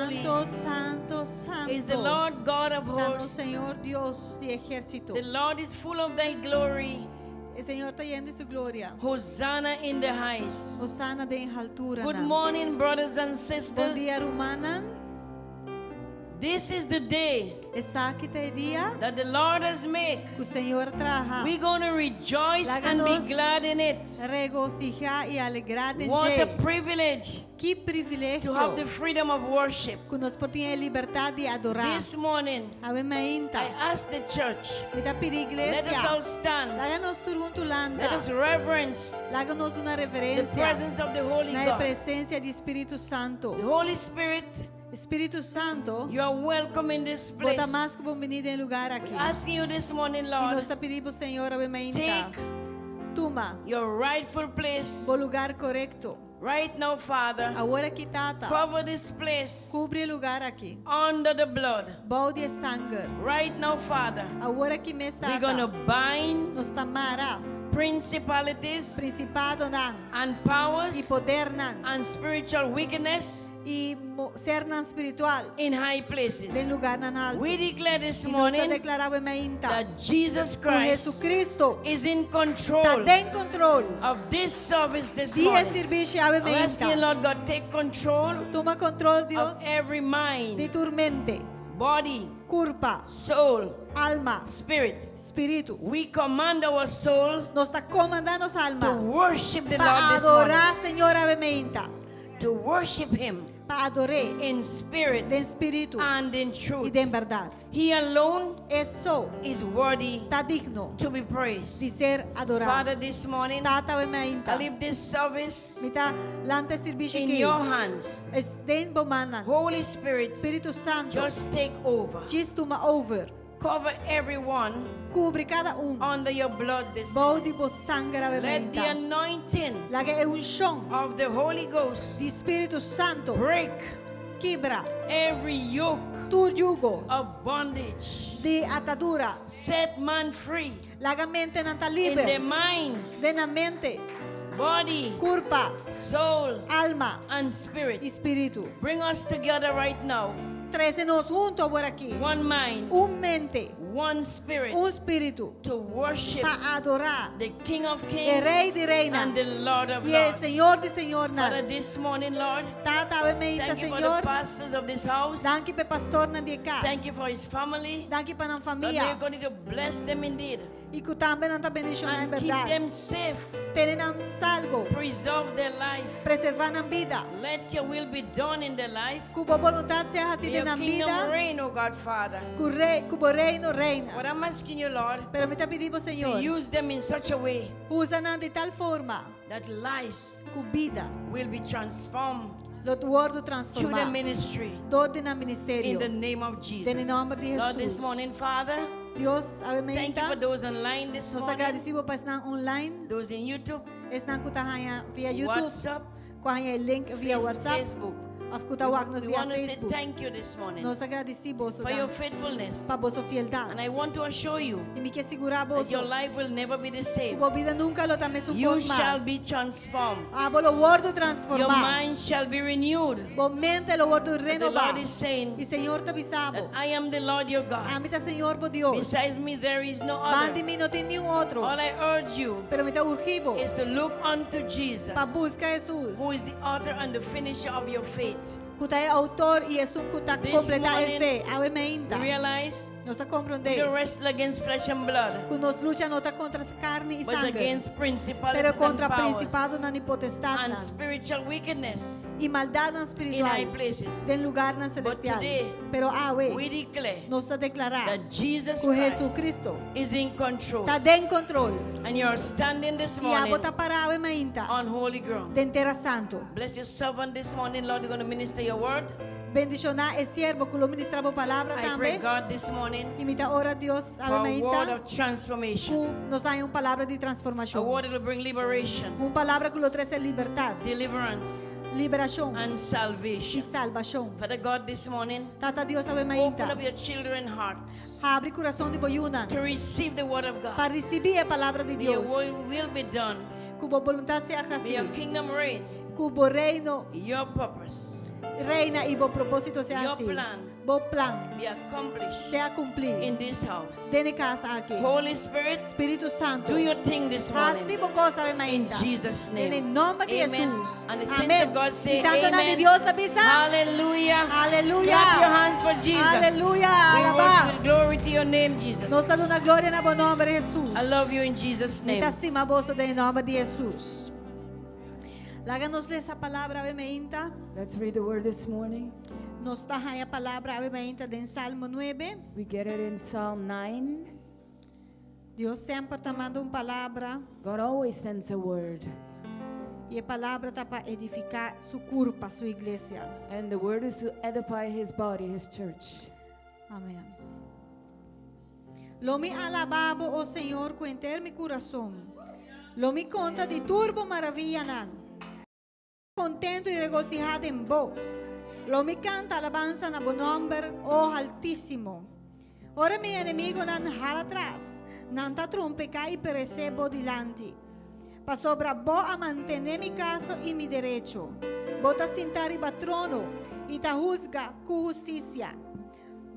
holy santo, santo. is the Lord God of Santo hosts. Señor Dios de ejército. The Lord is full of thy glory. El Señor está lleno de su gloria. Hosanna in the highest. Hosanna de en altura. Good morning, brothers and Bom sisters. dia, rumana. This is the day Está aqui te dia that the Lord has made. que o Senhor traja. We're going to rejoice and Láganos be glad in it. Regocijar e alegrar em What a Ele. privilege Que privilégio to have the freedom of worship. que nós podemos liberdade de adorar. This morning, Ave Mainta. I ask the church, Mita pedir let us all igreja. stand. Láganos turbuntulanda. Let us reverence Láganos uma the reverência presence of the Holy na God. presença do Espírito Santo. The Holy Spirit, Espírito Santo, you are welcome in this place. bota mais que bem-vindo em lugar aqui. We're asking you this morning, E nós Lord, está pedindo, Senhor, Ave Mainta. take Toma your rightful place o lugar correto. right now, Father. Agora aqui, Tata. Cover this place Cubre o lugar aqui. under the blood. Balde sangue. Right now, Father, Agora que me está. we're going to bind Nos tamara. principalities Principado nan. and E powers poder nan. and spiritual wickedness E ser nan espiritual. in high places. Den lugar nan alto. We declare this E nós está morning declarado Mainta. that Jesus Que Christ Jesucristo is in está control em controle. of this service this Dia morning. serviço Ave I'm asking you, Mainta. Lord God, take control Toma controle, Deus, of every de mind, tua mente, body, corpo, soul, alma, spirit. espírito. We command our soul Nos está comandando to alma worship the para Lord this morning, adorar, Senhor Ave Mainta. to worship Him Para adorar in spirit de espírito and in e truth. de verdade. He alone Isso is worthy está digno to be de praised. ser adorado. Father, this morning, Tata Ave I Mainta. leave this service Mita lante serviço in aqui. your hands. Den bomana. Holy Spirit, Espírito Santo, just take over. diz toma over. Cover everyone Cubre cada under your blood this Balde morning. bo sangue Ave Let the Mainta. anointing Laga é unção of the Holy Ghost de Espírito Santo. break Quebra every yoke tu jugo of bondage. de atadura. Set man free Laga mente não está in livre. their minds, De na mente, body, corpo, soul, alma, and spirit. espírito. Bring us together right now. Treze-nos juntos por aqui. One mind, Mente, one spirit, espírito to worship para adorar the King of o Kings Rei de Reina and the Lord of e o Lords. Senhor de Senhor. Father, this morning, Lord, Tata Ave Mainta, thank you for the Senhor. pastors of this house. Danke pe pastor na de casa. Thank you for his family. Danke pa ng Lord, may you família. continue to bless them indeed. E que também não está bendicionando em And keep verdade. them safe. Terem salvo. Preserve their life. Preservar na vida. Let your will be done in their life. Que a vontade seja May assim your na kingdom vida. reign, O God, Father. Que o reino reina. What I'm asking you, Lord, Pero me está pedindo, to Senhor, use them in such a way usa-na de tal forma that lives que vida, will be transformed lo word through the transformar. ministry Todo na in ministerio. the name of Jesus. En el nombre de Lord, this Jesús. morning, Father, Dios, Ave thank you Mainta. for those online this Nos morning, agradecemos para estar online. those in YouTube, Estão kutahanya via YouTube. WhatsApp, Kuhanya link via WhatsApp. Facebook. Of kutawag nos We via want to say Facebook. thank you this morning Nos agradecemos for your faithfulness. para vossa fieldade. And I want to assure you E me quer segurar that your vosso. life will never be the same. Tua vida nunca lo também You supôs shall mais. be transformed. Bolo word Your transformar. mind shall be renewed. Bom mente lo word The renovar. Lord is saying E Senhor te that avisavo. I am the Lord your God. Amita Senhor por Dios. Besides me, there is no Bandi other. mi no tem nenhum outro. All I urge you Pero me te urgivo. is to look unto Jesus, Pa busca Jesus. who is the author and the finisher of your faith. Kuta é autor e é um kuta This completa morning, e fé. Ave meinta. Realize Nós está we compreender. don't wrestle against flesh and blood, Que nos luta não está contra carne e but sangue. against Pero principalities and contra powers principado na potestade and spiritual wickedness e maldade in espiritual. high places. Del lugar na celestial. today, Pero We declare nos está declarar that Jesus que Christ Jesucristo is in control, está en control. and you are standing this E a morning bota para ave meinta. on holy ground. De entera santo. Bless your servant this morning, Lord. You're going to minister your word. Bendicionar é servo que lo ministrava palavra I pray, também. God, this morning Imita ora Deus for ave a word meinta. of transformation, Que nos dá uma palavra de a transformação. word that will bring liberation, Uma palavra que lo traz liberdade, deliverance, liberação and e salvation. salvação. Father God, this morning, Tata Deus ave open meinta. up your children's hearts Abre coração de boiuna to receive the word of God. para receber a palavra de May your Deus. will be done. Que a vontade seja May your assim. kingdom reign. Que o reino Your purpose reina y vos propósito sea Your así. plan. Vos plan be accomplished sea cumplir in this house. dentro casa aqui. Holy Spirit, Espírito Santo, do your thing this assim morning. vos cosa In ainda. Jesus' Em name. nome de Amen. Jesus. And the saints Amém. of God say E santo nome de amen. Deus avisa. Hallelujah. Aleluia. Clap your hands for Jesus. Aleluia. We Alabá. worship glory to your name, Jesus. Nós damos uma glória na bom nome de Jesus. I love you in Jesus' name. Nita estima vosso em nome de Jesus. Láganos essa palavra avementa. Let's read the word this morning. Nos está aí a palavra avementa em Salmo 9. We get it in Psalm 9. Deus sempre está mandando uma palavra. God always sends a word. E a palavra está para edificar sua corpo, sua igreja. And the word is to edify his body, his church. Amém. Lo me alababo, oh Senhor, com inteiro meu coração. Lo me conta de turbo maravilha nan. Contento e regocijado em bo. Lo me canta alabanza na bom nome, oh Altíssimo. Ora mi inimigo nan hala atrás. Nan ta trompe cai perecebo dilante. Pa sobra bo a mantener mi caso e mi derecho. Bo ta sentare patrono e ta juzga com justicia.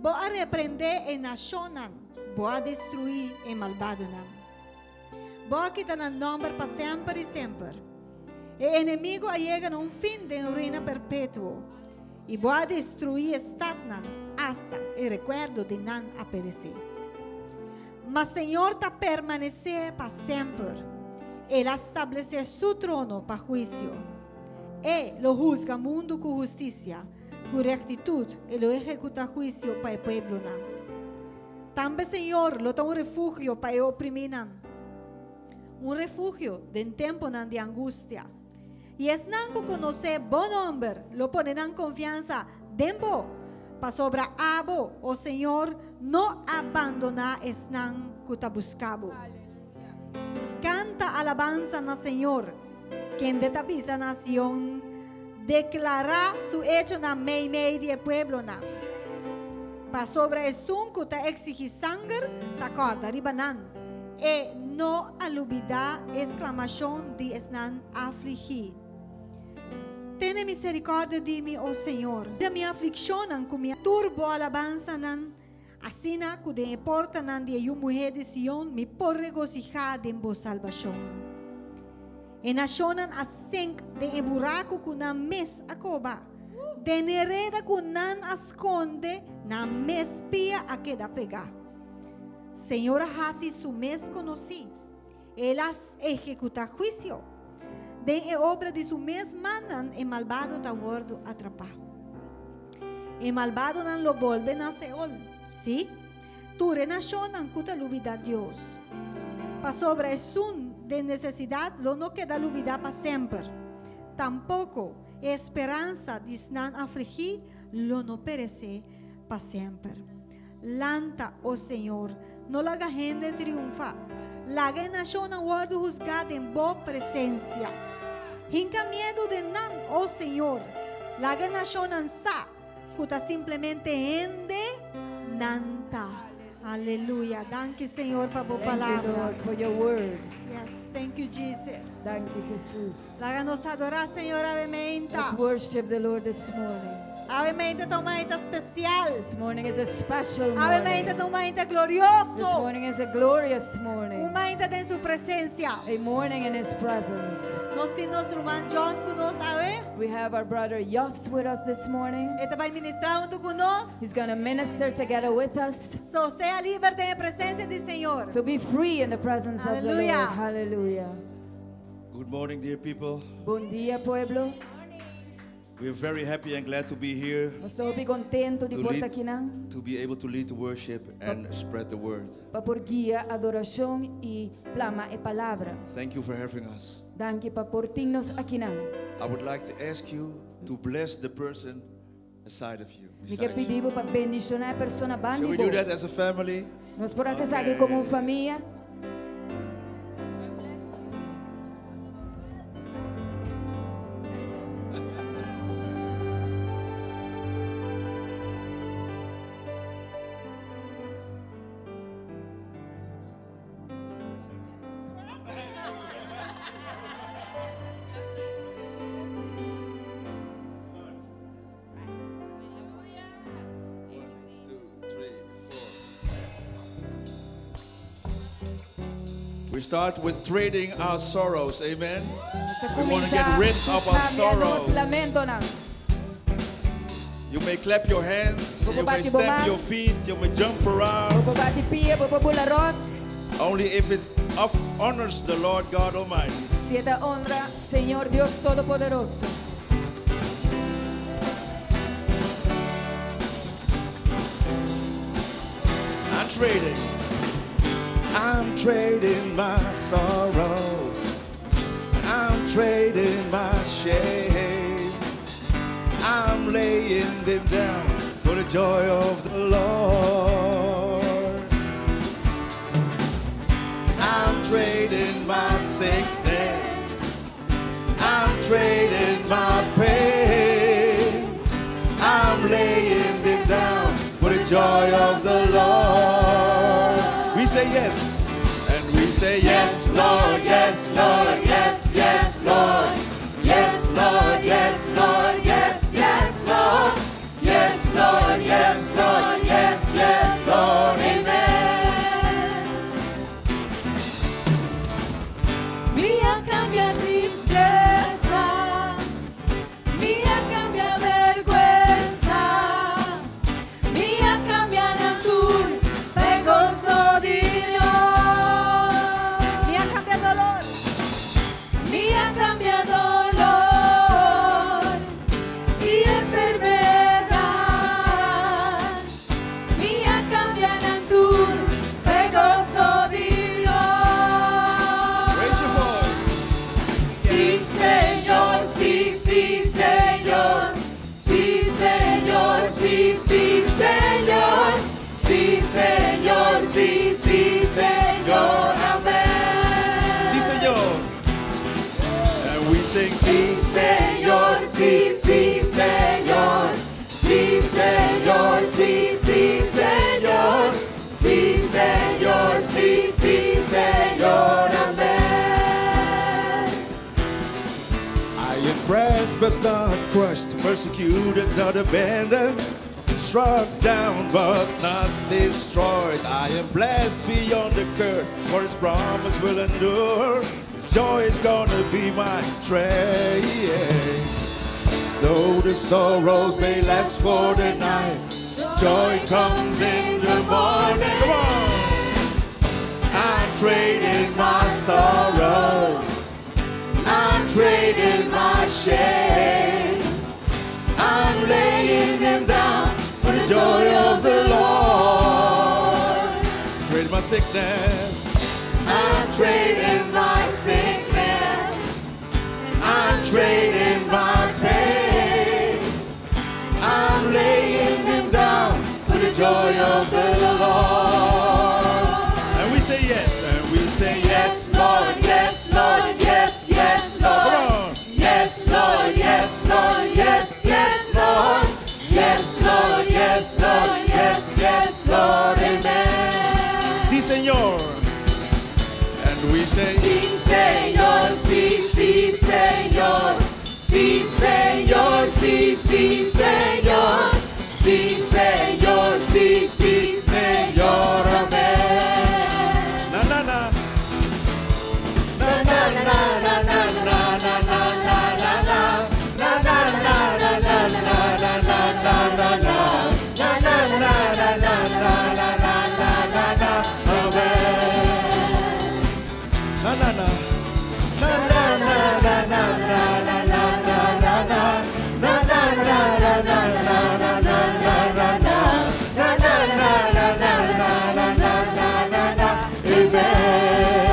Bo a reprender e nacionan. Bo a destruir e malvado nan. Bo a quitar nan nombre pa sempre e sempre. E inimigo a llega a un fin de ruina perpetuo. E bo a destruir estat nan hasta el recuerdo de nan a perecer. Mas Senhor ta permanecer para sempre. Ele estabelecer su trono para juicio. E lo juzga mundo com justicia, com rectitud, e lo ejecuta juicio para el pueblo. También Senhor, lo da un refugio para el oprimido. Un refugio de tempo de angustia. E es nan que conocer bom nombre, lo ponen confianza dembo. Pa sobra abo, o Senhor, no abandona es nan que ta buscabo. Canta alabanza na Senhor, quien de tabisa nación, declara su hecho na mei de pueblo na. Pa sobre es un que ta exige sangre, ta corda ribanan, e no alubida exclamación de esnan afligir. Tiene misericordia de mí, oh Señor. De mi aflicción, con mi turbo alabanza, así na que de porta de yo mujer de Sion, mi por regocijar en vos salvación. En nacionan ascenc de buraco con na mes acoba, de nereda con nan asconde, na mes pia a queda pega. Señora hasi su mes conocí, él as ejecuta juicio. De obra de su mesma nan e malvado ta gordo atrapar. E malvado nan lo volve na Seol, ¿sí? Tu renación nan kuta lubida Dios. Pa sobra es un de necesidad lo no queda lubida pa siempre. Tampoco esperanza disnan afligir lo no perece pa siempre. Lanta, oh Señor, no la haga gente triunfa. La nación nan guardo juzgada en bo presencia. Hinca miedo de nan, oh Señor. La nación sa, kuta simplemente ende nanta. Aleluya. Thank you, Señor, para tu Thank you, palabra. Lord, for your word. Yes, thank you, Jesus. Thank you, Jesus. Láganos adorar, Señor, avementa. Let's worship the Lord this morning. Avementa tomaita especial. This morning is a special Avementa morning. tomaita This glorioso. morning is a glorious morning. Umaita en su presencia. A morning in his presence. Nos tiene nuestro hermano Jos con nos, ave. We have our brother Jos with us this morning. Este va a ministrar junto con nos. He's going to minister together with us. So sea libre de la presencia del Señor. So be free in the presence of the Lord. Hallelujah. Hallelujah. Good morning, dear people. Bom dia, pueblo. We're very happy and glad to be here Nós estamos bem contentos de to, por lead, estar aqui não? to be able to lead the worship and spread the word. Para por guia, adoração e plama e palavra. Thank you for having us. Danke para por nos aqui não. I would like to ask you to bless the person aside of you. Me quer besides you. pedir para bendicionar a pessoa Shall bani we do that as a family? Nós podemos estar aqui como uma família. We start with trading our sorrows. Amen. Sa We want to kumisa, get rid of our cambiando sorrows. os lamento na. You may clap your hands, you may Bubabati stamp buman. your feet, you may jump around. Bubabati pia, bubabularot. Only if it honors the Lord God Almighty. Si esta honra, Señor Dios Todopoderoso. I'm trading my sorrows. I'm trading my shame. I'm laying them down for the joy of the Lord. I'm trading my sickness. I'm trading my pain. I'm laying them down for the joy of the Lord. We say yes, and we say yes, Lord, yes, Lord, yes, yes, Lord, yes, Lord, yes, Lord, yes, yes, Lord, yes, Lord, yes, Lord, yes, yes, Lord, amen. Mía cambia tristeza, mía cambia vergüenza, mía cambia natura, gozo de Dios. Mía cambia dolor, mía cambia dolor y enfermedad, mía cambia natura, gozo de Dios. Raise your voice. Sí, Señor, sí, sí, Señor, sí, Señor, sí, sí, Señor, sí, Señor, sí, sí, Señor, amén. Sí, Señor. And we sing, Sí, Señor, sí, sí, Señor, sí, Señor, sí, sí, Señor, sí, Señor, sí, sí, Señor, amén. I am pressed but not crushed, persecuted, not abandoned, struck down but not destroyed. I am blessed beyond the curse, for His promise will endure. His joy is gonna be my trade. Though the sorrows may last for the night, joy comes in the morning. Come on! I'm trading my sorrows. I'm trading my shame. I'm laying them down for the joy of the Lord. Trade my sickness. I'm trading my sickness. I'm trading my pain. I'm laying them down for the joy of the Lord. And we say yes, and we say yes, Lord, yes, Lord, yes, yes, Lord. Come on. Yes, Lord, yes, Lord, yes, yes, Lord. Yes, Lord, yes, Lord, yes, yes, Lord, amen. Sí, Señor. And we say, Sí, Señor, sí, sí, Señor. Sí, Señor, sí, sí, Señor. Sí, Señor, sí, sí, Señor, amén. na na na. Na na na na na na na na na na. Na na na na na na na na na na na. Na na na na na na na na na na. Amen. Na na na. Na na na na na na na na na na na. Na na na na na na na na na na na. Na na na na na na na na na na. Amen.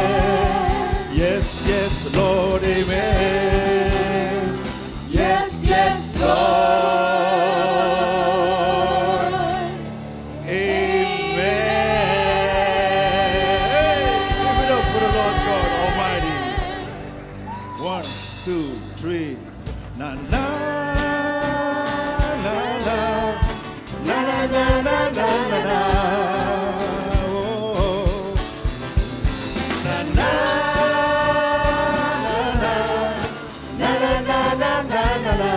Yes, yes, Lord, amen. Yes, yes, Lord. Amen. Give it up for the Lord God Almighty. 1, 2, 3. Na na na na na na na na na na. Oh. Na na na na na na na na na.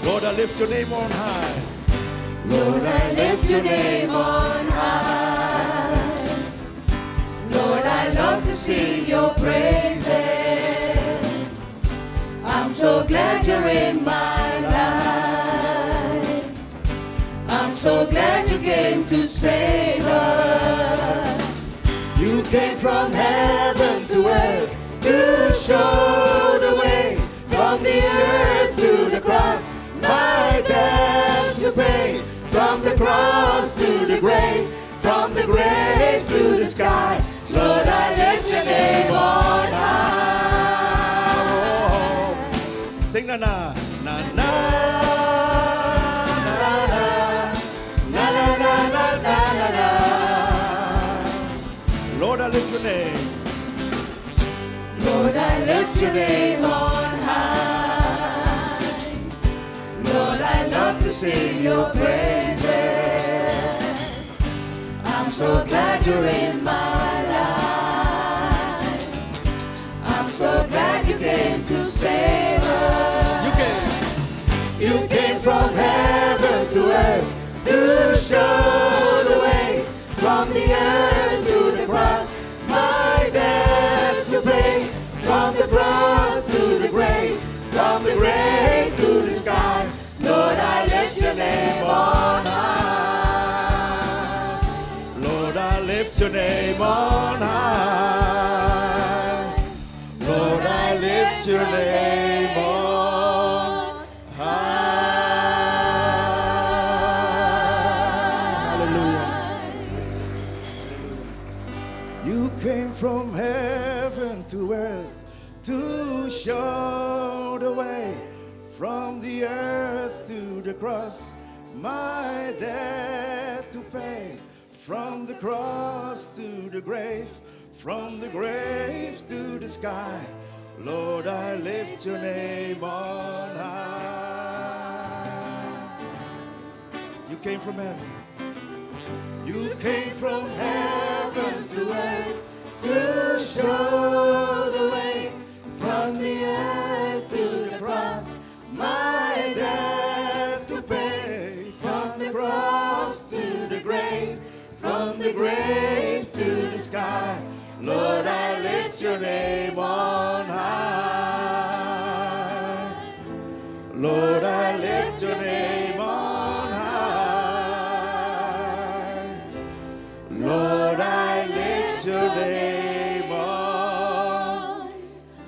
Lord, I lift your name on high. Lord, I lift your name on high. love to sing your praises. I'm so glad you're in my life. I'm so glad you came to save us. You came from heaven to earth to show the way, from the earth to the cross, my debt to pay, from the cross to the grave, from the grave to the sky. Lord, I lift your name on high. Sing na na na na na na na na na na na na. Lord, I lift your name. Lord, I lift your name on high. Lord, I love to sing your praises. I'm so glad you're in my life. I'm so glad you came to save us. You came from heaven to earth to show the way, from the earth to the cross, my debt to pay, from the cross to the grave, from the grave to the sky. Lord, I lift your name on high. Lord, I lift your name on high. Lord, I lift your name on high. Hallelujah. You came from heaven to earth to show the way, from the earth to the cross, my debt to pay, from the cross to the grave, from the grave to the sky. Lord, I lift your name on high. You came from heaven. You came from heaven to earth to show the way, from the earth to the cross, my debt to pay, from the cross to the grave, from the grave to the sky. Lord, I lift your name on high. Lord, I lift your name on high. Lord, I lift your name on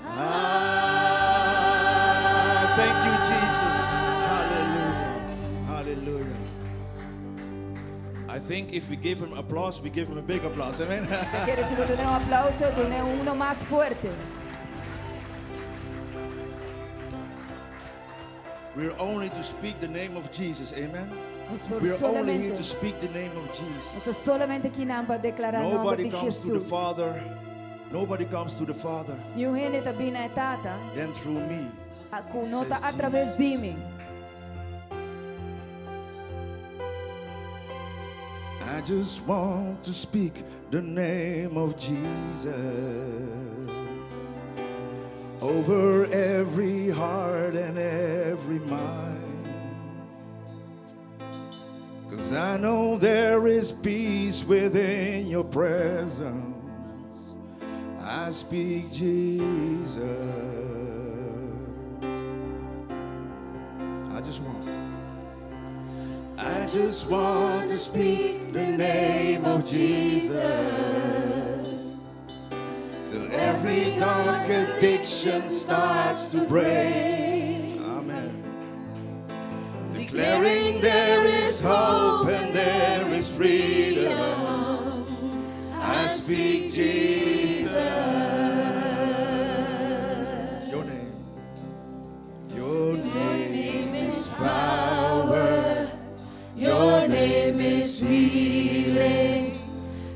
high. Thank you, Jesus. Hallelujah. Hallelujah. I think if we give him applause, we give him a big applause. Amen. Quiero si doné un aplauso, doné uno más fuerte. We're only to speak the name of Jesus. Amen. Nosotros We're only here solamente, to speak the name of Jesus. nosotros solamente aqui não para declarar o nome Nobody de comes to the Jesus. Father. Nobody comes to the Father Ninguém está vindo à Tata, than through me. nota através de mim. I just want to speak the name of Jesus over every heart and every mind. 'Cause I know there is peace within your presence. I speak Jesus. I just want to speak the name of Jesus till every dark addiction starts to break. Amen. Declaring there is hope and there is freedom. I speak Jesus. Your name. Your name is power. Your name is healing.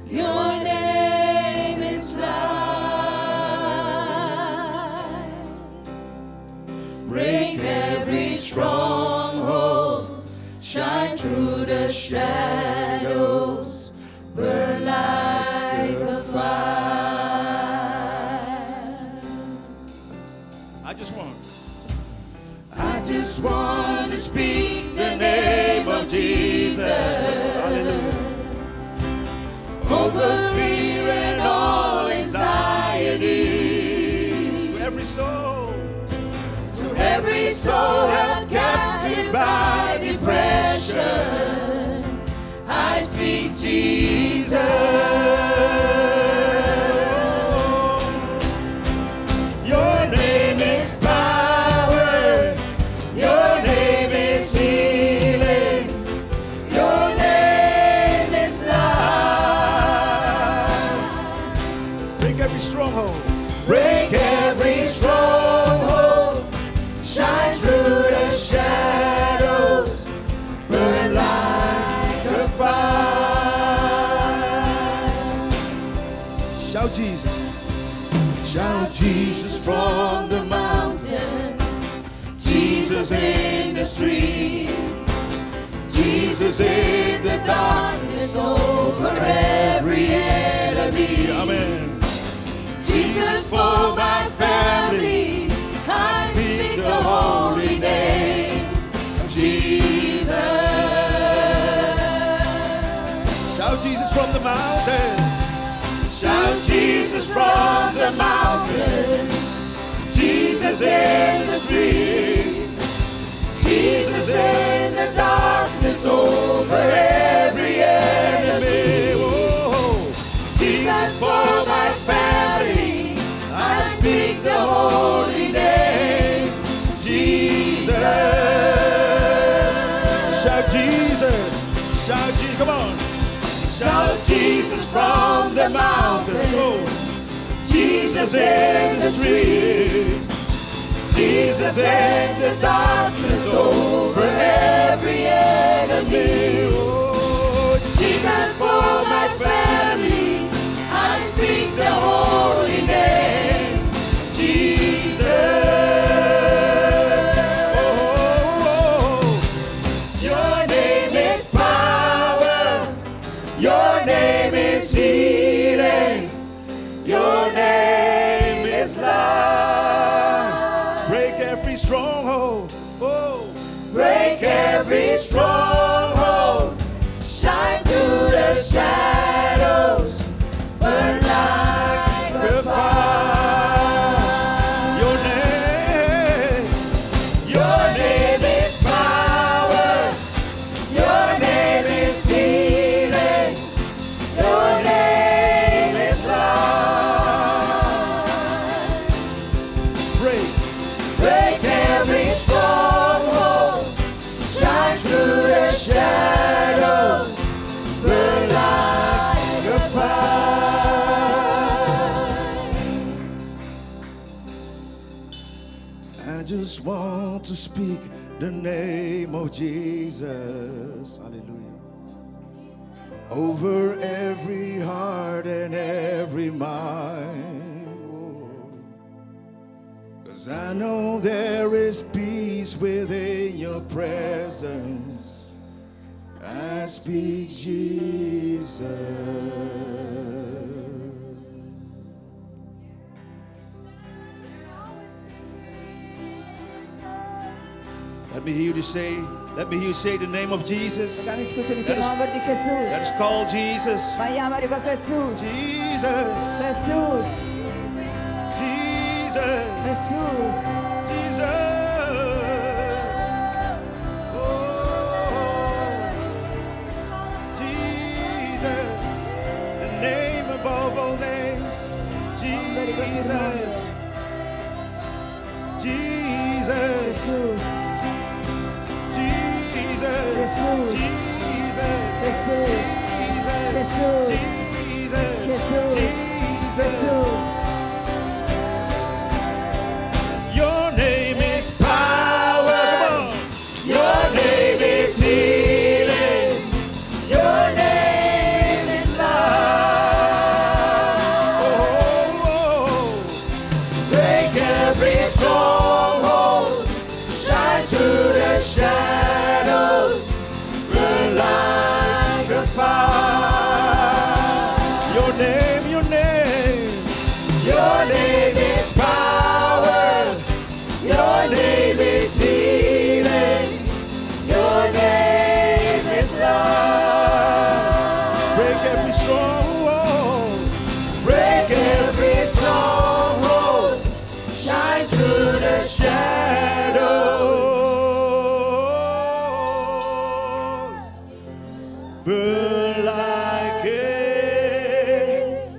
Your name is life. Break every stronghold. Shine through the shadows. Burn like a fire. I just want to speak the name of Jesus. Hallelujah. Over fear and all anxiety. every soul, to every soul held captive by depression, I speak Jesus. your name is power, Your name is healing. Your name is life. break every stronghold. Break every stronghold. Shine through the shadows. Burn like a fire. Shout Jesus. Shout Jesus from the mountains. Jesus in the streets. Jesus in the darkness over every enemy. Amen. Jesus for my family. I speak the holy name of Jesus. Shout Jesus from the mountains. Shout Jesus from the mountains. Jesus in the streets. Jesus in the darkness over every enemy. Whoa. Jesus for my family. I speak the holy name. Jesus. Shout Jesus. Shout Jesus. Come on. Shout Jesus from the mountains. Oh. Jesus in the streets. Jesus in the darkness over every enemy. Oh, Jesus for my family. I speak the holy name. Jesus. oh, Your name is power. Your name is healing. Your name is life. break every stronghold. Oh, Break every stronghold. Shine through the shadows. Burn like a fire. your name. Your name is power. Your name is healing. Your name is life. Break. Break every stronghold. Shine through the shadows. Burn like a fire. I just want to speak the name of Jesus. Hallelujah. Over every heart and every mind. Oh. 'Cause I know there is peace within your presence. I speak Jesus. Let me hear you say the name of Jesus. Kami escucha o That is- nome de Jesus. Let's call Jesus. Vai amar Iba Jesus. Jesus. Jesus. Jesus. Jesus. Jesus. Oh. Jesus. The name above all names. Jesus. Jesus. Jesus. Jesus. Jesus. Jesus. Jesus. Jesus. Jesus. Jesus. Your name is power. Come on. Your name is healing. Your name is life. Oh. Break every stronghold. Shine through the shadows. Burn like a fire. Your name, your name. shine through the shadows, burn like a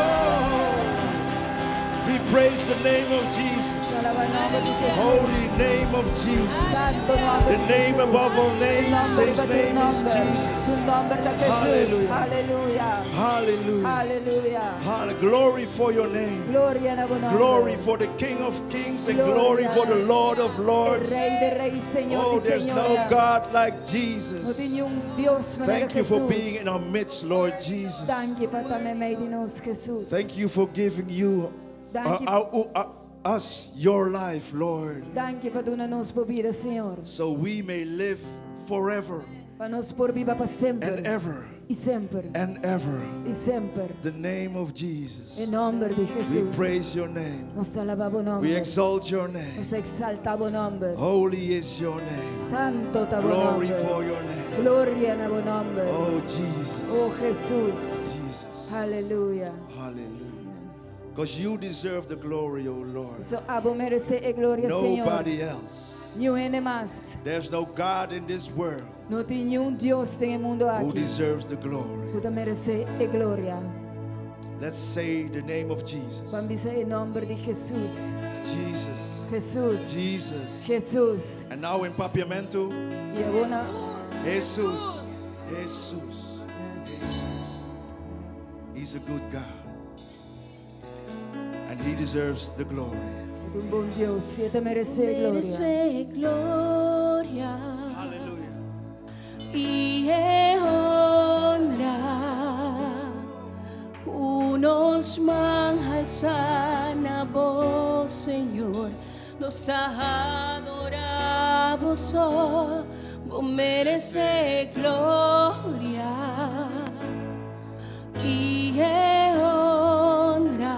fire. We praise the name of Jesus, Alaba el nombre de Jesús. holy name of Jesus, Santo nombre the de name Jesús. above all El names. nombre His de tu name is nombre. Jesus. Su nombre de Jesús. Hallelujah. Aleluya. Hallelujah. Aleluya. Hallelujah. Glory for your name. Gloria a tu nombre. Glory for the King of Kings and Gloria. glory for the Lord of El Lords. Rey de Reyes, Señor Oh, de there's no Señora. God like No Jesus. tiene un Dios maneira Thank you for Jesús. being in our midst, Lord Jesus. Danke para também meio de nós, Jesus. Thank you for giving you Thank us your life, Lord, Danke para dar nos por vida, Senhor. so we may live forever Para nos por viva para sempre. and ever E sempre. and ever. E sempre. The name of Jesus. Em nome de We Jesus. praise your name. Nós alabamos o nome. We exalt your name. Nós exaltamos o nome. Holy is your name. Santo está o Glory nome. for your name. Glória na o nome. Oh, Jesus. Oh, Jesus. Jesus. Aleluia. Hallelujah. Because you deserve the glory, oh Lord. So abo merece e glória, Senhor. Nobody else. Nenhum mais. There's no God in this world Não tem nenhum Deus em mundo who aqui. deserves the glory. Puta merece e glória. Let's say the name of Jesus. Vamos dizer em nome de Jesus. Jesus. Jesus. Jesus. Jesus. And now in Papiamento, E agora, Jesus. Jesus. He's a good God. And he deserves the glory. é um bom Deus. E te merece glória. Merece gloria Hallelujah. y honra. Kunos manghal sana vos, Señor. Nos adoramos, oh, vos merece gloria y honra.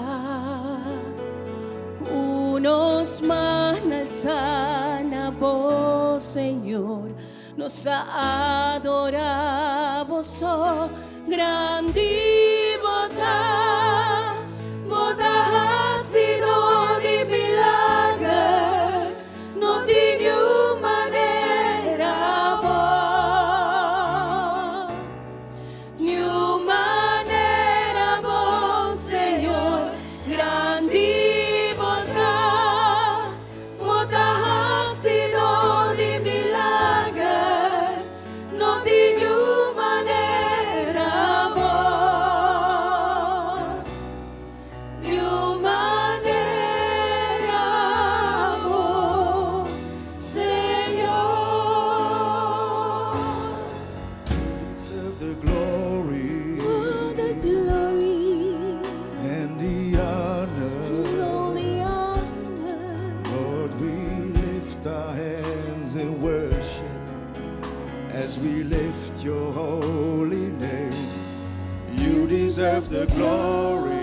Kunos manghal sana vos, Señor. Nos adoramos, oh, grandi boda, boda ha sido di milagre, no di manera bo, ni manera bo, Señor, grandi boda, boda ha sido di milagre, no di manera bo, ni manera bo, Señor. Deserve the glory Oh, the glory, and the honor. all the honor. Lord, we lift our hands in worship as we lift your holy name. You deserve the glory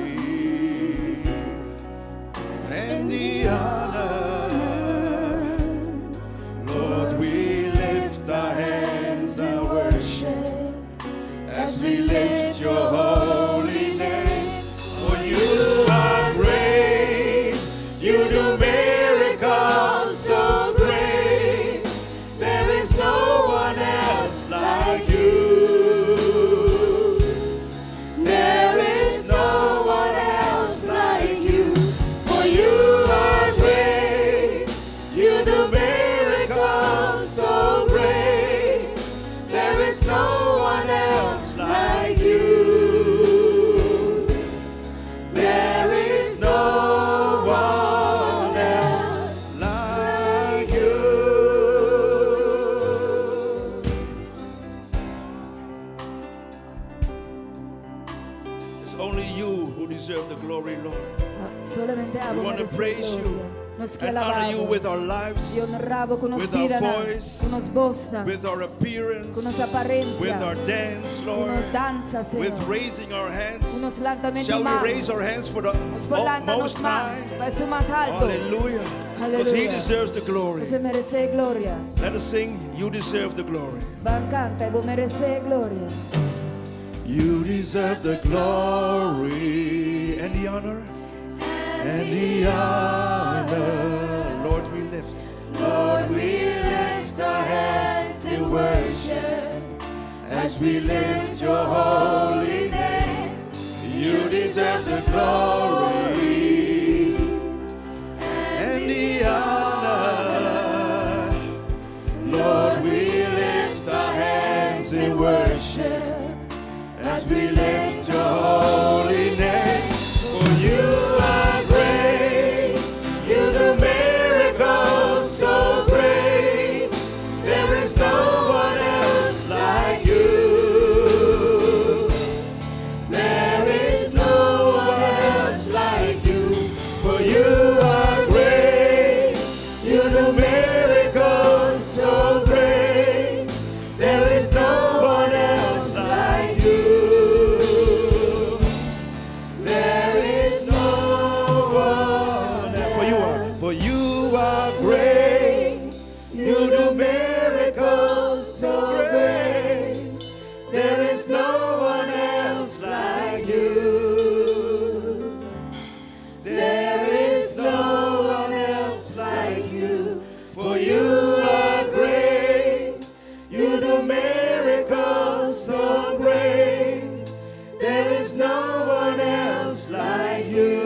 and the honor. Lord, we lift our hands in worship as we lift your holy name. For you are great, you do miracles so great. There is no one else like you. There is no one else like you. For you are great, you do miracles so great. There is no one else like you. There is no one else like you. It's only you who deserve the glory, Lord. Solamente We abo want to merece praise you glória. Nos que and honor you alabamos. with our E lives, honramos con nos with our vida, voice, con nos voz, with our appearance, con nos aparência, with our dance, con Lord, nos dança, with Senhor. raising our Com hands. nos lançamento Shall mão. we raise our hands for the Nos planta nos Most mão. High? Vai ser mais alto. Hallelujah. Because He Hallelujah. deserves the glory. Você merece glória. Let us sing, You deserve the glory. Vai canta e vou merecer glória. You deserve the glory and the honor. And the honor. Lord, we lift. Lord, we lift our hands in worship as we lift your holy name. You deserve the glory and the honor. Lord, we lift our hands in worship as we lift your holy name. For you are great, you do miracles so great. There is no one else like you. There is no one else like you. For you are great, you do miracles so great. There is no one else like you. There is no one else. For you are Great, you do miracles so great. There is no one else like you. There is no one else like you. For you are great, you do miracles so great. There is no one else like you.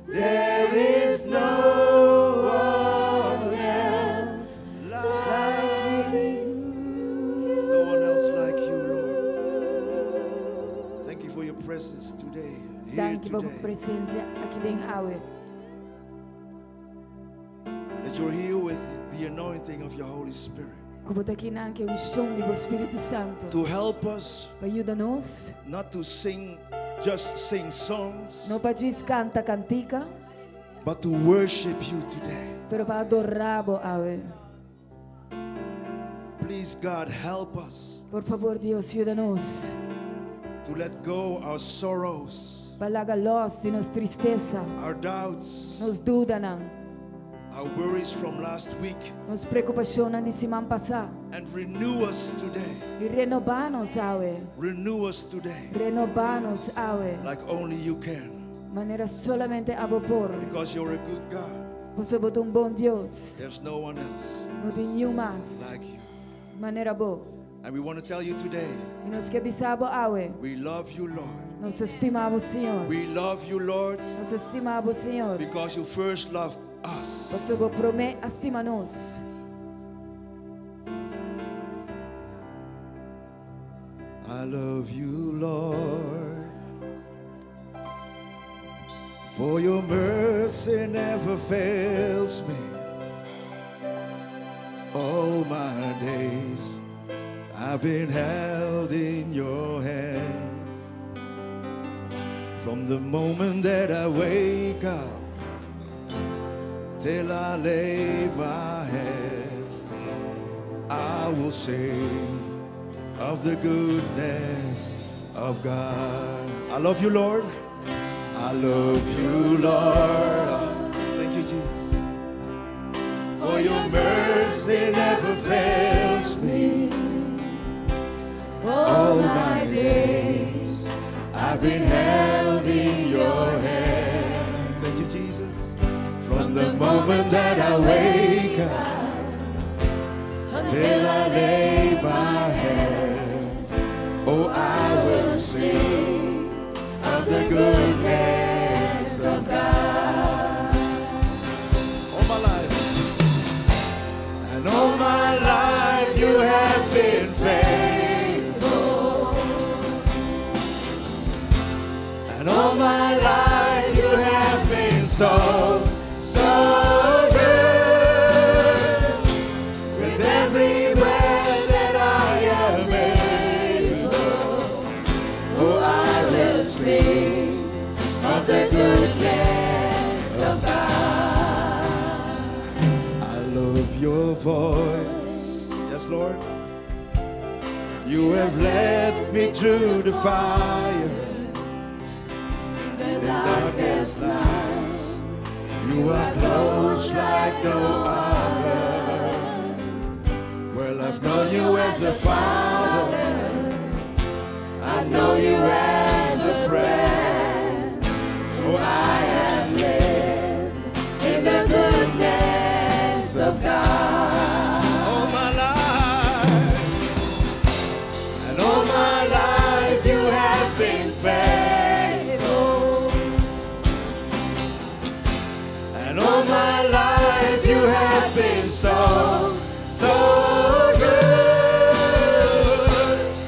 There is no one else like you. no one else like you, Lord. Thank you for your presence today, here Danke por today. presença aqui dentro awe. That you're here with the anointing of your Holy Spirit Como tá aqui na que o som do Espírito Santo to help us ajuda-nos, not to just sing songs, não para diz canta cantica, but to worship you today. pero para adorar bo awe. Please, God, help us Por favor, Deus, ajuda-nos. to let go our sorrows, Para largar los de nos tristeza, our doubts, nos dúvida não, our worries from last week, nos preocupações de semana passada. and renew us today. E renovar-nos awe, Renew us today renovar-nos awe. like only you can, Maneira solamente a vapor. because you're a good God. Você botou bom Deus, There's no one else não tem nenhum mais. like you. Maneira boa. And we want to tell you today, E nós que avisamos awe, we love you, Lord. nós estimamos o Senhor. We love you, Lord, Nós estimamos o Senhor. because you first loved us. Você vai prometer estima-nos. I love you, Lord, for your mercy never fails me. All my days I've been held in your hand. From the moment that I wake up till I lay my head, I will sing of the goodness of God. I love you, Lord. I love you, Lord. Thank you, Jesus. For your mercy never fails me. All my days I've been held in your hand. Thank you, Jesus. From the moment that I wake up till I lay my head, oh, I will sing of the goodness of God. All my life, and all my life you have been faithful, and all my life you have been so good. With every breath that I am able, oh, I will sing of the goodness of God. I love your voice, yes, Lord. You have led me through the fire, in darkest nights. You are close like no other. Well, I've known you as a father, I know you as a friend. Oh, I have lived in the goodness of God. All my life, and all my life you have been faithful. And all my life you have been so, so good.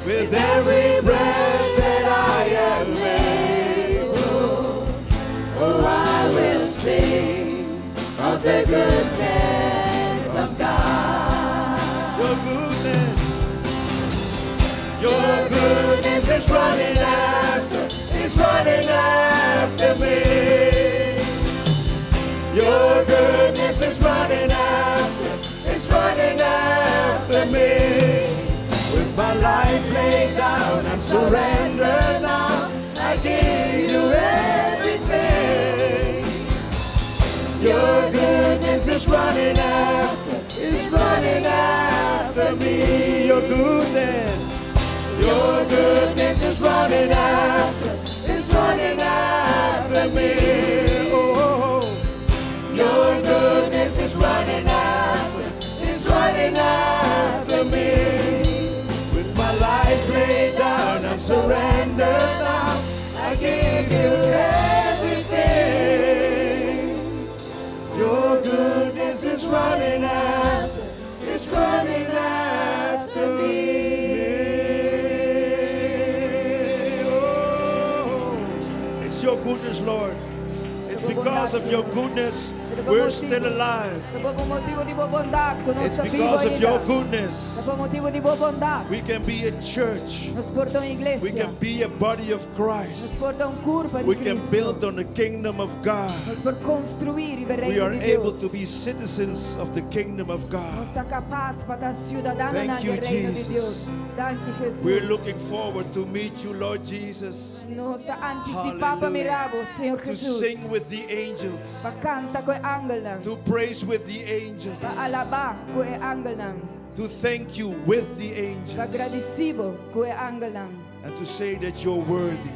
With every breath that I am able, oh, I will sing of the goodness of God. Your goodness is running after me. Your goodness is running after me. With my life laid down and surrendered now, I give you everything. Your goodness is running after me. Your goodness is running after me. Oh, your goodness is running after me. With my life laid down and surrendered now, I give you everything. Your goodness is running after me. Oh, it's your goodness, Lord. It's because of your goodness we're still alive. It's because of your goodness we can be a church. We can be a body of Christ. We can build on the kingdom of God. We are able to be citizens of the kingdom of God. Thank you, Jesus. We're looking forward to meet you, Lord Jesus. Hallelujah. To sing with the angels. To praise with the angels. To thank you with the angels. And to say that you're worthy.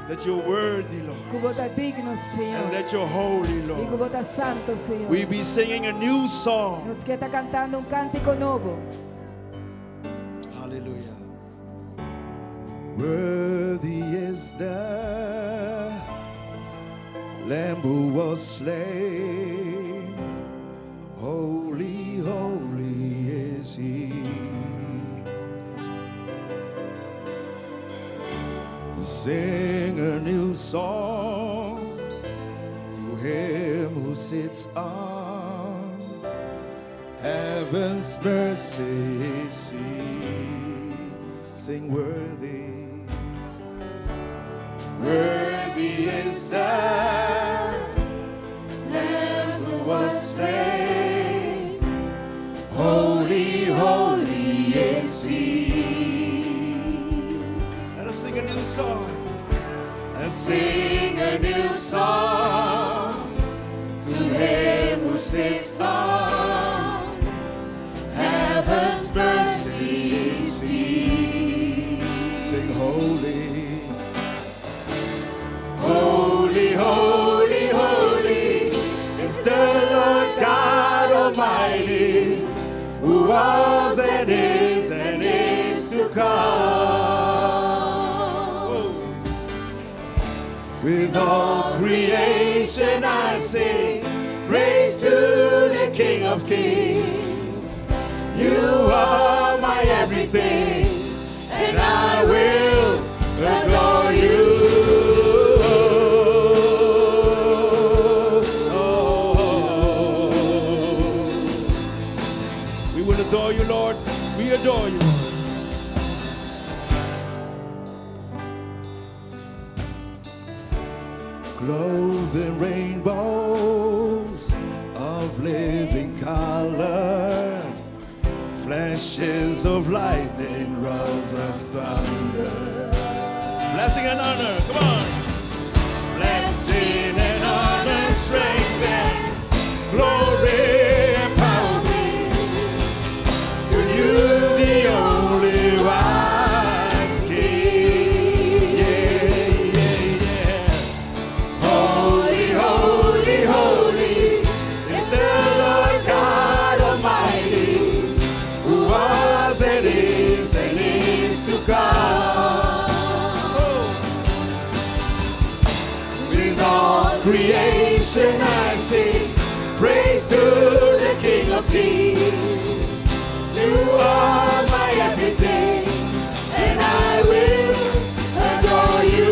That you're worthy, Lord. And that you're holy, Lord. We'll be singing a new song. Hallelujah. Worthy is the Lamb who was slain. Holy, holy is He. Sing a new song to Him who sits on heaven's mercy seat. Sing worthy. Worthy is the Lamb who was slain. Holy, holy is He. Let us sing a new song. And sing a new song to Him who sits on heaven's mercy seat. Sing holy. Holy, holy, holy is the Lord God Almighty, who was and is to come. With all creation I sing praise to the King of Kings. You are my everything, and I will adore you. Adore you, Lord. We adore you. Clothed in rainbows of living color, flashes of lightning, roars of thunder. Blessing and honor, come on. Blessing and honor, strength and glory. You, the only wise creation I sing praise to the King of Kings. You are my everything, and I will adore you.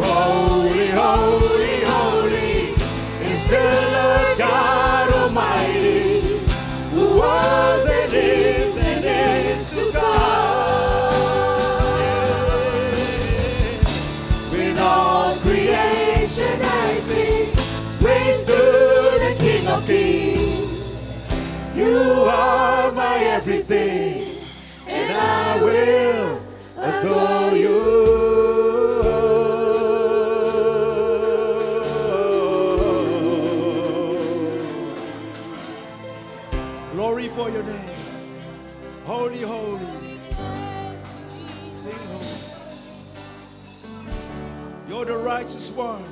Holy, holy, holy is the Lord God Almighty, who was and is to come. With all creation I sing praise to the King of Kings. You are my everything, and I will adore you. Glory for your name. Holy, holy. Sing holy. You're the righteous one.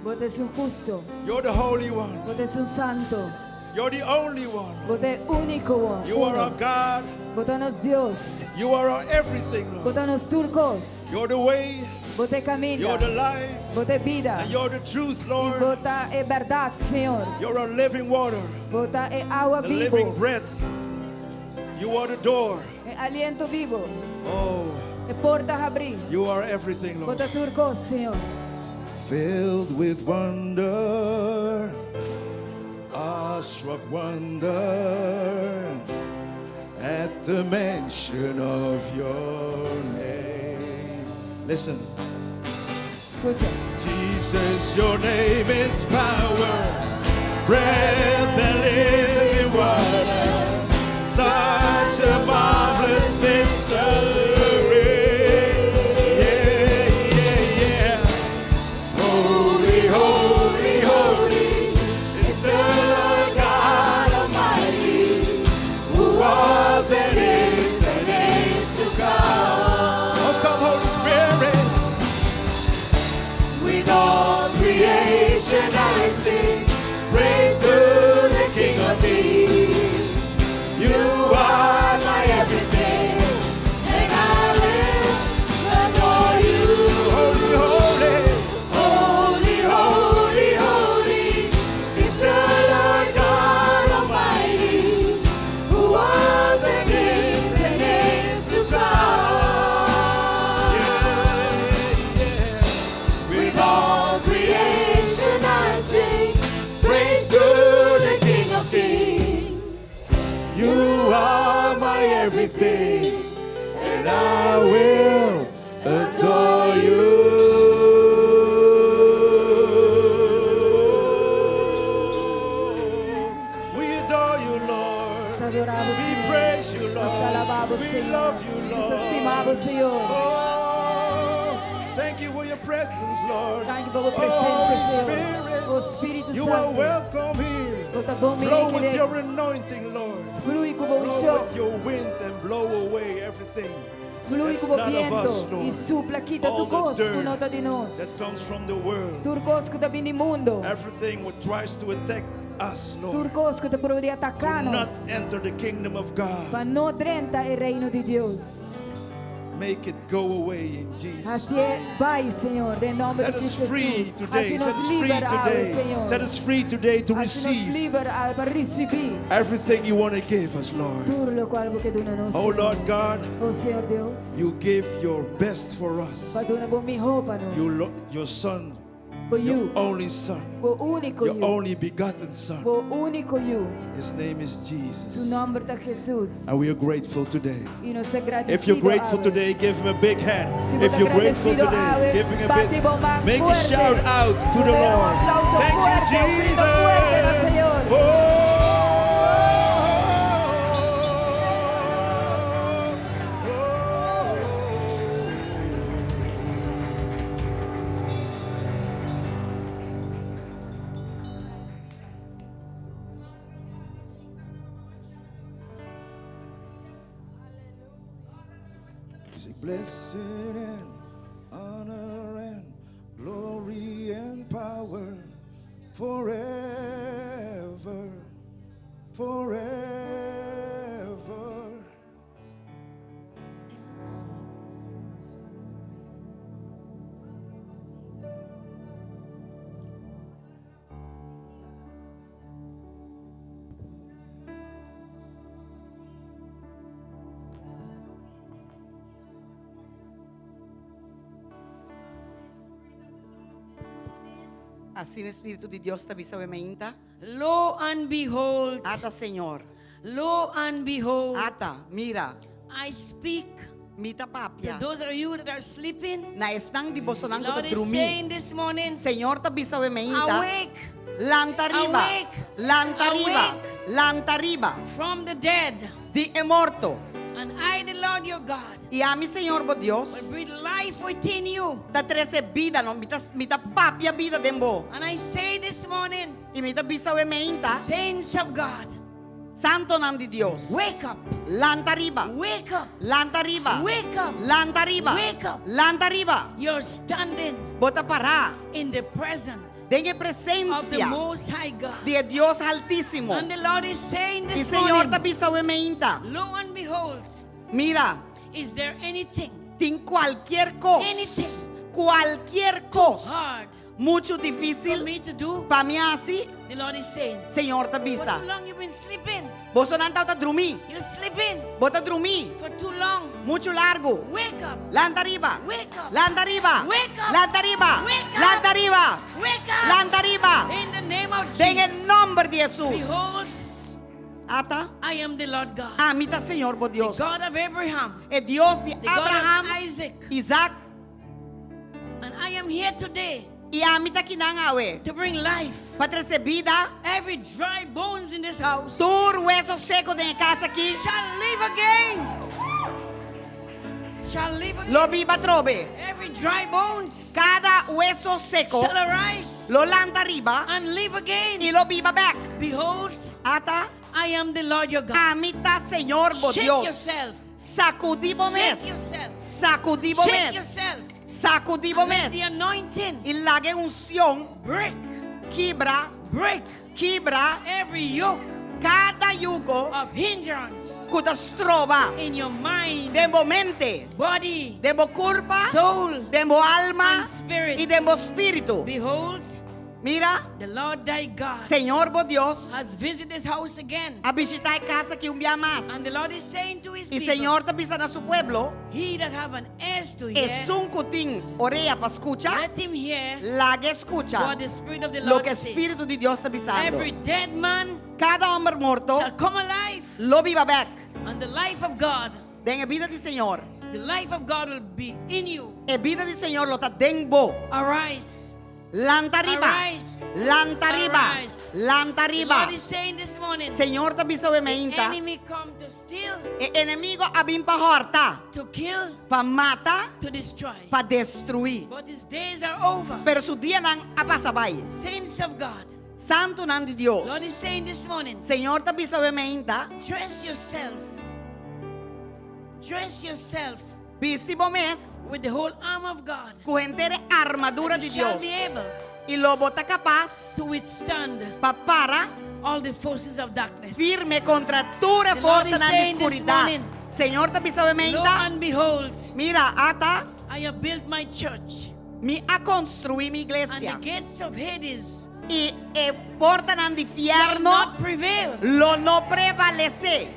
Vos es un justo, You're the holy one. vos es un santo, You're the only one. vos es único. You are our God. Votanos Dios, You are our everything, Lord. votanos turcos, You're the way. vos te camina, You're the life. vos te vida, And you're the truth, y Lord. vota es verdad, Señor, You're our living water. vota es agua The living vivo, breath. You are the door. es aliento vivo, Oh, es portas abrir, you are everything, Lord. vota turcos, Señor. Filled with wonder, awestruck wonder at the mention of your name. Listen, Escucha. Jesus, your name is power, breath and living water, such a marvelous mystery. Holy, holy, holy is the Lord God Almighty, who was and is to come. Oh, come, Holy Spirit. With all creation I sing praise to the King of Kings. You are my everything, and I will adore you. Holy, holy. Holy, holy, holy is the Lord God Almighty, who was and is to come. With all creation I sing praise to the King of Kings. You are my everything, and I will adore you. We adore you, Lord. Te adoramos, We Señor. praise you, Nos Lord. alabamos, We Señor. love you, Nos Lord. estimamos, Señor. Oh, thank you for your presence, Lord. Thank you por tu Oh, presencia, Holy Señor. Spirit, Oh, Espírito you are Santo. welcome here. Vota bom Flow aqui with dentro. your anointing, Lord. Flui com o bom Flow show. with your wind and blow away everything Flui that's com o not of vento us, e Lord. supla quita All tu the cosco dirt nota de nós. that comes from the world. Tur cosco da bini mundo. Everything what tries to attack us, Tur Lord. cosco da poderia Do atacar-nos. not enter the kingdom of God. Para não drenta o reino de Deus. Make it go away in Jesus' Assim é, name. vai, Senhor, em nome Set de us free Jesus. today. Assim Set nos us free libera, today. Senhor. Set us free today to Assim nos receive libera para receber everything you want to give us, Lord. tudo o qual você dona nos. Oh, Lord God, Oh, Senhor Deus. you give your best for us. Para dona bom melhor para nós. Your son, For your you. only son, O único your you. only begotten son. O único you. His name is Su Jesus. nome é Jesus. And we are grateful today. E nós agradecemos. If you're grateful today, give him a big hand. Se If você you're grateful agradecido, today, give him a bate big palmas Make a fuerte. shout out to the Dê Lord. aplauso Thank fuerte, you, grito fuerte al Jesus. Señor. Say, blessed and honor and glory and power forever, forever. Assim o Espírito de Deus está bisa mainta. Lo and behold, Ata, Senhor. lo and behold, Ata, mira. I speak Mita to papia. those of you that are sleeping. Na estang di The bosonang ko Lord ta is drumi. saying this morning, Senhor ta bisa mainta. awake Lantariba. Awake. Lantariba. Awake. Lantariba. from the dead, Di é morto. and I, the Lord your God, E a mi Senhor bo Deus. will breathe life within you. Ta trece vida, no? Mita papia vida dembo. And I say this morning, E mita bisa mainta. saints of God, Santo nam di Dios. wake up, Lantariba. wake up, Lantariba. wake up. Lantariba. Wake up. Lantariba. You're standing Bota para. in the presence Dengue of the presencia Most High God. de Dios Altísimo. And the Lord is saying Y this Señor ta morning, bisa mainta. lo and behold, Mira, is there anything tin cualquier cosa. Anything. Cualquier cosa. hard Mucho for difícil. me to do? Pa mí así, The Lord is saying, Señor ta for bisa. too long you've been sleeping. Vos não tá drumi. You're sleeping Bota drumi. for too long. Mucho largo. Wake up, Landa arriba. wake up, Landa arriba. Wake up. Landa arriba. Wake up. Landa arriba. wake up. Landa arriba. In the name of En Jesus. el nombre de Jesús. Behold, Ata. I am the Lord God, Amita Señor bo Dios. God of Abraham, É Dios de the God Abraham, of Isaac. Isaac And I am here today e amita kinangawe. to bring life. Para trazer vida. Every dry bones in this house Tur hueso seco de casa aqui. shall live again. Shall live again. Lo viva trove. Every dry bones Cada hueso seco shall arise lo landa arriba and live again. y lo viva back. Behold, Ata. I am the Lord your God. Amita Señor bo Shake Dios. yourself. Sacudimos mes. Shake yourself. Sacudimos Shake mes. yourself. Sacudimos And let the mes. anointing Y la unción break, quebra, break quebra every yoke cada yugo of hindrance que te trova in your mind, dentro mente, body, dentro corpo, soul, dentro alma and spirit. y dentro espíritu. Behold, Mira, the Lord thy God Señor bo Dios, has visited this house again. a visitar casa que día más. And the Lord is saying to his Y people, Señor te avisa a su pueblo, he that have an ears to hear, es un cutín oreja para escuchar, let him hear la que escucha what the Spirit of the lo Lord que says. Espíritu de Dios está avisando. Every dead man Cada hombre muerto shall come alive, lo viva back. and the life of God, Den a vida del Señor. the life of God will be in you. A vida del Señor lo está dentro. Arise. Lanta arriba. Arise. Lanta arriba. Arise. Lanta The arriba. Lord is saying this morning, Señor te avisa the obviamente. enemy come to steal, El enemigo abim pa horta, to kill, pa mata, to destroy. pa destruir. But his days are over. Pero su día nan apasabay. Saints of God, Santo nan de Lord Dios. is saying this morning, Señor te avisa obviamente. dress yourself. Dress yourself Vestibo mes, with the whole armor of God. cuentere armadura de You shall Dios. be able Y lo bota capaz to withstand pa para all the forces of darkness. firme contra toda The Lord fuerza is na saying this oscuridad. morning, Señor te avisa Lo obviamente. and behold, Mira, ata, I have built my church, mi a construir mi and the iglesia. gates of Hades Y porta nan shall infierno not prevail. lo no prevalece.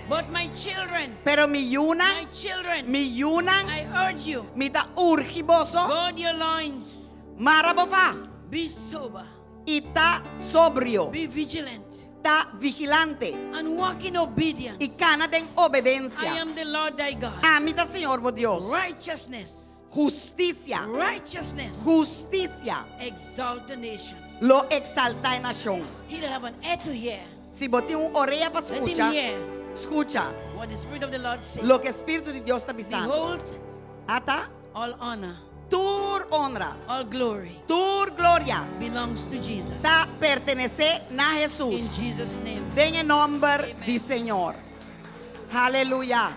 But my children, Pero mi yunan, my children, mi yunan, I urge you, mi ta urgiboso, gird your loins, marabofa, be sober, y ta sobrio, be vigilant, ta vigilante, and walk in obedience. y cana en I obediencia. am the Lord thy God. Amita Señor, bo Dios, Righteousness, justicia, righteousness, justicia, exalt the nation. lo exalta en nación. He that have an ear to hear, Si vos tienes un oreja para let him escuchar, hear escucha what the Spirit of the Lord says. lo que Espíritu de Dios está avisando. Behold, Ata, all honor, tur honra, all glory tur gloria, belongs to Jesus. ta pertenece a In Jesús. Jesus' name. En el nombre del Señor. Aleluya.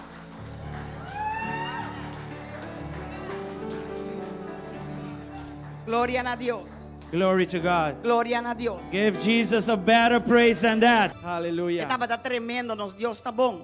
Gloria a Dios. Glory to God. Gloria a Dios. Give Jesus a better praise than that. Hallelujah. Estaba tremendo, nos Dios está bom.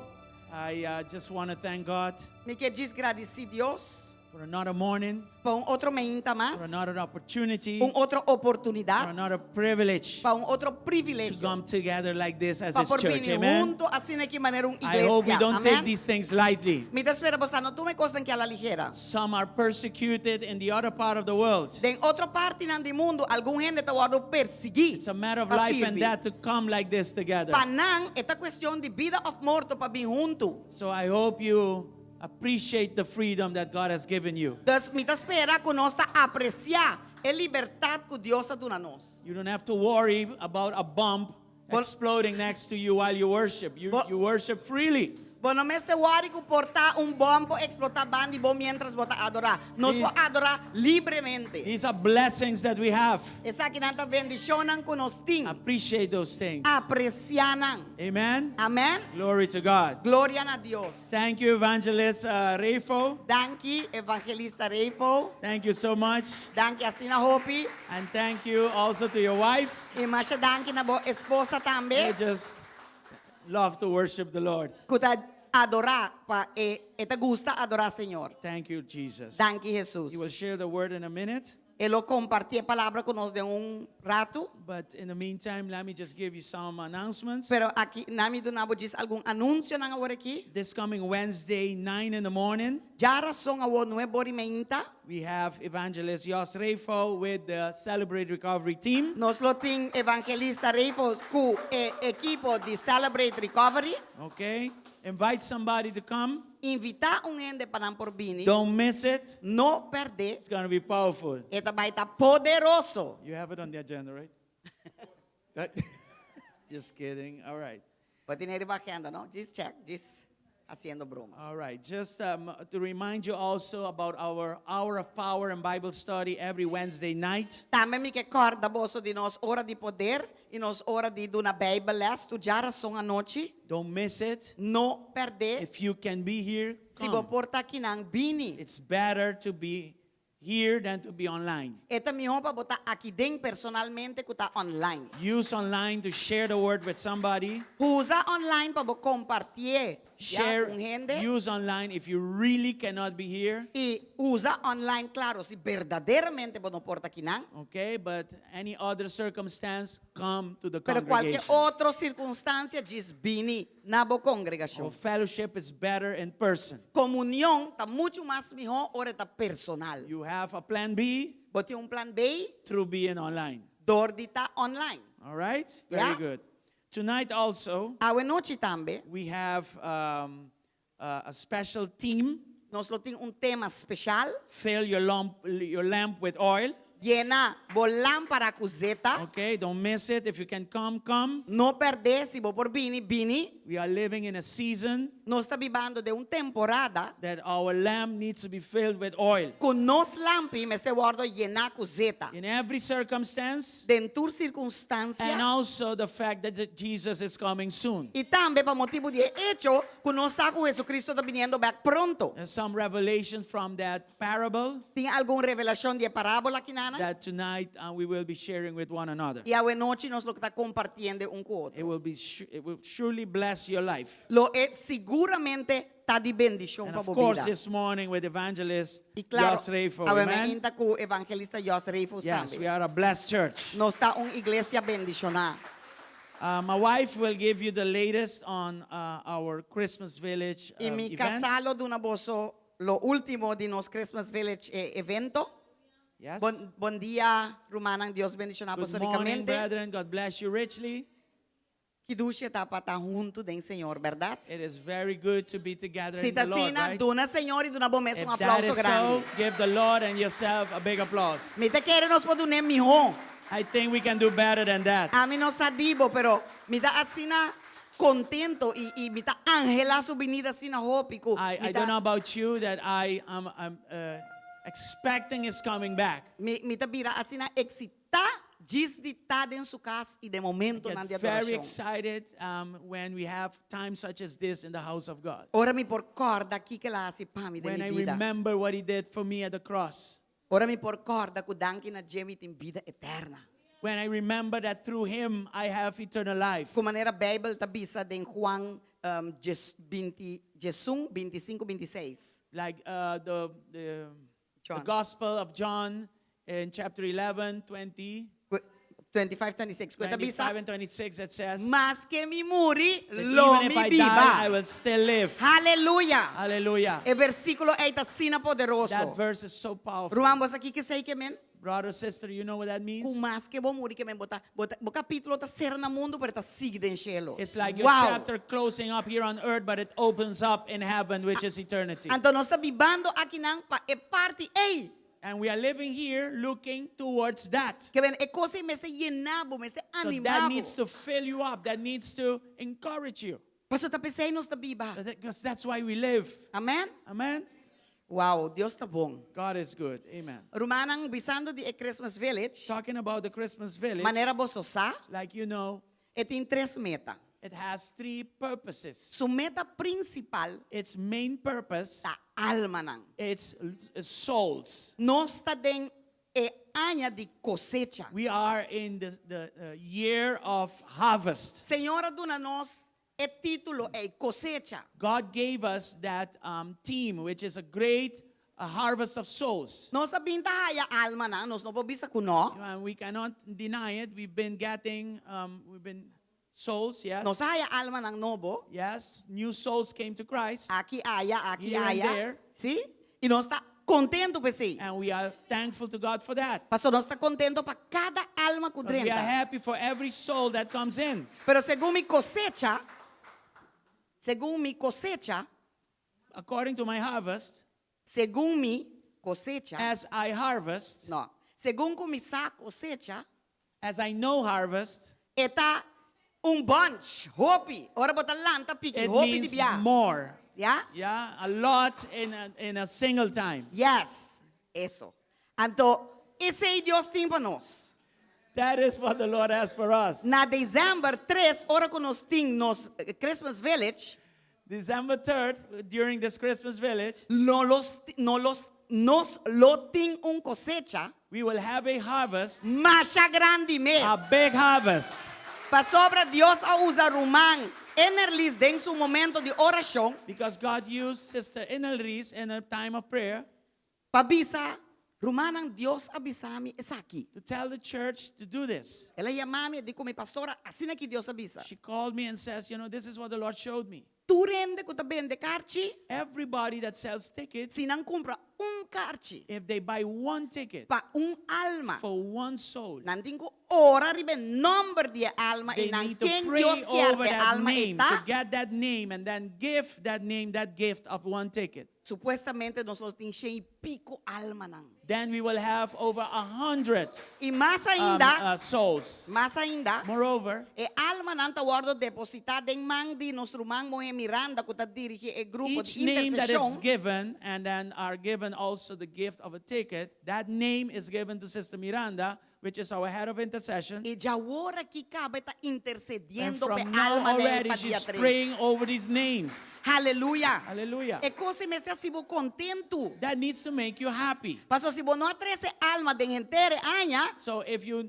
I just want to thank God Me que diz agradecer Deus for another morning, para otro mañana más, for another opportunity, otra for oportunidad, another privilege para otro to privilegio, come together like this as para His por church. venir Amen. junto así de que manera una I hope we iglesia. don't take Amén. these things lightly. Mi espera, pues no tome cosas que a la ligera. Some are persecuted in the other part of the world. De otra parte del mundo, algún gente te va a perseguir. It's a matter of pa life and sirvi. death to come like this together. Panan, esta cuestión de vida o muerte para vir junto. So I hope you appreciate the freedom that God has given you. Entonces, mi espera que nos apreciar a liberdade que Deus ha dado a nós. You don't have to worry about a bomb exploding next to you while you worship. You worship freely. Bueno, me este worry que portar bombo explotar bandi bom mientras vota adorar. Nos vamos adorar libremente. These are blessings that we have. Esa que nanta bendicionan que nos ting. Appreciate those things. Aprecianan. Amen. Amén. Glory to God. Gloria a Dios. Thank you, Evangelist Refo. Danke, Evangelista Refo. Thank you so much. Danke, Asina Hopi. And thank you also to your wife. E mais danke na bo esposa I também. just love to worship the Lord. Kuta adorar pa eta gusta adorar Senhor. Thank you, Jesus. Danke Jesus. You will share the word in a minute. Ele compartilha a palavra conosco de rato. But in the meantime, let me just give you some announcements. Pero aqui nami do nabo diz algum anúncio na hora aqui. This coming Wednesday, 9 in the morning, Já razão a o 9h30. we have Evangelist Jos Refo with the Celebrate Recovery team. Nós lo tem evangelista Refo com equipo de Celebrate Recovery. Okay? Invite somebody to come. Invitar gente para por vir. Don't miss it. Não perder. It's going to be powerful. Eta vai estar poderoso. You have it on the agenda, right? Just kidding. All right. Pode ir bajando, não? Just check, just haciendo broma. All right. Just to remind you also about our Hour of Power and Bible Study every Wednesday night. Também me que corda bolso de nós hora de poder e nós hora de do na Bíblia estudar a som à noite. Don't miss it. Não perder. If you can be here, Se vou come. portar aqui nang bini. It's better to be here than to be online. Eta mi para botar aqui dentro personalmente que tá online. Use online to share the word with somebody. Usa online para compartilhar Share, com gente. use online if you really cannot be here. E usa online, claro, se verdadeiramente não porta aqui nang. Okay, but any other circumstance, come to the Pero qualquer congregation. outra circunstância diz bini na boa congregação. Our fellowship is better in person. Comunhão tá muito mais melhor hora tá personal. You have a plan B Bote plan B, through being online. dor de tá online. All right? Very Yeah. good. Tonight also, A noite também, we have a special team. nós tem tema especial. Fill your lamp with oil. Llena lámpara cuzeta. Okay, don't miss it. If you can come. Não perder, se vou por bini. We are living in a season Nós está vivendo de temporada. that our lamp needs to be filled with oil. Com nos lampi, me este guardo llena cuzeta. In every circumstance, Dentro circunstância. and also the fact that Jesus is coming soon. E também para motivo de hecho, que nós sabemos que Jesucristo está vindo back pronto. There's some revelation from that parable Tem alguma revelação de parábola aqui, Nana? that tonight we will be sharing with one another. E a noite nós lo está compartilhando com o outro. It will surely bless your life. Lo seguramente está de bendição And para of a course, vida. this morning with Evangelist E claro, Jos Refo. a Amen? ainda com o evangelista Jos Refo Yes, we também. are a blessed church. Nós está uma igreja bendicionada. My wife will give you the latest on our Christmas Village E mi event. casalo de una boso lo último de nos Christmas Village evento. Yes. Bon dia, Rumanang Dios bendicionar Good morning, apostolícamente. brethren. God bless you richly. Que duche tá para estar junto do Senhor, verdade? It is very good to be together Se in tá the Lord, assim, right? dona Senhor e dona bom mesmo If that aplauso is so, grande. give the Lord and yourself a big applause. Me te quer nos pode nem mijo. I think we can do better than that. A mí no sadibo, pero me da así contento y me da ángela su venida así na hopico. I don't know about you, that I'm expecting is coming back. Me ta vira así na excita, diz de estar em sua casa e de momento na Get de very adoração. excited when we have times such as this in the house of God. Ora me por corda aqui que ela se pami de When I mi vida. remember what He did for me at the cross. Ora me por corda que danke na gemi tem vida eterna. When I remember that through Him I have eternal life. Com maneira Bíblia ta bisa de Juan Jesús 25-26. Like the John. Gospel of John in chapter 11, 20, 25-26. Kuya 25 bisa, and 26, that says, mas que mi muri, that lo even if mi I die, I viva. will still live. Hallelujah. Hallelujah. E versículo é sina poderoso. That verse is so powerful. Rumambos aqui que sei que men. Brother, sister, you know what that means? Kung mas que bo muri que men bota capítulo ta ser na mundo pero ta sigue den cielo. It's like your Wow. chapter closing up here on earth, but it opens up in heaven, which is eternity. Anto nós está vivando aqui nang e parte ei. And we are living here looking towards that. Que ven e cosa me este llenabo, me este So that animado. needs to fill you up. That needs to encourage you. Paso ta pensei nós ta viva. Because that's why we live. Amen. Amen? Wow, Dios está bom. God is good. Amen. Rumanang bisando di Christmas Village. Talking about the Christmas village, Manera bososa, like you know, e tem três meta. it has three purposes. Su meta principal Its main purpose, ta alma nang. it's souls. Nós está den e aña de cosecha. We are in the year of harvest. Senhora duna nós e título é cosecha. God gave us that theme, which is a great harvest of souls. Nós sabinta haya alma nang, nós não pobisa kuno. And we cannot deny it. We've been getting, souls, yes. Nós haya alma nang nobo. Yes, new souls came to Christ. Aqui haya, aqui Here and haya. there. ¿Sí? E nós está contento pesi. And we are thankful to God for that. Pastor, nós está contento para cada alma But we are kudrenta. happy for every soul that comes in. Pero según mi cosecha, According to my harvest, según mi cosecha, as I harvest, no, según comisa cosecha, as I know harvest, está bunch, hopi. Ora bota lanta piki, it hopi di means bia. more. Yeah? Yeah, a lot in a single time. Yes, eso. Anto, ese Dios tem para nós. That is what the Lord has for us. Na December 3, ora que nós tem nos Christmas Village, December 3rd, during this Christmas village, nos lo tem cosecha, we will have a harvest, mais grande mes. a big harvest. Pa sobra Dios a usa rumang enerlis den su momento de oração, Because God used Sister Inelris in a time of prayer pa bisa rumanang Dios abisami esa aqui. to tell the church to do this. Ela chamami di como pastora, assim que Dios avisa. She called me and says, you know, this is what the Lord showed me. Tu rende que ta vende carchi, Everybody that sells tickets, se não compra carchi if they buy one ticket pa alma, for one soul, nanding ko ora ribe number di alma they e nang need to quem pray Dios over quiere that alma name, to eta. get that name, and then give that name that gift of one ticket. Supuestamente nós tem e pico alma nang. Then we will have over 100 E mais ainda, souls. Moreover, e alma nang tawardo depositada em mang di nos rumang mo Miranda ko ta dirige e grupo each de name that is intercession. given, and then are given also the gift of a ticket, that name is given to Sister Miranda, which is our head of intercession. E já ora que cabe tá And intercediendo pe from now alma already, pa she's dia 3. praying over these names. Hallelujah. Hallelujah. E cosa me está sibo contento. That needs to make you happy. Paso si bo no atrese alma den entere aña, So if you,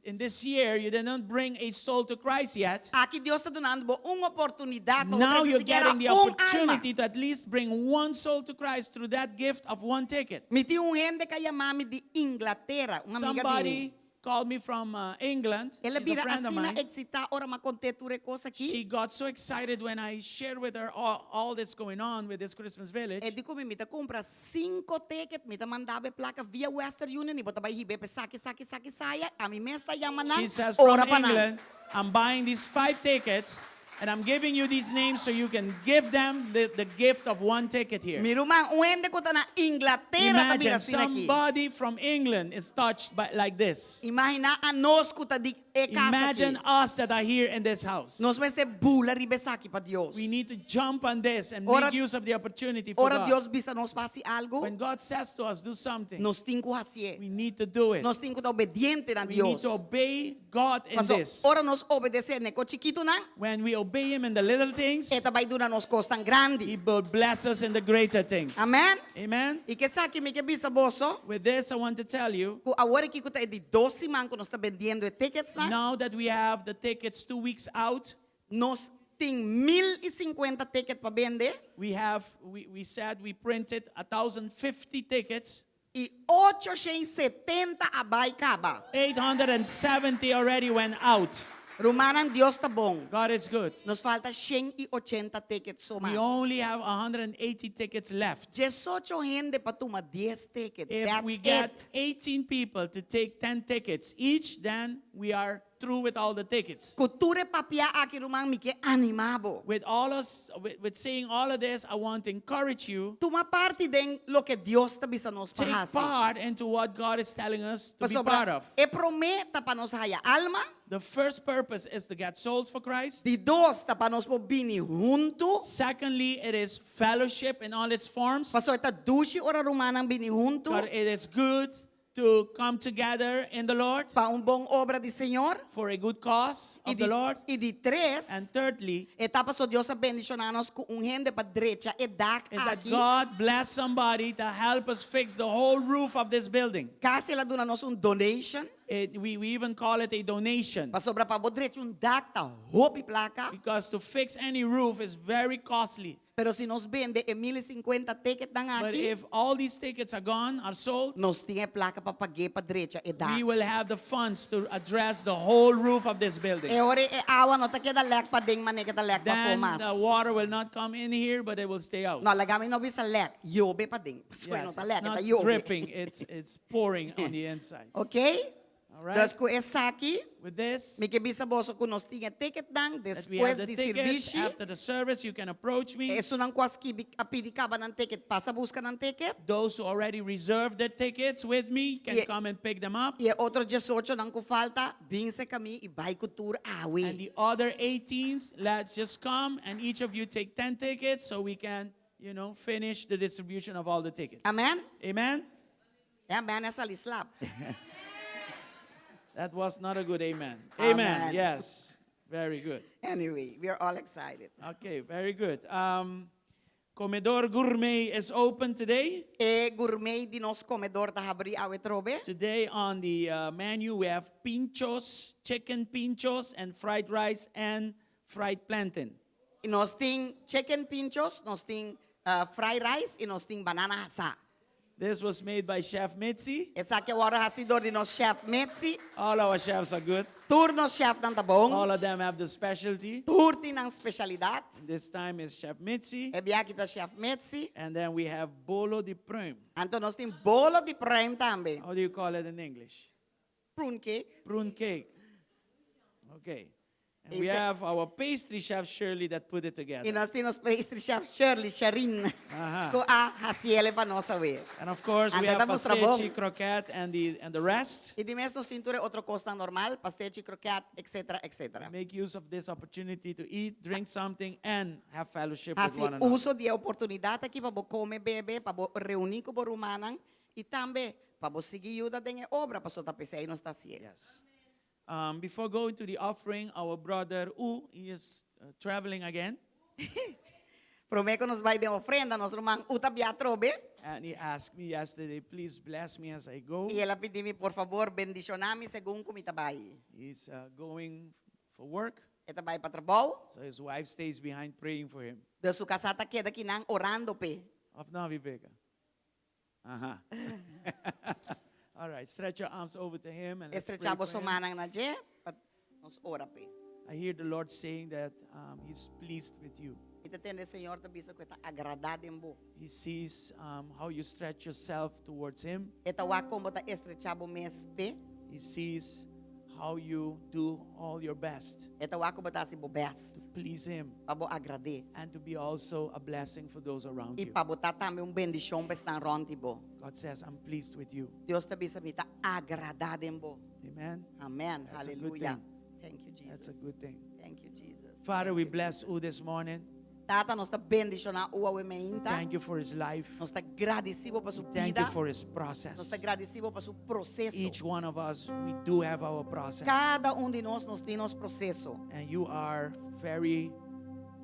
in this year, you did not bring a soul to Christ yet, aqui Dios está donando bo una oportunidad para now você you're siquiera getting the alma. opportunity to at least bring one soul to Christ through that gift of one ticket. Mi ti un gente que mami de Inglaterra, una amiga Somebody called me from England. ela She's a vira friend of assim na mine. excita ora ma conteture cosa She aqui. got so excited when I shared with her all that's going on with this Christmas village. E dico mi ta compra 5 ticket, mi ta mandava placa via Western Union, e bota vai hibe pe saki saya, a mi mesta yamana. She says, from ora pa na. England, I'm buying these 5 tickets, and I'm giving you these names so you can give them the gift of one ticket here. Mi rumang uende ko ta na Inglaterra ta Imagine bira sinaki. somebody from England is touched by like this. Imagina a nos ko ta di e casa Imagine aqui. us that are here in this house. Nos meste bula ribesaki pa Dios. We need to jump on this and Ora- make use of the opportunity for Ora God. Dios bisa nos pasi algo, When God says to us, do something, nos tinko hasie. we need to do it. Nos tinko ta obediente na We need Dios. to obey God in Paso, this. ora nos obedecer ne ko chiquito na, When we obey Him in the little things, eta vai dura nos costan He grande. will bless us in the greater things. Amen. Amen. E que saki mi que bisa boso, With this, I want to tell you, ku agora que kuta de 12 man ko nos está vendiendo tickets na, now that we have the tickets 2 weeks out, nos tem 1,050 tickets para vender We said we printed 1,050 tickets. e 870 abai kaba. 870 already went out. Rumanan Dios tá bom. God is good. Nos falta 180 tickets so We mais. only have 180 tickets left. 18 gente para tomar 10 tickets. If That's we get it. 18 people to take 10 tickets each, then we are through with all the tickets. Kulture papia aki rumang mike animabo. With saying all of this, I want to encourage you, Tuma parte den lo que Dios ta bisa nos take pahasi. part into what God is telling us to be Pasobra, part of. e prometa pa nos haya alma. The first purpose is to get souls for Christ. Di dos ta pa nos po bini junto. Secondly, it is fellowship in all its forms. Paso ita dushi ora rumanang bini junto. God, it is good to come together in the Lord Pa un bong obra di Señor. for a good cause Y of the Lord. di tres. And thirdly, Etapa so Dios a bendicionanos con un gente pa derecha e dak is that aqui. God bless somebody to help us fix the whole roof of this building. Kasi la donanos un donation. We even call it a donation, Pa sobra pa bo derecha un dak ta hopi placa. because to fix any roof is very costly. Pero si nos vende e 1,050 ticket nang But aqui. if all these tickets are gone, are sold, Nos tinha placa pa pagye pa derecha e dak. we will have the funds to address the whole roof of this building. E ore e awa no ta queda lek pa ding mane kita lek pa Then fomas. the water will not come in here, but it will stay out. No lagami no bisa lek. Yobe pa ding. Pasko no Yes, ta it's lek not ta yobe. dripping, it's pouring on the inside. Okay? All right? Das ko esaki. With this, Mi que bisa boso ko nos tinha ticket dang that we have después the di tickets. servicio. After the service, you can approach me. Eso nang kwaski apidi ka ba ng ticket pasa busca ng ticket. Those who already reserved their tickets with me can Yeah. come and pick them up. E otro 18 nang ko falta, binse kami ibay kultura And awi. the other 18s, let's just come and each of you take 10 tickets so we can, finish the distribution of all the tickets. Amen? Amen? Yeah, man, esa lislap. That was not a good amen. Amen. Amen. Yes. Very good. Anyway, we are all excited. Okay, very good. Comedor Gourmet is open today. E gourmet di nos comedor da habri awe trobe. Today on the menu we have pinchos, chicken pinchos, and fried rice and fried plantain. E nos ting chicken pinchos, nos ting fried rice, e nos ting banana hasa. This was made by Chef Mitzi. Esa que wara hasidor di nos chef Metsi, All our chefs are good. turno chef ng tabong, All of them have the specialty. turti ng spesyalidad. This time is Chef Mitzi. E biya kita chef Metsi. And then we have bolo di prune. Anto nos ting bolo di prime tambe. How do you call it in English? Prune cake. Prune cake. Okay. And Is we it- have our pastry chef Shirley that put it together. E nos ting nos pastry chef Shirley Sharin. Aha. Ko a hasiele pa nos awe. And of course we Anda have tamos pastechi, trabong. croquette, and the rest. E di mes nos tinture otro costa normal, pastechi, croquette, etc., etc. Make use of this opportunity to eat, drink something, and have fellowship with Assim, one another. uso di oportunidade aqui para come bebe, para reunir com o rumanang e também para seguir ajuda dengue obra para sua tapecei nos tacie. Yes. Before going to the offering, our brother he is traveling again, Prometo nos vai de ofrenda nos rumang utabiatrobe and he asked me yesterday, please bless me as I go. e ela pediu-me por favor bendicioname segundo como itabay. He's going for work, Itabay para trabalho, so his wife stays behind praying for him. de sua casata queda aqui nang orando pe. Of now, Viveka. Uh-huh. All right, stretch your arms over to him and let's pray Estrechabo for him. somanang na je, pat nos ora pe. I hear the Lord saying that he's pleased with you. Itatende Senhor tabisa ko ita agradado mo. He sees how you stretch yourself towards him. Itawa ko mo ta estrechabo mes pe. He sees how you do all your best Itawa ko bata si bobest. to please him Pabo agrade. and to be also a blessing for those around you. Ipabuta também bendição para estar rontibo. God says, I'm pleased with you. Deus te bisa mita agradadembo. Amen. Amen. That's a good Hallelujah. thing. Thank you, Jesus. That's a good thing. Thank you, Jesus. Father, Thank we you, bless Jesus. you this morning. Tata, nos ta bendiciona uwa we meinta. Thank you for his life. Nos ta agradecido para su Thank vida. you for his Nos process. ta agradecido para su proceso. Each one of us, we do have our process. Cada de nós nos tem nosso processo. And you are very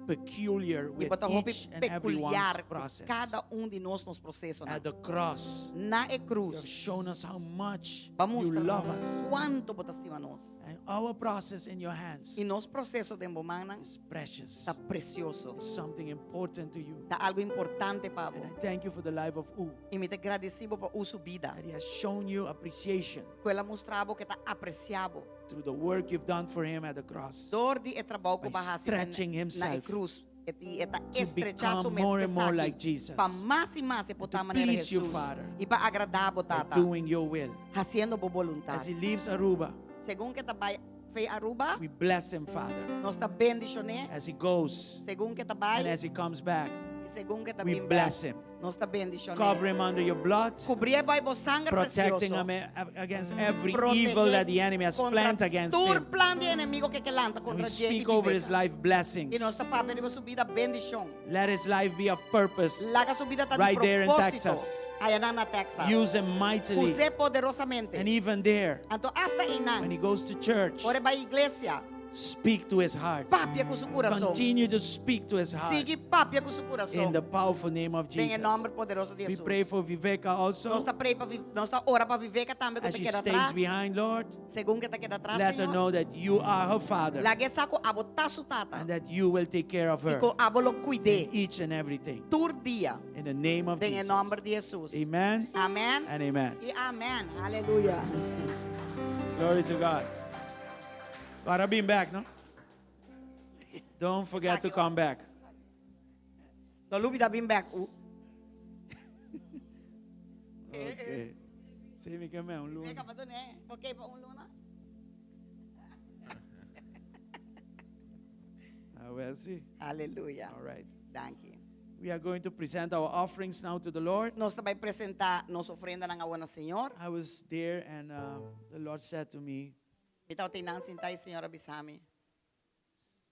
peculiar with Ibota hopi each and everyone's peculiar process. cada de nós nos proceso na. At the cross, Na e you have cruz. shown us how much you Vamostra love us. quanto botas estima nós. And our process in your hands E nos processo de embomana is precious. está precioso. It's something important to you. Está algo importante para And I vos. thank you for the life of U, E me te agradecido por uso vida. that he has shown you appreciation Que ela mostrava que está apreciado. through the work you've done for him at the cross. Dor di e trabalho By que bahasi stretching na e himself cruz. E está to estrechaço become more and more mesmo like Jesus. para mais e mais e por to tal maneira please you, Jesus. Father. E para agradar a By tata. doing your will. Haciendo por As voluntad. he leaves Aruba, Según que vai fe Aruba, we bless him, Father, nós está bendicioné. as he goes Según que and vai, as he comes back. e según que We também bless him. nós está bendicioné. Cover him under your blood, Cobrir vai por sangue protecting precioso. him against every Proteger evil that the enemy has contra planned against todo him. plan de inimigo que lanta And we contra speak over his life blessings. E nós está para pedir sua vida bendição. Let his life be of purpose. Laga sua vida está Right de there in propósito. Texas. Aí na Texas. Use him mightily. Use poderosamente. And even there, Então hasta when inan. he goes to church, Ora vai igreja. speak to his heart. Papia com seu coração. Continue to speak to his heart. Sigue papia com seu coração. In the powerful name of Em Jesus. nome poderoso de We Jesus. pray for Viveka Nós also. está pray para nós está ora para viver que também que As te she queda stays atrás. behind, Lord, Según que te queda atrás, let her Senhor. know that you are her father Lagi saco abotar su tata. and that you will take care of E her ko abo lo cuide. each and everything. Tur dia. In the name of Em Jesus. nome de Jesus. Amen Amém. and amen. E amém. Aleluia. Glory to God. Para being back, no? Don't forget to come back. Não lubida bem back. Okay. See me come on, Lord. Veka pa doon eh. Okay pa luna. Well, see. Aleluia. All right. Thank you. We are going to present our offerings now to the Lord. Nós também apresentar nossa ofrenda ng awan ng Senhor. I was there and the Lord said to me, Bitaw tinang sintay Senhor abisami.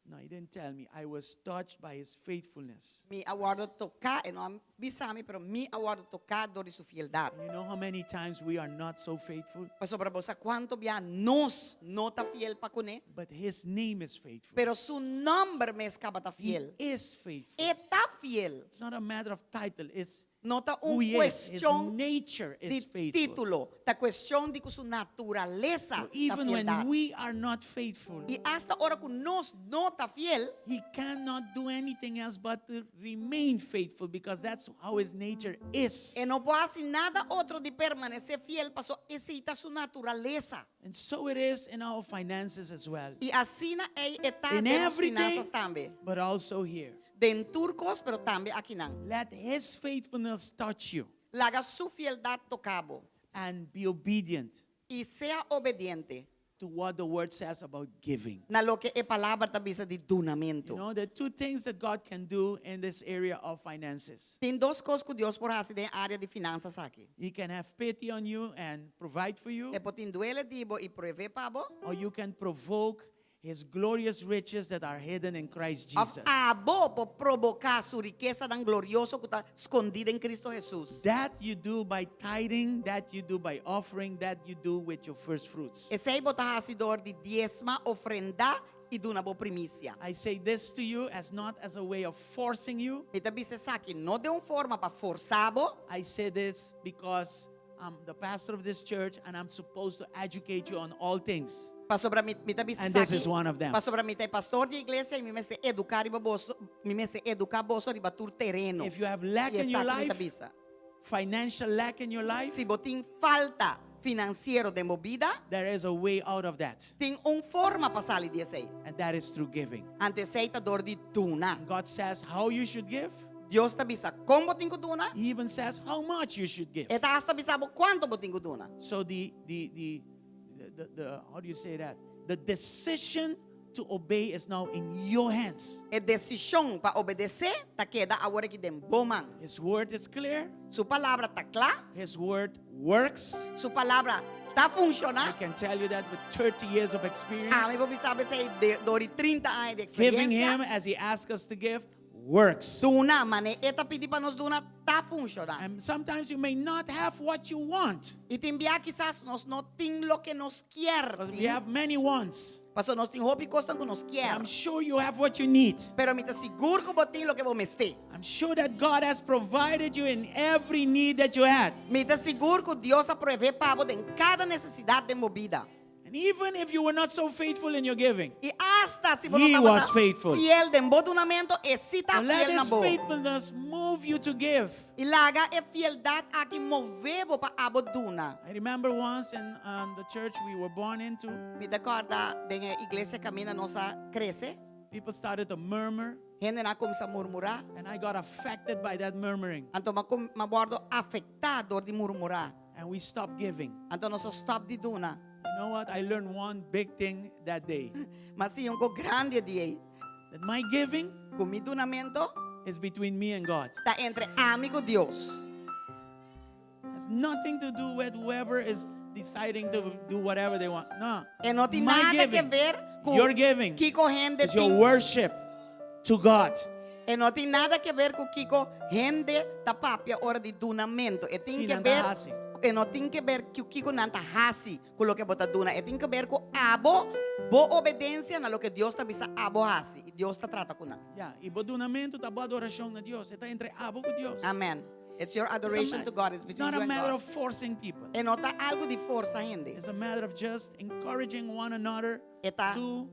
no, he didn't tell me. I was touched by his faithfulness. Mi awardo tocar, e não bisami, pero mi awardo tocar dori su fieldad. You know how many times we are not so faithful? Pues sobre vos, cuánto bia nos nota fiel pa kune, But his name is faithful. pero su nombre me escapa ta He fiel. is faithful. Está fiel. It's not a matter of title. It's Nota who he is. His cuestión nature de is faithful. título, ta cuestión de su naturaleza So ta even fieldad. when we are not faithful, Y hasta ahora que nos nota fiel, he cannot do anything else but to remain faithful because that's how his nature is. e no puede hacer nada otro de permanecer fiel, pasó esa su naturaleza. And so it is in our finances as well. Y así na está In de las everything, finanzas también. but also here. De en turcos, pero también aquí nan. Let his faithfulness touch you Laga su fieldad tocabo and be obedient y sea obediente to what the word says about giving. na lo que es palabra tabisa de donamento. You know, there are two things that God can do in this area of finances. Tem dos coisas que Deus por hacer de área de finanças aqui. He can have pity on you and provide for you, É potin duele dibo e prover pabo. or you can provoke his glorious riches that are hidden in Christ Of Jesus. abo por provocar su riqueza tan glorioso que está escondida en Cristo Jesús. That you do by tithing, that you do by offering, that you do with your first fruits. Esse aí botar hacidor de diezma, ofrenda e duna bo primícia. I say this to you as not as a way of forcing you. E também se sabe, não de uma forma para forçar-bo. I say this because I'm the pastor of this church and I'm supposed to educate you on all things. Para sobre mim também se And sabe. this is one of them. Para sobre mim tem pastor de igreja e me meste educar e baboso, me meste educar boso de batur terreno. If you have lack E in your essa aqui me life, tabisa. financial lack in your life, Se botin falta financeiro de movida, there is a way out of that. tem forma para sair desse aí. And that is through giving. Anteceitador de duna. God says how you should give. Deus tabisa como botin ko duna. He even says how much you should give. E hasta bisabo quanto botin ko duna. So the how do you say that? The decision to obey is now in your hands. E decisão para obedecer ta queda agora que dem boman. His word is clear. Su palavra tá clara, His word works. su palavra tá I funciona. can tell you that with 30 years of experience. Ah, me vou saber se de 30 anos de Giving him experiência. as he asks us to give works. Duna, mane, eta pidi pa nos duna ta funciona. And sometimes you may not have what you want. Y timbia quizás nos no ting lo que nos quiere. Because we have many wants. Paso nos ting hopi costan que nos And quiere. I'm sure you have what you need. Pero mi te seguro que botin lo que vos me esté. I'm sure that God has provided you in every need that you had. Mi te seguro que Dios ha provee para vos en cada necesidad de movida. And even if you were not so faithful in your giving, Y hasta si vos He no was estabas faithful. fiel de embodunamiento, es si ta so let fiel na His bo. faithfulness move you to give. Y laga e fieldad aquí movevo pa aboduna. I remember once in the church we were born into, Mi recorda de la iglesia camina nossa crece. people started to murmur, Gente na começa a murmurar. and I got affected by that murmuring. Então ma bordo afetado de murmurar. And we stopped giving. Então nós stop de duna. You know what? I learned one big thing that day. Mas sim, go grande de That my giving com mi dunamento is between me and God. tá entre amigo Deus. It has nothing to do with whoever is deciding to do whatever they want. No. E não tem My nada que giving, ver com your giving que corrende is your worship to God. E não tem nada que ver com que corrende da papia hora de dunamento. E tem que ver Kinandahasi. e não tem que ver que o que nanta hasi com o que bota duna. E tem que ver com abo bo obediência na lo que Deus está bisa abo hasi. E Deus está trata com nós. Yeah, ibodunamento tá boa adoração na Deus. Está entre abo com Deus. Amen. It's your It's a adoration ma- to God. It's It's between not you a and matter God. of forcing people. E não tá algo de força ainda. It's a matter of just encouraging one another Eta to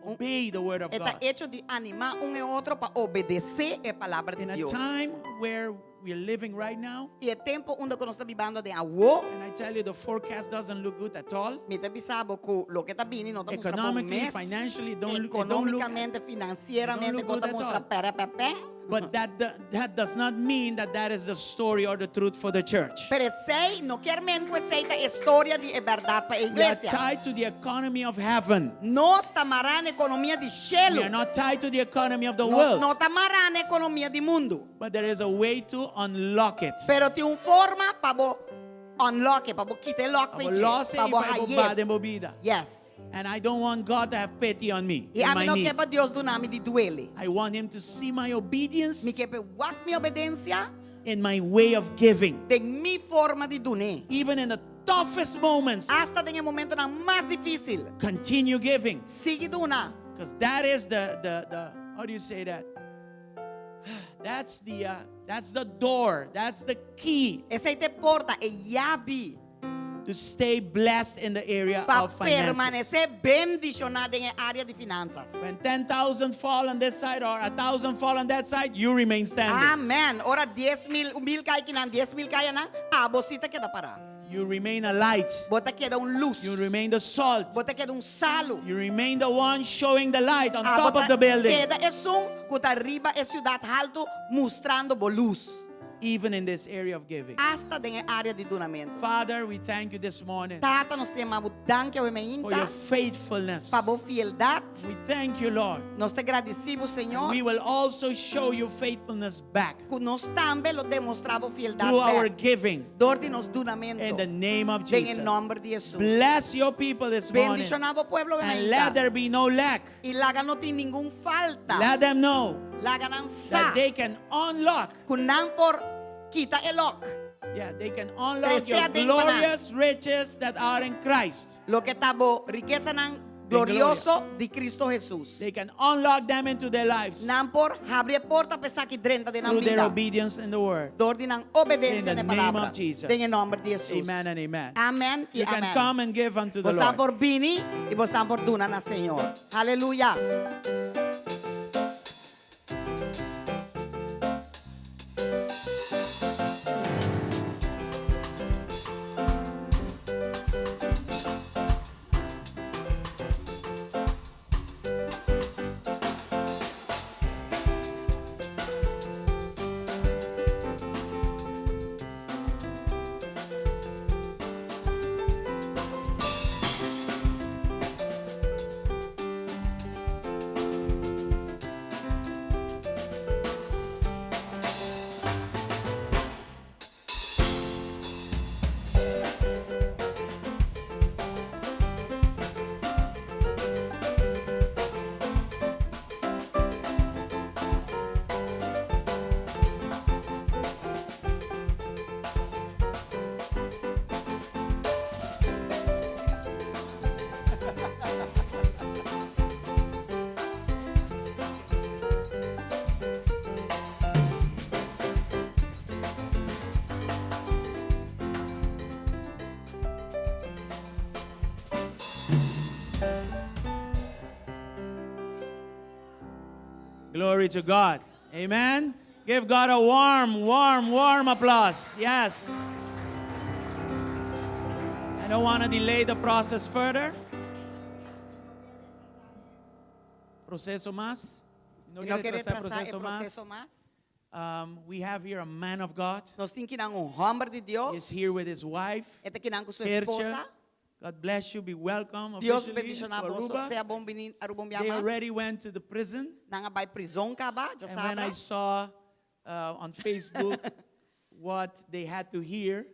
obey the word of Está God. hecho de animar um e outro para obedecer a palavra de In a Deus. time where we're living right now, E é tempo onde nós estamos vivendo de agua. and I tell you the forecast doesn't look good at all. Me te bisabo com lo que está vindo, não está mostrando Economically, mês. financially, it don't look Economicamente, financeiramente, it don't look quando good at mostra all. pera pepe. But that does not mean that is the story or the truth for the church. Pero sei, não quer menos que aceita a história de verdade para a We are igreja. tied to the economy of heaven. Nós estamos amarrando a economia de We cielo. are not tied to the economy of the Nós não world. estamos amarrando a economia do mundo. But there is a way to unlock it. Pero tem uma forma para unlock, para quitar o lock, Our law say para if I go bad hide. and bobida. Yes. And I don't want God to have pity on me E in a my mim não need. quer para Deus do nome de duele. I want Him to see my obedience Me quer para minha obediência in my way of giving. de minha forma de duné. Even in the toughest moments, Hasta tem momento na mais difícil. continue giving. Sigue duna. Because that is the how do you say that? That's the door. That's the key Essa aí te porta, é llave to stay blessed in the area para of finances. permanecer bendicionado em área de finanças. When 10,000 fall on this side or 1,000 fall on that side, you remain standing. Amém. Ora 10,000 cai que não, 10,000 cai não, a bolsita queda parar. You remain a light. Bota queda luz. You remain the salt. Bota queda salo. You remain the one showing the light on Ah, top bota of the building. Queda é som, que arriba é cidade alto, mostrando a luz. Even in this area of giving. Hasta em área de donamento. Father, we thank you this morning Tata, nós temos danke ao for your meinta, faithfulness. para boa fieldade. We thank you, Lord. Nós te agradecemos, Senhor. We will also show you faithfulness back Que nós também lo demonstramos fieldade. through our giving Dor de nos donamento. in the name of Em Jesus. nome de Jesus. Bless your people this morning Bendicionamos o pueblo and let there be no lack. E laga não tem nenhum falta. Let them know Laga não sa. that they can unlock. Que não por kita elok. Yeah, they can unlock your Crescer dentro glorious riches that are in Christ. Lo que tabo riqueza nan glorioso de Cristo Jesus. They can unlock them into their lives Não por abrir porta pesar que drenta de nan through their vida. obedience in the word. Dor de nan In obedência the na name palavra. of Jesus. Em nome de Jesus. Amen and amen. Amém e You can amém. come and give unto the Vos están Lord. por vini e vos están por duna na Senhor. Aleluia. Glory to God. Amen. Give God a warm applause. Yes. I don't want to delay the process further. Proceso más. No No quiere quiere trazar trazar el proceso más. proceso más. We have here a man of God. Nós temos que dar homem de Deus. He's here with his wife, Este que com sua Kercha. esposa. God bless you. Be welcome Deus officially to bendicionar você, Aruba. seja bom menino, Aruba They mais. already went to the prison. Nanga vai prisão caba, já And when I sabe. saw on Facebook what they had to hear,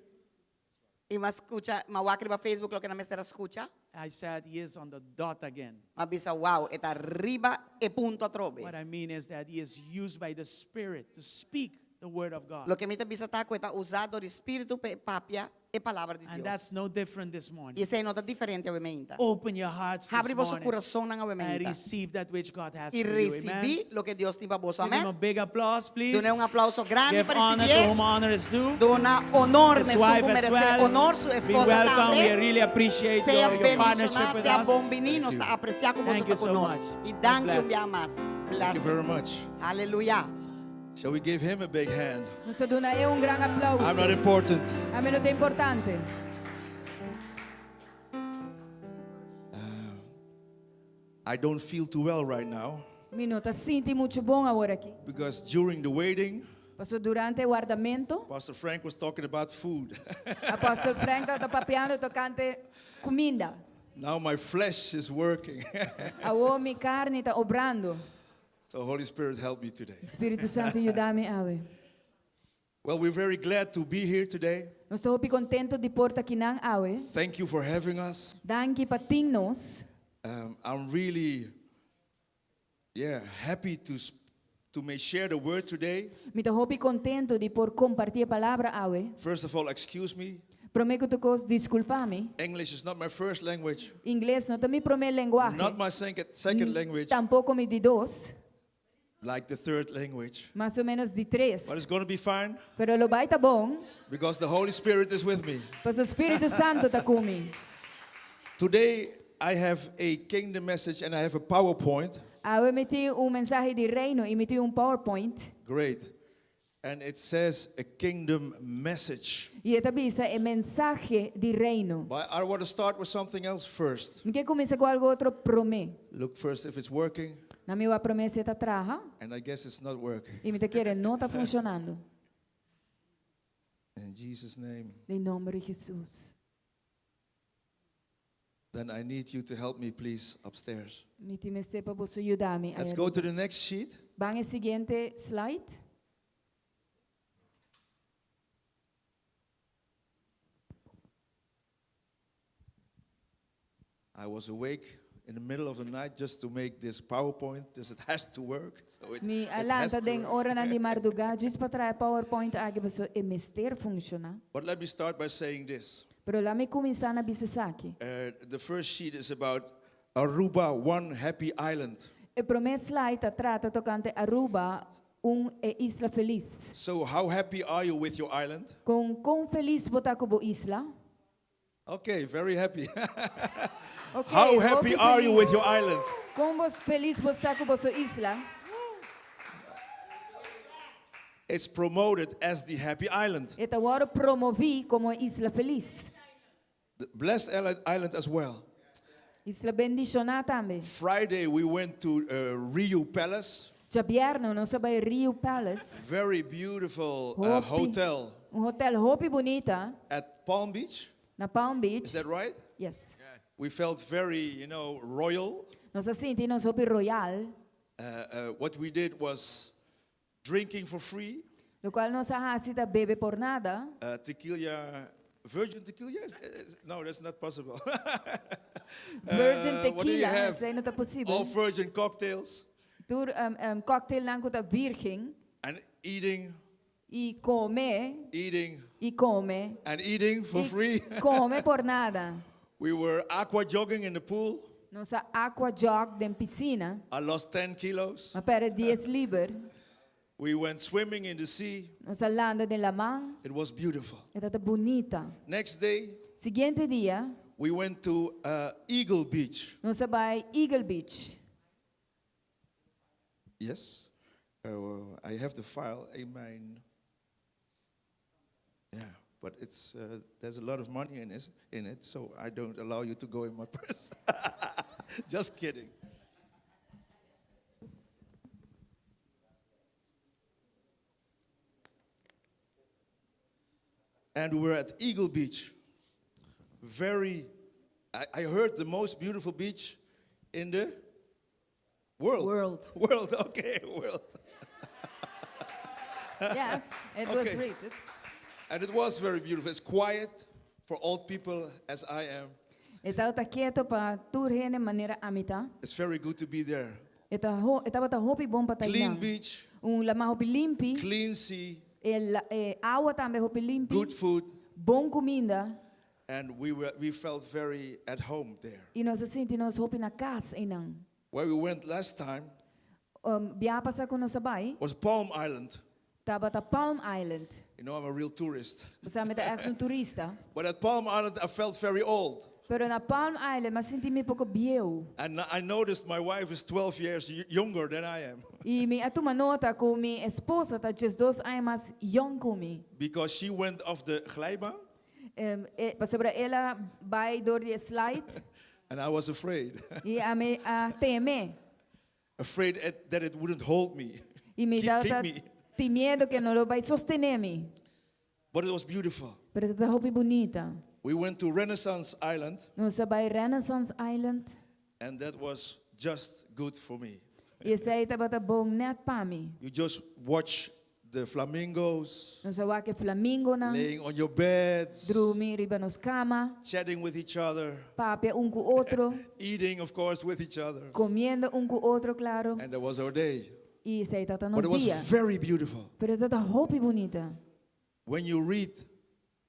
E mas escuta, mawakri ba Facebook lo que na mestera escuta. I said, he is on the dot again. Mabisa wow, eta riba e punto a trobe. What I mean is that he is used by the Spirit to speak the word of God. Lo que me está bisa taco está usado do espírito pe papia e palavra de And Deus. that's no different this E morning. isso aí não está diferente obviamente. Open your hearts Abre this vosso morning coração na and obviamente. receive that which God has E for you. Amen. recebi lo que Deus tem para você. Give him a Amém? big applause, please. Dona aplauso grande Give para honor esse to whom dia. honor is due. Dona honor His me wife supo as merecer. well. Honor sua Be esposa welcome. We também. really appreciate Seja your partnership bendicionado, with seja us. bom menino, está apreciar como você Thank you está so conosco. much. E God danke bless. um dia mais. Thank you very much. Aleluia. Shall we give him a big hand? Nós dona é grande aplauso. I'm not important. A mim não é importante. I don't feel too well right now Mi não está sentindo muito bom agora aqui. because during the waiting, Passou durante o guardamento. Pastor Frank was talking about food. Apóstolo Frank está papiando tocante comida. Now my flesh is working. A minha carne está obrando. So Holy Spirit help me today. Espírito Santo ajuda-me a. Well, we're very glad to be here today. Nós estamos contentes de porta aqui na awe. Thank you for having us. Danke para nos. I'm really, happy to may share the word today. Me estou contente de por compartilhar a palavra awe. First of all, excuse me. Prometo que cos desculpa-me. English is not my first language, Inglês não é minha primeira linguagem. not my second language, Tampouco me de dos, like the third language. mais ou menos de três. But it's going to be fine Pero lo vai tá bom, because the Holy Spirit is with me. pois o Espírito Santo está comigo. Today, I have a kingdom message and I have a PowerPoint. Eu meti mensagem de reino e meti PowerPoint. Great. And it says a kingdom message. E esta bisa é mensagem de reino. But I want to start with something else first. Me quer começar com algo outro promê. Look first if it's working, Na minha promessa está traja and I guess it's not working. e me te quer não está funcionando. In Jesus' name, Em nome de Jesus. then I need you to help me, please, upstairs. Me te mester para você ajudar-me. Let's go to the next sheet. Van a seguinte slide. I was awake in the middle of the night just to make this PowerPoint. It has to work. So Mi it has alanta to den work. ora na di madrugada, just para trazer PowerPoint aqui para e mester funciona. But let me start by saying this. Pero lá me começar na bisesaki. The first sheet is about Aruba, one happy island. E primeiro slide trata tocante Aruba, isla feliz. So how happy are you with your island? Com feliz botar como isla. Okay, very happy. Okay, How happy muito are you feliz. with your island? Com vos feliz botar como sua isla. It's promoted as the happy island. E agora promovi como isla feliz. The blessed island as well. Isla bendicionada também. Friday we went to Rio Palace. Vierno nós vai Rio Palace. Very beautiful Hopi. hotel Hotel hopi bonita at Palm Beach. na Palm Beach. Is that right? Yes. We felt very, royal. Nós sentimos hopi royal, What we did was drinking for free. lo qual nós hacita bebe por nada. Tequila, virgin tequila? No, that's not possible. Virgin What do you tequila, have? isso aí não tá possível. All virgin cocktails Tur cocktail lang ko ta virgin and eating, e come and eating for free. come por nada. We were aqua jogging in the pool. Nós aqua jog den piscina, I lost 10 kilos. ma per 10 liber. We went swimming in the sea. Nós landa den lamang, It was beautiful. é tata bonita. Next day, Seguinte dia, we went to Eagle Beach. nós vai Eagle Beach. Yes. I have the file in mine. Yeah, but it's there's a lot of money in it, so I don't allow you to go in my purse. Just kidding. And we were at Eagle Beach. I heard the most beautiful beach in the world. World, okay, world. Yes, it was Okay. rated. And it was very beautiful. It's quiet for old people as I am. Ita ta quieto pa turhene manera amita. It's very good to be there. Ita bata hopi bom pa Clean tayang. beach, Lama hopi limpi. clean sea, Agua tambe hopi limpi. good food, Bom comida. and we felt very at home there. E nós senti nós hopi na casa inang. Where we went last time Biapa sa kuno sabay. was Palm Island. Taba ta Palm Island. You know, I'm a real tourist. Basta met echt turista. But at Palm Island, I felt very old. Pero na Palm Island, mas senti me pouco bieu. And I noticed my wife is 12 years younger than I am. E me atuma nota com mi esposa tá just 2 anos mais young com mi. Because she went off the glijbaan, Sobre ela vai door die slide and I was afraid. e a me teme. Afraid that it wouldn't hold me, E me dá keep me. tem medo que não lo vai sostener me. But it was beautiful. Pero tá hopi bonita. We went to Renaissance Island, Nós vai Renaissance Island and that was just good for me. e sei tá bata bom net pa mi. You just watch the flamingos Nós vai que flamingo na laying on your beds, dormir riba nos cama, chatting with each other, papia com outro, eating, of course, with each other. comendo com outro claro. And that was our day. E sei tá But nos it was dia. very beautiful. Pero tá hopi bonita. When you read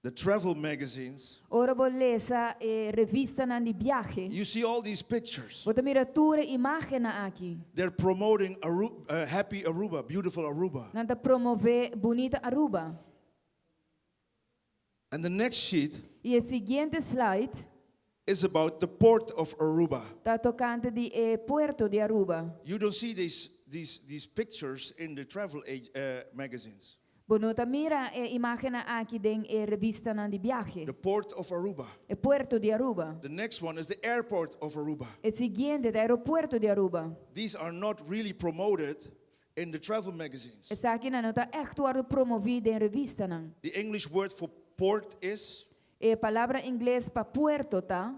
the travel magazines, Ora bolesa revista na di viaje. you see all these pictures. Bota miratura imagem aqui. They're promoting happy Aruba, beautiful Aruba. Nanta promover bonita Aruba. And the next sheet E a seguinte slide is about the port of Aruba. tá tocante de Puerto de Aruba. You don't see these pictures in the travel magazines. Bonota mira imagem aqui den revista na di viaje. The port of Aruba. Puerto de Aruba. The next one is the airport of Aruba. E seguinte é aeroporto de Aruba. These are not really promoted in the travel magazines. Essa aqui não tá echt waar promovido em revista não. The English word for port is Palavra inglês para puerto tá.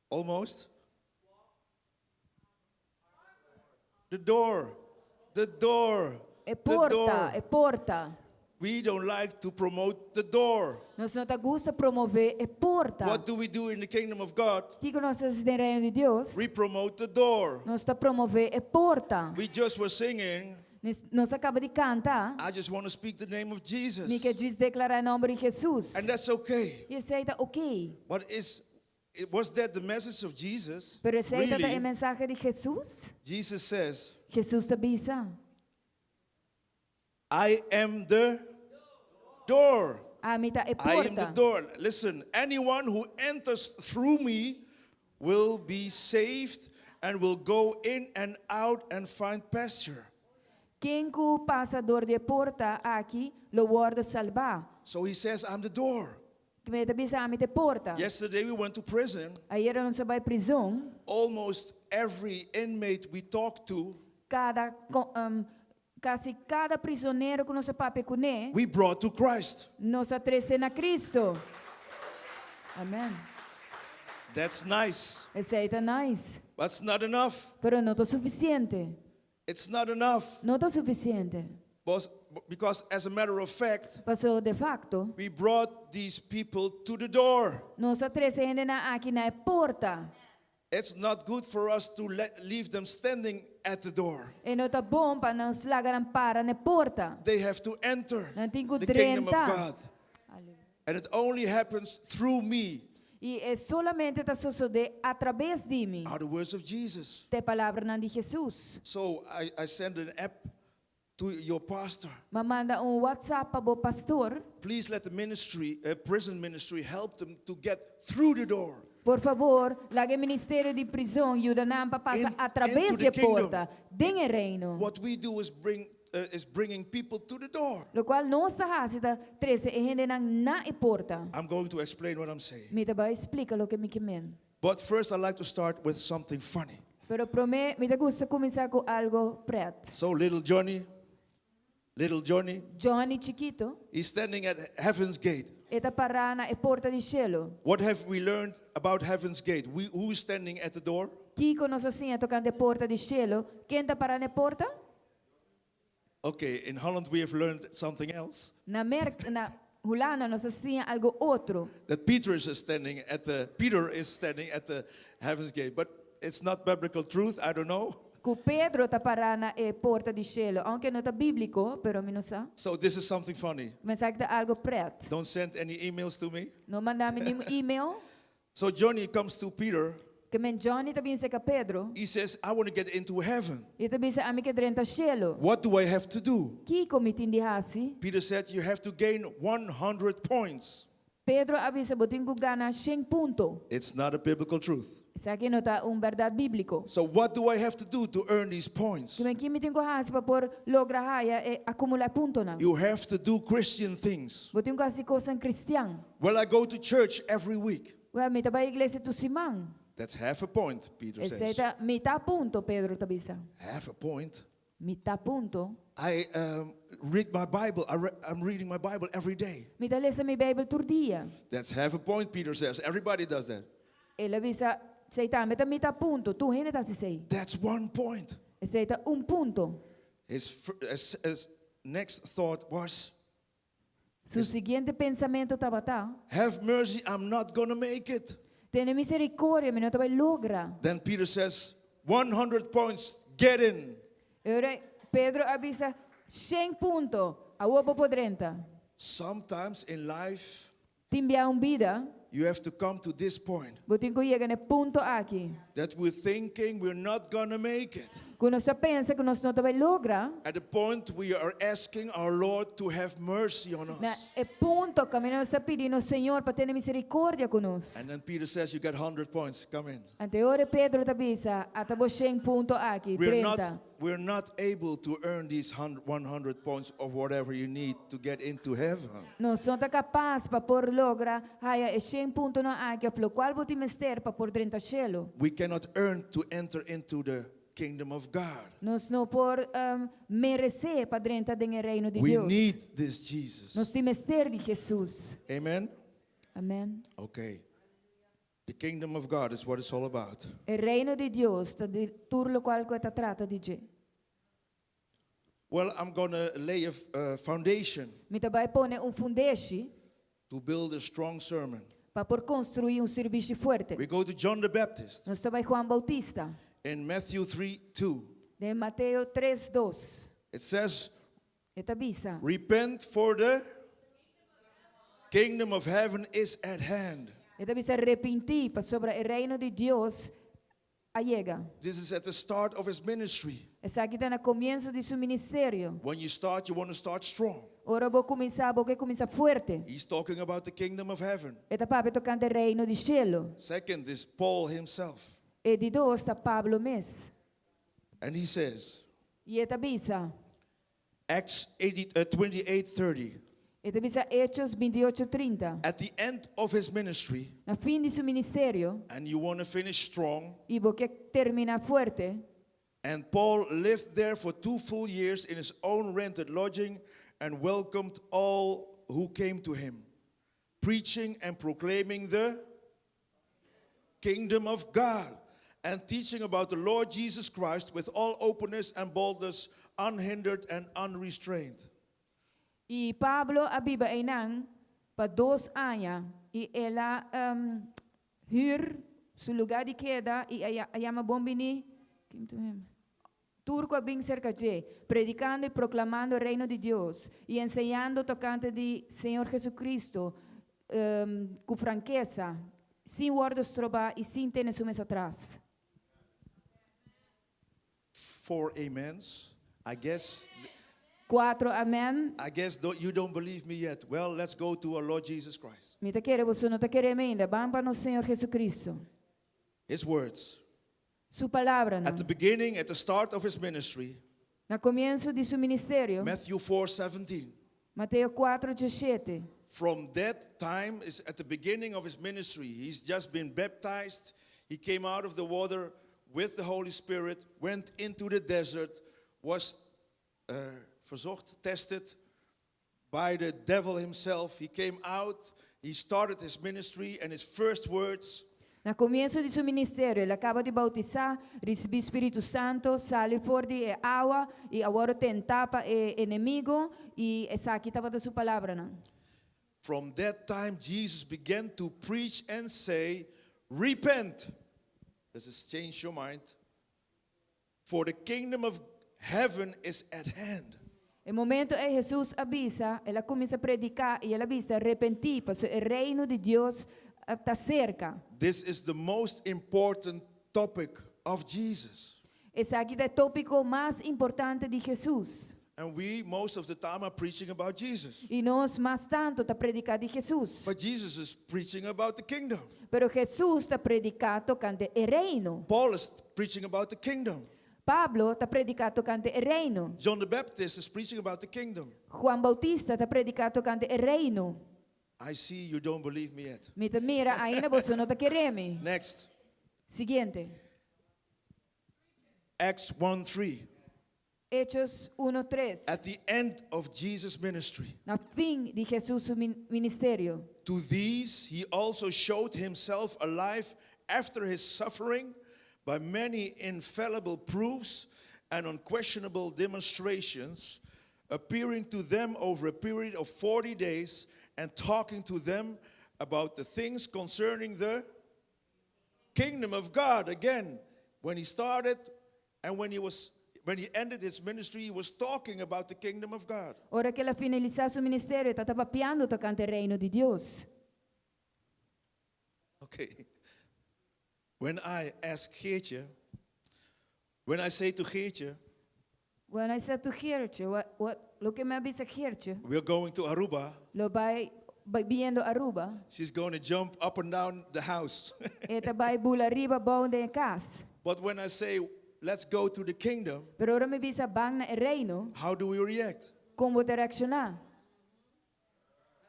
almost the door. The door. É The porta, door. é porta. We don't like to promote the door. Nós não tá gosta promover é porta. What do we do in the kingdom of God? Que nós estamos no reino de Deus? We promote the door. Nós está promover é porta. We just were singing, Nós acaba de cantar. I just want to speak the name of Jesus. Me que diz declarar o nome de Jesus. And that's okay. E aceita ok. But was that the message of Jesus? Pero aceita a Really? mensagem de Jesus? Jesus says, Jesus te avisa. I am the door. A mim tá é I am the porta. door. Listen, anyone who enters through me will be saved and will go in and out and find pasture. Quem que passa dor de porta aqui, lo guarda salvar. So he says, I'm the door. Que me te avisa a mim te porta. Yesterday we went to prison. Ayer nós vai prisão. Almost every inmate we talked to, Quase cada prisioneiro que nós pape cuné, we brought to Christ. nós atrece na Cristo. Amém. That's nice. Aceita nice. That's not enough. Pero não está suficiente. It's not enough. Não está suficiente. Because as a matter of fact, Passou de facto, we brought these people to the door. nós atrece na aqui na porta. It's not good for us to leave them standing at the door. E não está bom para nós largar para na porta. They have to enter Não tem que the kingdom of entrar. God. And it only happens through me. E é solamente está suceder através de mim. Are the words of Jesus. Te palavra de Jesus. So I send an app to your pastor. Manda WhatsApp para o pastor. Please let the prison ministry help them to get through the door. Por favor, laga ministério de prisão ajuda nam para passar In- através into da the kingdom. porta, den reino. What we do is bringing people to the door. Lo qual nós está hasita 13 e gente na e porta. I'm going to explain what I'm saying. Me tá explica lo que me quemen. But first, I'd like to start with something funny. Pero prome, me gusta começar com algo preto. So little Johnny, Johnny chiquito, he's standing at heaven's gate. eta para na e porta de cielo. What have we learned about heaven's gate? Who's standing at the door? Kiko nos assim tocando a porta de cielo. Quem tá para na porta? Okay, in Holland we have learned something else. Na Hulana nos assim algo outro. That Peter is standing at the heaven's gate. But it's not biblical truth, I don't know. Que Pedro tá para na e porta de cielo. Aunque não tá bíblico, pero me não sa. So this is something funny. Mas é que tá algo preto. Don't send any emails to me. Não mandar-me nenhum e-mail. So Johnny comes to Peter. Que men Johnny também se Pedro. He says, I want to get into heaven. E também se amiga drenta cielo. What do I have to do? Kiko me tindi hasi. Peter said, you have to gain 100 points. Pedro avisa botingo gana 100 punto. It's not a biblical truth. Isso aqui não tá verdade bíblico. So what do I have to do to earn these points? Que men kimi tingo hasi para por logra haya e acumular punto na. You have to do Christian things. Botingo hasi coisa cristian. Well, I go to church every week. Well, me taba igreja tu simang. That's half a point, Peter Esse says. tá metà punto, Pedro tabisa. Half a point. Metà punto. I read my Bible. I'm reading my Bible every day. Me tá lesa mi Bible tur dia. That's half a point, Peter says. Everybody does that. Ela visa sei tá metà punto. Tu hene tá si sei. That's 1 point. Esse tá punto. His next thought was, Su siguiente pensamento tava tá. have mercy, I'm not going to make it. Tiene misericordia, me não tava logra. Then Peter says, 100 points, get in. Ora Pedro avisa 100 punto. A uopo podrenta. Sometimes in life, Timbia vida. you have to come to this point Botingo chega ne punto aqui. that we're thinking we're not going to make it. Quando você pensa que nós não tava logra, At the point we are asking our Lord to have mercy on na us. é ponto que nós está pedindo ao Senhor para ter misericórdia conosco. And then Peter says, you got 100 points, come in. Anteore Pedro tabisa atabo 100 punto aqui, 30. We're not able to earn these 100 points of whatever you need to get into heaven. Nós somos capazes para por logra, haya é 100 punto no aqui, pelo qual vou te mester para por 30 cielo. We cannot earn to enter into the kingdom of God. Nós não por merecer para dentro do reino de We Deus. need this Jesus. Nós te mester de Jesus. Amen? Amém. Okay. The kingdom of God is what it's all about. O reino de Deus está de turlo qual que trata de je. Well, I'm going to lay a foundation Me vai pôr fundeixe to build a strong sermon. para por construir serviço forte. We go to John the Baptist Nós vai Juan Bautista. in Matthew 3:2. De Mateus 3:2. It says, Eta bisa. repent for the kingdom of heaven is at hand. Eta bisa arrepentir para sobre o reino de Deus allega. This is at the start of his ministry. Essa aqui está no começo de seu ministério. When you start, you want to start strong. Ora vou começar forte. He's talking about the kingdom of heaven. Eta papo tocante o reino de cielo. Second is Paul himself. E de dois está Pablo mes. And he says, E eta bisa. Acts 28:30. Eta bisa Hechos 28:30. At the end of his ministry, Na fim de seu ministério, and you want to finish strong, e vou que terminar forte. and Paul lived there for 2 full years in his own rented lodging and welcomed all who came to him, preaching and proclaiming the kingdom of God and teaching about the Lord Jesus Christ with all openness and boldness, unhindered and unrestrained. E Pablo abiba einang pa 2 anos e ela huur su lugar de queda e ayama bombini came to him. Turco abing cerca de predicando e proclamando o reino de Deus e ensinando tocante de Senhor Jesucristo com franqueza, sem wordos trobar e sem ter sumes atrás. 4 amens. I guess 4, amen. I guess you don't believe me yet. Well, let's go to our Lord Jesus Christ. Mita querer, você não está querendo ainda. Vamos para o Senhor Jesus. His words. Sua palavra, não? At the beginning, at the start of his ministry, No comienzo de seu ministério, Matthew 4:17. Mateus 4:17. From that time, is at the beginning of his ministry, he's just been baptized. He came out of the water with the Holy Spirit, went into the desert, was verzocht, tested by the devil himself. He came out, he started his ministry, and his first words, No comienzo de seu ministério, ele acaba de bautizar, recebeu Espírito Santo, saiu fora de água e agora tentava o inimigo e essa aqui estava da sua palavra, não? from that time, Jesus began to preach and say, repent. This is change your mind. For the kingdom of heaven is at hand. O momento é Jesus avisa, ela começa a predicar e ela avisa, arrepentir, porque o reino de Deus está cerca. This is the most important topic of Jesus. Esse aqui é o tópico mais importante de Jesus. And we, most of the time, are preaching about Jesus. E nós, mais tanto, está predicando de Jesus. But Jesus is preaching about the kingdom. Pero Jesus está predicando tocante o reino. Paul is preaching about the kingdom. Pablo está predicando tocante o reino. John the Baptist is preaching about the kingdom. Juan Bautista está predicando tocante o reino. I see you don't believe me yet. Mira, ainda você não está querendo. Next, Siguiente. Acts 1:3. Hechos 1:3. At the end of Jesus' ministry, No fim de Jesus su ministério. to these he also showed himself alive after his suffering by many infallible proofs and unquestionable demonstrations, appearing to them over a period of 40 days and talking to them about the things concerning the kingdom of God. Again, when he started and when he ended his ministry, he was talking about the kingdom of God. Ora que ela finalizar su ministério, está papiando tocante o reino de Deus. Okay. When I ask Geertje, when I say to Geertje, When I said to Geertje, lo que me avisa Geertje, we're going to Aruba, lo vai viendo Aruba, she's going to jump up and down the house. eta vai bula riba bom de casa. But when I say, let's go to the kingdom, Pero ora me visa bang na o reino, how do we react? como te reaccionar?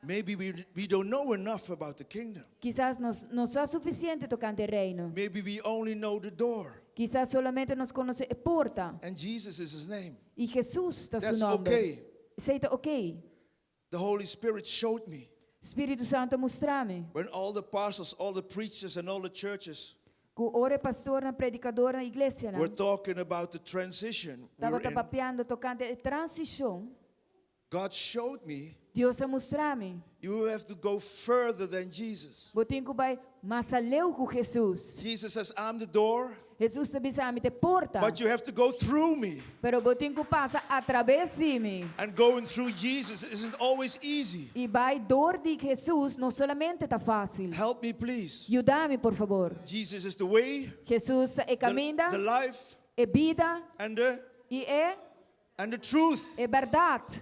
Maybe we don't know enough about the kingdom. Quizás não é suficiente tocante o reino. Maybe we only know the door. Quizás solamente nos conoce a porta. And Jesus is his name. E Jesus está That's su nome. okay. Aceita ok. The Holy Spirit showed me. Espírito Santo mostra-me. When all the pastors, all the preachers, and all the churches Que ora pastor na predicador na igreja, were talking about the transition we estava were in, papiando tocante a transição. God showed me Deus a mostrar-me. you have to go further than Jesus. Botinho vai mais além com Jesus. Jesus says, I'm the door, Jesus está dizendo te porta. but you have to go through me. Pero botinho passa através de mim. And going through Jesus isn't always easy. E vai dor de Jesus não solamente está fácil. Help me, please. Ajuda-me, por favor. Jesus is the way, Jesus é caminho, the life, é vida and e the truth. é verdade.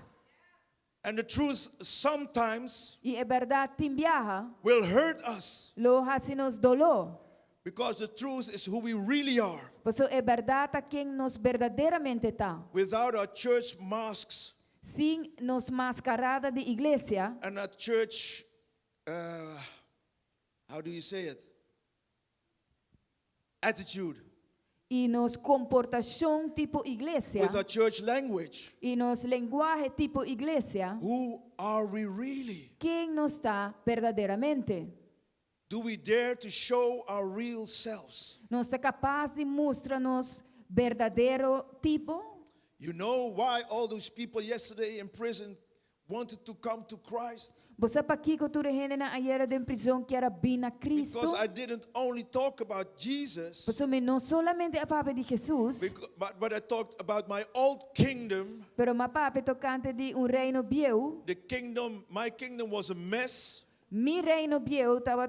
And the truth sometimes E é verdade timbiaha, will hurt us lo hace-nos dolor. because the truth is who we really are. Pois é verdade a quem nos verdadeiramente está. Without our church masks Sem nos mascarada de igreja and our church, how do you say it? Attitude. e nos comportação tipo igreja With our church language. e nos linguagem tipo igreja, Who are we really? quem nos está verdadeiramente? Do we dare to show our real selves? Nós está capaz de mostrar-nos verdadeiro tipo? You know why all those people yesterday in prison wanted to come to Christ? Você para aqui que tu rehene na ayer de prisão que era bem a Cristo? Because I didn't only talk about Jesus, Você não solamente a papo de Jesus, but I talked about my old kingdom. pero uma papo tocante de reino bieu. The kingdom, my kingdom was a mess. Mi reino bieu estava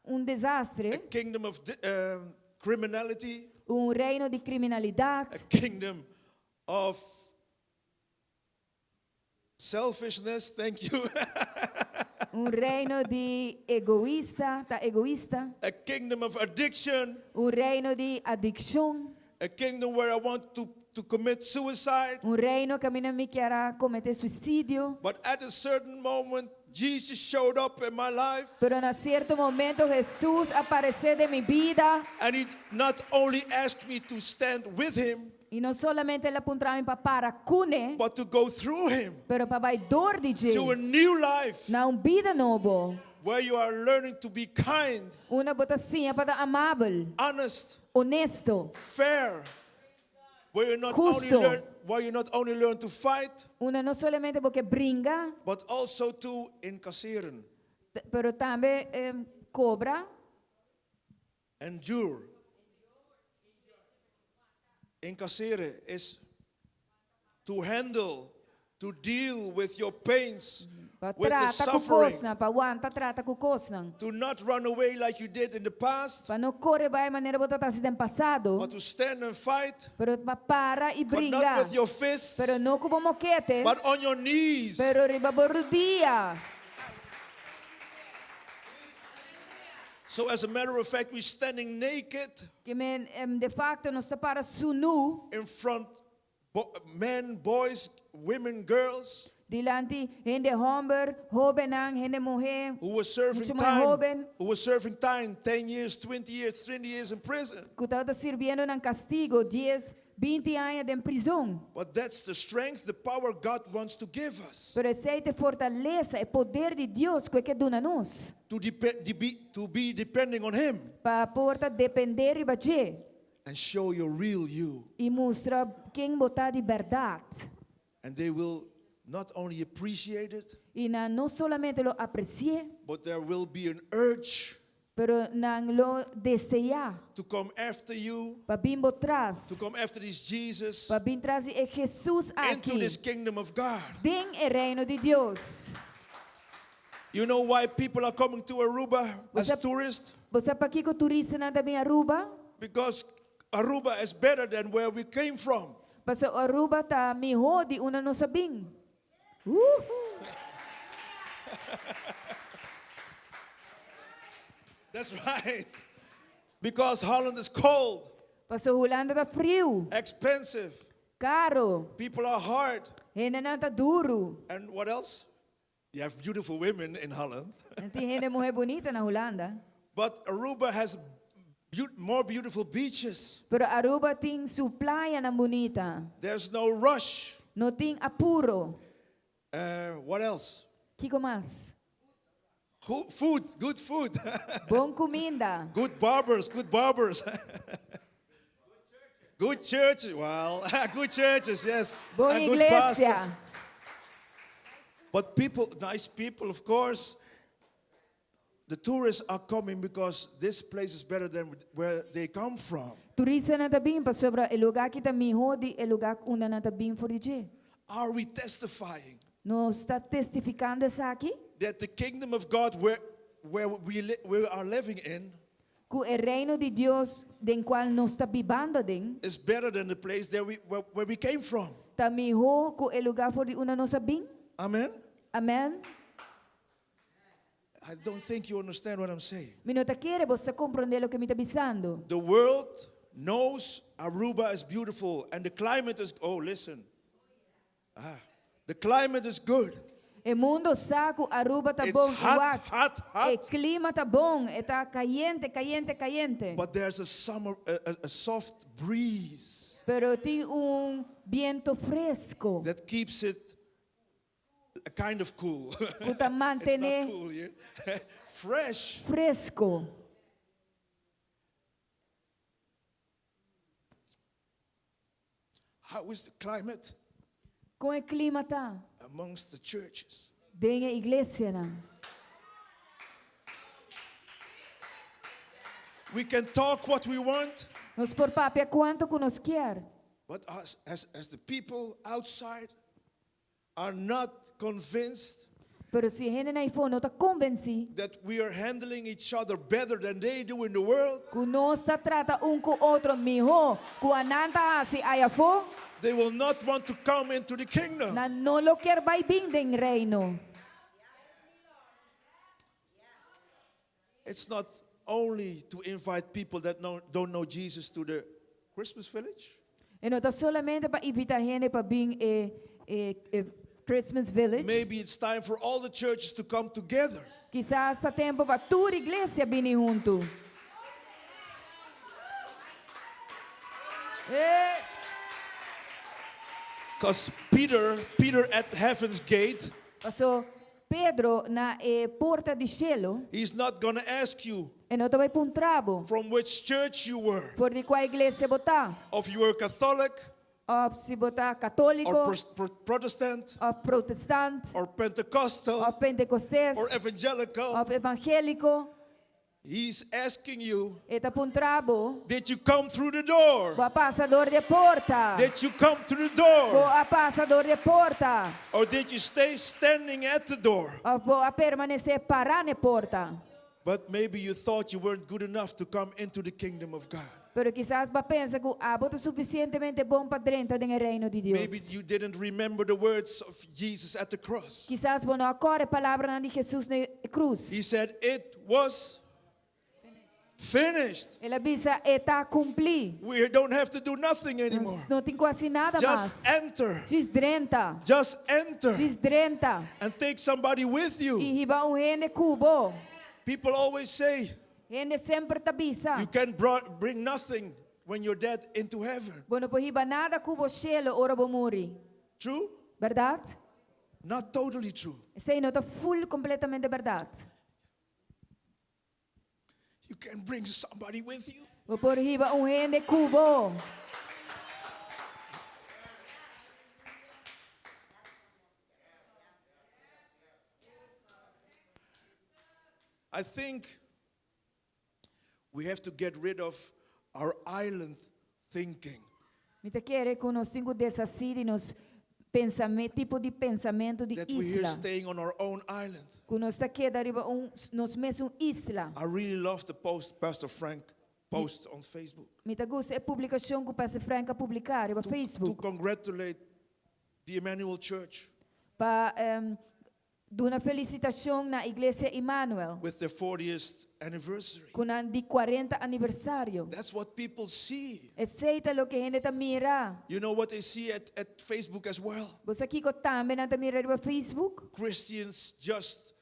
A desastre, kingdom of criminality. reino de criminalidade, A kingdom of selfishness, thank you. reino di egoísta, tá egoísta. A kingdom of addiction, Reino de adicção. a kingdom where I want to commit suicide. Reino que a mim não me quer cometer suicídio. But at a certain moment, Jesus showed up in my life, Pero en cierto momento Jesús apareceu de mi vida. and he not only asked me to stand with him, E não solamente ele apontava para cune, but to go through him pero para vai dor de to a new life na vida novo. where you are learning to be kind, Uma botacinha para amável, honest, honesto. fair, where Justo. you not only learn to fight, Una não solamente porque brinca, but also to incasseren, pero também cobra, endure. Incasseren is to handle, to deal with your pains, para with the trata com suffering, coisa, para aguentar trata com coisa. to not run away like you did in the past, Para não correr vai maneira botar assim no passado, but to stand and fight, pero para e but not brinca. with your fists, Pero não como moquete, but on your knees. pero riba bordia. So as a matter of fact, we're standing naked Que men de facto não está para su nu, in front men, boys, women, girls dilante gente homem, joven, gente mulher, who were serving mucho mais joven, who were serving time, 10 years, 20 years, 30 years in prison. que estava sirviendo em castigo 10, 20 anos em prisão. But that's the strength, the power God wants to give us Pero essa é a fortaleza, o poder de Deus que dona nós, to be depending on Him para porta depender de você and show your real you. e mostrar quem botar de verdade. And they will not only appreciate it, E não solamente lo aprecie, but there will be an urge pero não lo deseja. to come after you, Para vir atrás, to come after this Jesus para vir trazer Jesus into aqui, this kingdom of God. den o reino de Deus. You know why people are coming to Aruba as Você- tourists? Você para que o turista nada bem Aruba? Because Aruba is better than where we came from. Porque Aruba tá melhor de uma nossa bem. That's right. Because Holland is cold, Porque Holanda tá frio, expensive, caro, people are hard. gente não tá duro. And what else? You have beautiful women in Holland. Não tem gente mulher bonita na Holanda. But Aruba has more beautiful beaches. Pero Aruba tem sua praia na bonita. There's no rush. Não tem apuro. What else? Que mais? Food, good food. Bom comida. Good barbers, good barbers. Good churches, well, good churches, yes. Boa And good igreja. pastors. But people, nice people, of course. The tourists are coming because this place is better than where they come from. Turista na tabing pa sobra o lugar que tá melhor de o lugar onde na tabing for de. Are we testifying Nós está testificando isso aqui? that the kingdom of God where we are living in Que o reino de Deus den qual nós está vivendo den, is better than the place where we came from? tá melhor que o lugar for de uma nossa bem? Amen? Amém? I don't think you understand what I'm saying. Me não tá querer você compreender o que me está dizendo. The world knows Aruba is beautiful and the climate is, oh, listen. The climate is good. O mundo sabe que Aruba tá It's bom, hot, hot, o hot. clima tá bom, está caliente, caliente, caliente. But there's a soft breeze Pero tem viento fresco that keeps it a kind of cool. que tá It's not mantener cool here. Fresh. fresco. How is the climate Com o clima tá amongst the churches? dentro da igreja, não? We can talk what we want, Nós por papel quanto que nós quer, but as the people outside are not convinced Pero si henenay fo no ta convenci, that we are handling each other better than they do in the world, kuno sta trata un ku otro miho, ku ananta si ayafo, they will not want to come into the kingdom. na no lo quer vai bing ding reino. It's not only to invite people that don't know Jesus to the Christmas village. E não tá solamente para invitar gente para vir Christmas Village. Maybe it's time for all the churches to come together. Quizás está tempo para toda a igreja vir junto. Because Peter at heaven's gate, Passou Pedro na porta de cielo he's not going to ask you e não vai para um trabo from which church you were. por de qual igreja botar. If you were Catholic, Of se botar or católico, Protestant, of protestant, or Pentecostal, of pentecostés, or evangelical, of evangélico. he's asking you, E tá para um trabo, did you come through the door? boa passador de porta. Did you come through the door? Boa passador de porta. Or did you stay standing at the door? Of boa permanecer parar na porta. But maybe you thought you weren't good enough to come into the kingdom of God. Pero quizás va pensa que abo tá suficientemente bom para dentro do reino de Deus. Maybe you didn't remember the words of Jesus at the cross. Quizás você não acorda a palavra de Jesus na cruz. He said, "It was finished." Ele avisa está cumpri. We don't have to do nothing anymore. Não tem quase nada Just mais. enter. Diz drenta. Just enter Diz drenta. and take somebody with you. E riba rende cubo. People always say Rende sempre tabisa. you can bring nothing when you're dead into heaven. Bueno, po riba nada cubo cielo ora bo muri. True? Verdade? Not totally true. Sei não tá full completamente verdade. You can bring somebody with you. Vou por riba rende cubo. I think we have to get rid of our island thinking. Mita quer que nós cinco desasir nos pensamento tipo de pensamento de That we're here isla. staying on our own island. Que nós está queda riba nos mesmo isla. I really love the post Pastor Frank post on Facebook. Mita gusta é publicação que o Pastor Franca publicar no To Facebook congratulate the Emmanuel Church para dar uma felicitação na igreja Emmanuel with their 40th anniversary. com o de 40 aniversário. That's what people see. Aceita lo que gente tá mira. You know what they see at Facebook as well? Você aqui ko também não tá mira no Facebook? Christians just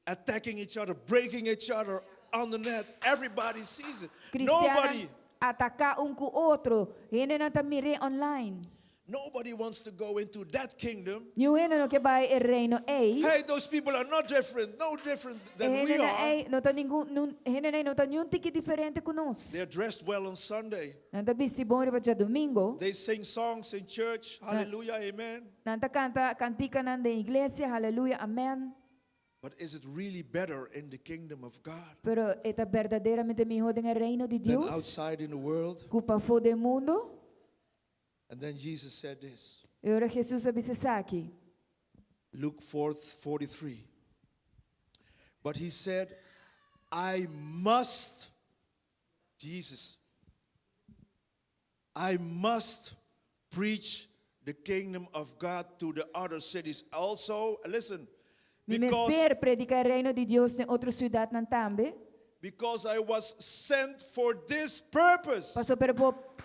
attacking each other, breaking each other on the net. Everybody sees it. Cristiano atacar com o outro. Gente não tá mira online. Nobody wants to go into that kingdom. Nenhum no que vai o reino ei. Hey, those people are not different, no different than we Gente are. não tá não tá nenhum tique diferente conosco. They're dressed well on Sunday. Não tá bem bom para dia domingo. They sing songs in church. Hallelujah, amen. Não tá cantica na igreja. Aleluia, amém. But is it really better in the kingdom of God Pero está verdadeiramente melhor no reino de than Deus. outside in the world? Culpa foi do mundo. And then Jesus said this. E ora Jesus avisa aqui. Luke 4:43. But he said, I must preach the kingdom of God to the other cities. Also, listen, Me because mestre predicar o reino de Deus em outra cidade não também. because I was sent for this purpose. Passou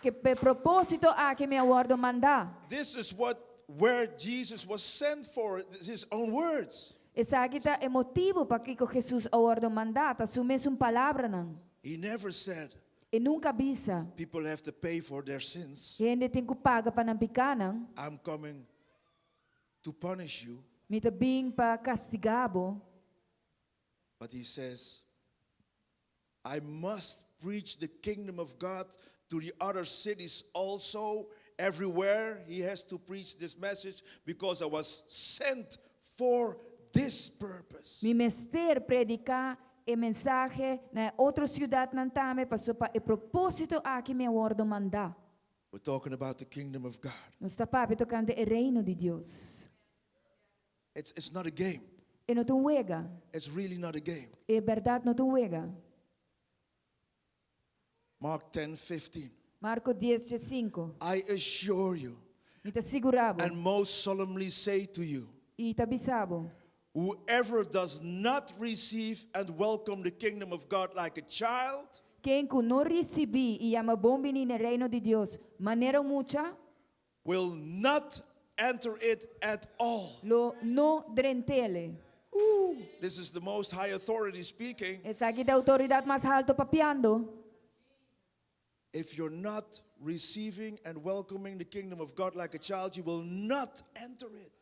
que propósito a que me aguardo mandar. This is where Jesus was sent for, his own words. Essa aqui é motivo para que Jesus aguardo mandar. Tá sumes palavra não. He never said E nunca avisa. people have to pay for their sins. Gente tem que pagar para não picar não. I'm coming to punish you. Me tá bem para castigabo. But he says, I must preach the kingdom of God to the other cities also. Everywhere he has to preach this message because I was sent for this purpose. Mi mestre predicar e mensagem na outra cidade não também passou para o propósito a que me aguardo mandar. We're talking about the kingdom of God. Nós está papo tocando o reino de Deus. It's not a game. E não tu wega. It's really not a game. É verdade, não tu wega. Mark 10:15. Marco 10:5. I assure you Me te segurabo. and most solemnly say to you, E te avisabo. whoever does not receive and welcome the kingdom of God like a child Quem que não recebi e ama bom no reino de Deus, maneira mucha, will not enter it at all. lo no drentele. This is the most high authority speaking. Essa aqui da autoridade mais alta papiando. If you're not receiving and welcoming the kingdom of God like a child, you will not enter it.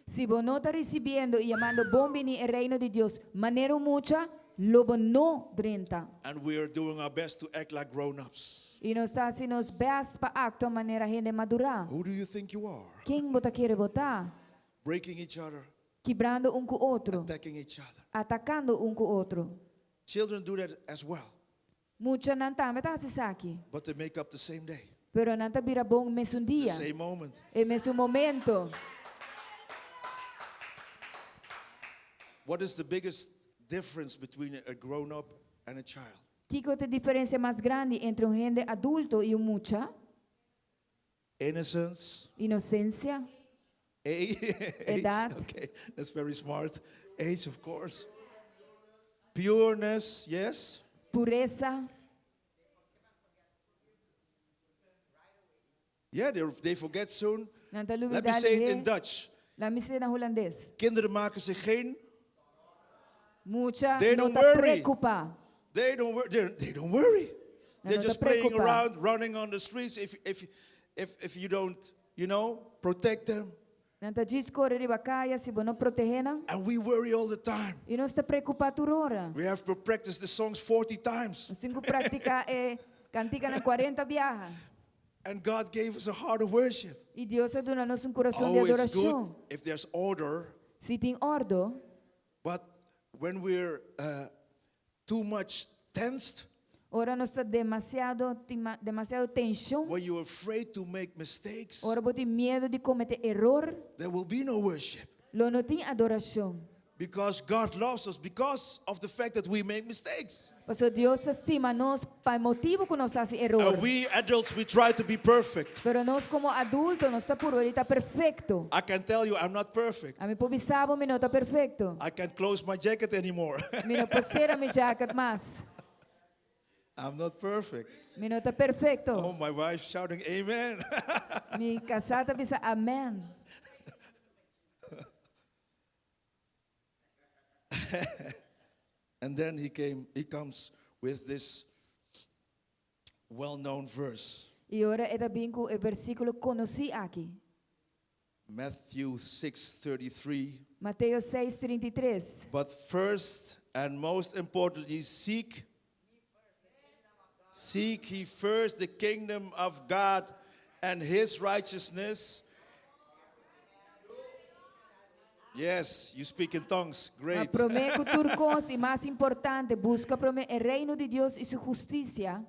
Se você não está recebendo e amando bom no reino de Deus, maneira mucha, lobo no drenta. And we are doing our best to act like grown-ups. E nós está assim nos best para acto maneira gente madura. Who do you think you are? Quem você quer votar? Breaking each other, Quebrando com o outro, attacking each other. atacando com o outro. Children do that as well, Mucha não está, mas está aqui. but they make up the same day, Pero não está vira bom mesmo the dia, same moment. é mesmo momento. What is the biggest difference between a grown-up and a child? Que é a diferença mais grande entre gente adulto e mucha? Innocence, Inocência, age. Edad. Okay, that's very smart. Age, of course. Pureness, yes. pureza, Yeah, they forget soon. não está Let me say it in Dutch. La misé na holandês. Kinderen maken zich geen. Mucha They não don't está worry. preocupa. They don't worry. They don't worry. They're no just te playing preocupa. around, running on the streets. If you don't, protect them. Não está discorrer riba Caya se você não protegena. And we worry all the time. E não está preocupado por hora. We have to practice the songs 40 times. Nós temos que praticar cantica na 40 viaja. And God gave us a heart of worship. E Deus deu-nos coração de Oh, it's good adoração. if there's order, Se tem ordem, but when we're too much tensed, ora nós está demasiado tensão. when you're afraid to make mistakes, Ora você tem medo de cometer erro. there will be no worship. Lo não tem adoração. Because God loves us because of the fact that we make mistakes. Porque Deus estima nós para motivo que nós fazemos erro. And we adults, we try to be perfect. Pero nós como adultos nós está por ele está perfeito. I can tell you I'm not perfect. A mim pobisabo me não está perfeito. I can't close my jacket anymore. Me não posera me jacket mais. I'm not perfect. Me não está perfeito. Oh, my wife's shouting amen. Me casada bisa amen. And then he comes with this well-known verse. E ora é também com o versículo conheci aqui. Matthew 6:33. Mateus 6:33. But first and most importantly, seek ye first the kingdom of God and his righteousness. Yes, you speak in tongues. Mas Great. prometo turcos e mais importante, busca o reino de Deus e sua justiça.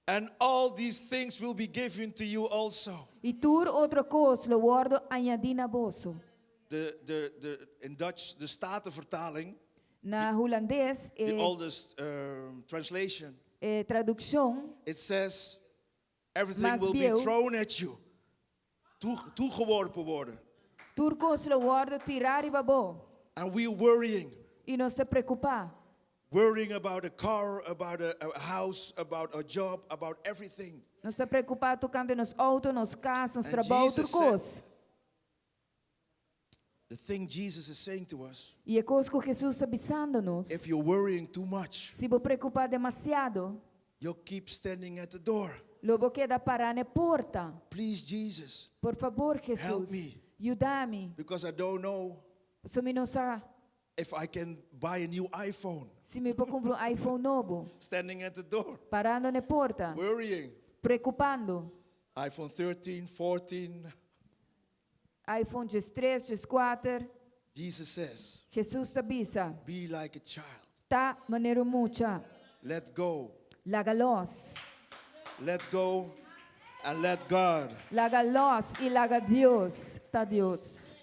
And all these things will be given to you also. E tur outra coisa, lo guardo añadir na vosso. In Dutch, the Statenvertaling, Na holandês, the oldest translation, tradução, it says, everything Mas will be Bill- thrown at you. Toegeworpen worden. turcos lo guardo tirar e babo. And we're worrying. E não se preocupar. Worrying about a car, about a house, about a job, about everything. Não se preocupar tocando nos autos, nos carros, nos And trabalhos, Jesus turcos. The thing Jesus is saying to us, E é coisa que Jesus está avisando-nos. if you're worrying too much, Se você preocupar demasiado, you'll keep standing at the door. logo queda parar na porta. Please, Jesus, Por favor, Jesus, Help me. ajuda-me. because I don't know Se me não sabe, if I can buy a new iPhone. se me vou comprar iPhone novo, Standing at the door, parando na porta, worrying. preocupando. iPhone 13, 14. iPhone 13, 14, Jesus says, Jesus te avisa. be like a child. Tá maneiro mucha. Let go. Laga-los. Let go and let God. Laga-los e laga Deus. Tá Deus.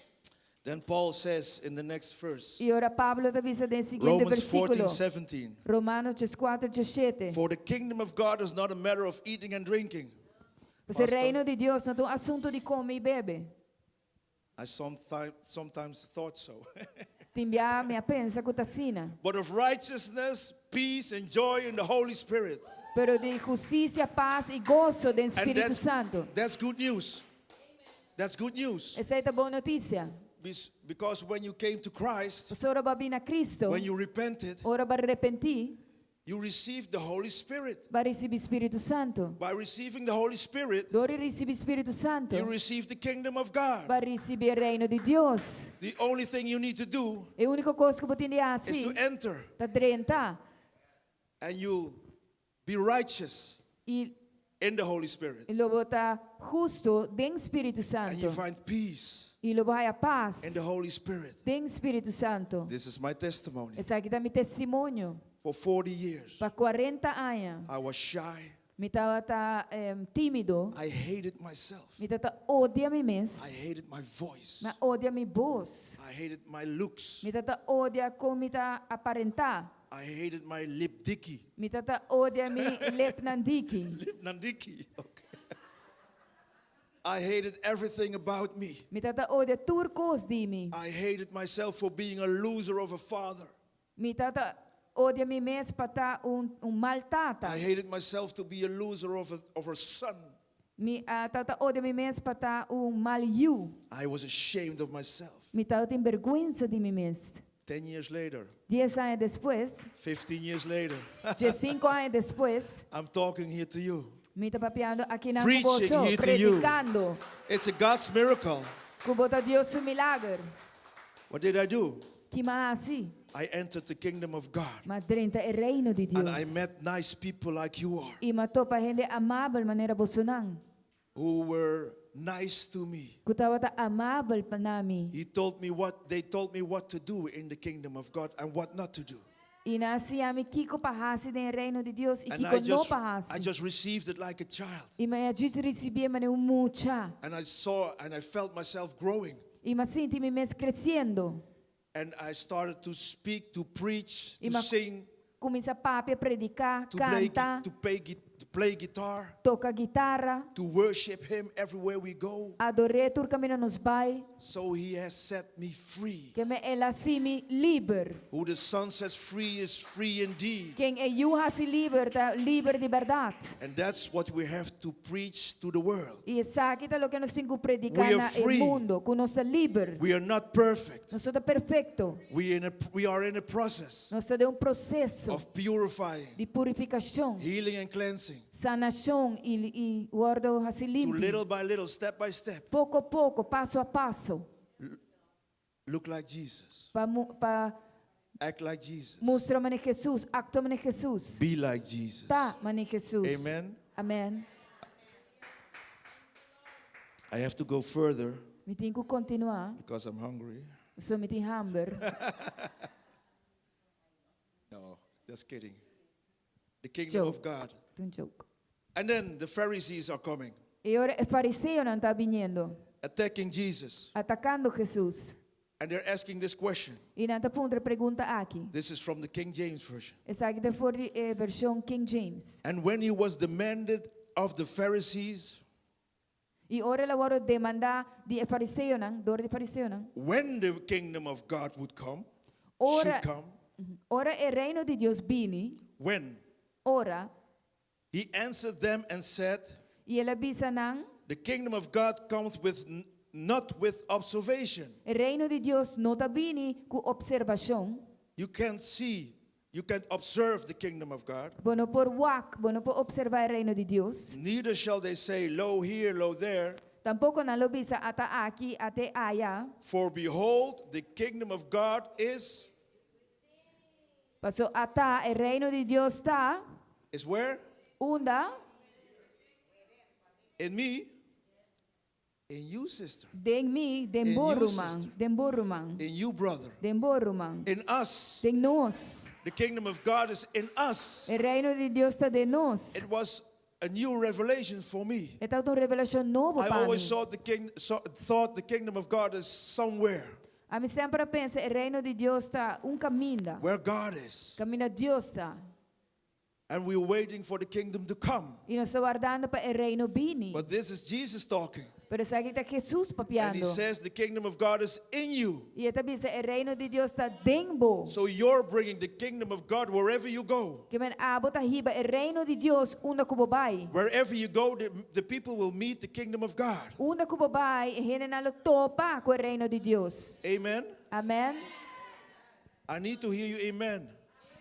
Then Paul says in the next verse, E ora Pablo avisa nel seguente Romans versículo. 14:17. Romanos 4:17. For the kingdom of God is not a matter of eating and drinking. Pois o Pastor. reino de Deus não é um assunto de come e bebe. I sometimes thought so. Timbia me pensa que tassina. But of righteousness, peace, and joy in the Holy Spirit. Pero de justiça, paz e gozo do And Espírito Santo. that's good news. That's good news. Essa é a boa notícia. Because when you came to Christ, Pois ora ba bina Cristo, when you repented, ora ba arrepenti, you received the Holy Spirit. ba recebi Espírito Santo. By receiving the Holy Spirit, Dori recebi Espírito Santo, you receive the kingdom of God. ba recebi o reino de Deus. The only thing you need to do E a única coisa que você tem is to assim, enter, tá drenta and you'll be righteous e in the Holy Spirit. lo bota justo den Espírito And you Santo. find peace E lo vai a paz in the Holy Spirit. den Espírito Santo. This is my testimony. Essa aqui dá meu testemunho. For 40 years, Para 40 anos, I was shy. me estava tímido, I hated myself. me estava odia me mes, I hated my voice. me odia mi voz, I hated my looks. me estava odia como me está aparentar, I hated my lip dicky. me estava odia mi lep nandiki, Lip nandiki. Okay. I hated everything about me. me estava odia turcos di mi, I hated myself for being a loser of a father. me estava odia mi mes para mal tata, I hated myself to be a loser of a son. me estava odia mi mes para mal you, I was ashamed of myself. me estava tem vergüenza de mi mes. 10 years later, 10 anos depois, 15 years later, 5 anos depois, I'm talking here to you. me está papiando aqui na Preaching cuboso, here to you. predicando. It's a God's miracle. Kubota Dios un milagre. What did I do? Que mais assim? I entered the kingdom of God. Mas dentro é reino de Deus. And I met nice people like you are, E matou para gente amável maneira bolsonaro. who were nice to me. Kutawa ta amável para nami. They told me what to do in the kingdom of God and what not to do. E nasi ami kiko pahasi dentro reino de Deus e And kiko no I pahasi. just received it like a child. E mas just recebi mane mucha. And I saw and I felt myself growing. E mas sinti me mes crescendo. And I started to speak, to preach, E to ma sing, começa a papi predicar, to play, canta, to play guitar, toca guitarra, to worship Him everywhere we go. adorei tur caminho nos bai, So He has set me free. que me ela simi liber. Who the Son sets free is free indeed. Quem é you hasi liber, tá liber de verdade. And that's what we have to preach to the world. E essa aqui é o que nós temos que predicar We are na free. mundo, que nós somos livres. We are not perfect. Nós somos perfeitos. We are in a process Nós somos processo of purifying, de purificação, healing and cleansing. sanação e guardo assim To limpo. little by little, step by step, Pouco a pouco, passo a passo, look like Jesus. para Act like Jesus. mostrar mane Jesus, acto mane Jesus. Be like Jesus. Tá mane Jesus. Amen. Amém. I have to go further Me tenho que continuar. because I'm hungry. Sou me tenho hamburger. No, just kidding. The kingdom of God. Um joke. And then the Pharisees are coming, E ora o fariseu não está vindo, attacking Jesus. atacando Jesus. And they're asking this question. E não está pondo pergunta aqui. This is from the King James Version. Essa aqui é for a versão King James. And when he was demanded of the Pharisees, E ora ela varo demanda de fariseu não, dor de fariseu não. when the kingdom of God would come, Ora, should come, ora o reino de Deus vini, when ora, he answered them and said, e ela bisa não, the kingdom of God comes with not with observation. o reino de Deus não está vini com observação. You can't see, you can't observe the kingdom of God. Bono por wak, bono por observar o reino de Deus. Neither shall they say, lo here, lo there. Tampouco não lo bisa ata aqui, até allá. For behold, the kingdom of God is Paso ata o reino de Deus está, where? unda, In me, in you, sister, den mi, den In you, borumang, sister. den borumang, in you, brother, den borumang, in us. den nos. The kingdom of God is in us. O reino de Deus está de nós. It was a new revelation for me. É uma revelação nova I para always mim. thought the kingdom of God is somewhere. A mim sempre pensa, o reino de Deus está caminho. where God is. Caminho de Deus está. And we're waiting for the kingdom to come. E nós estamos aguardando para o reino vir. But this is Jesus talking. Pero isso aqui está Jesus And he papiando. says the kingdom of God is in you. E ele diz, o reino de Deus está dentro. So you're bringing the kingdom of God wherever you go. Que men abota hiba, o reino de Deus onde kubo vai. Wherever you go, the people will meet the kingdom of God. Onde kubo vai, hene na lo topa com o reino de Deus. Amen. Amen. I need to hear you amen.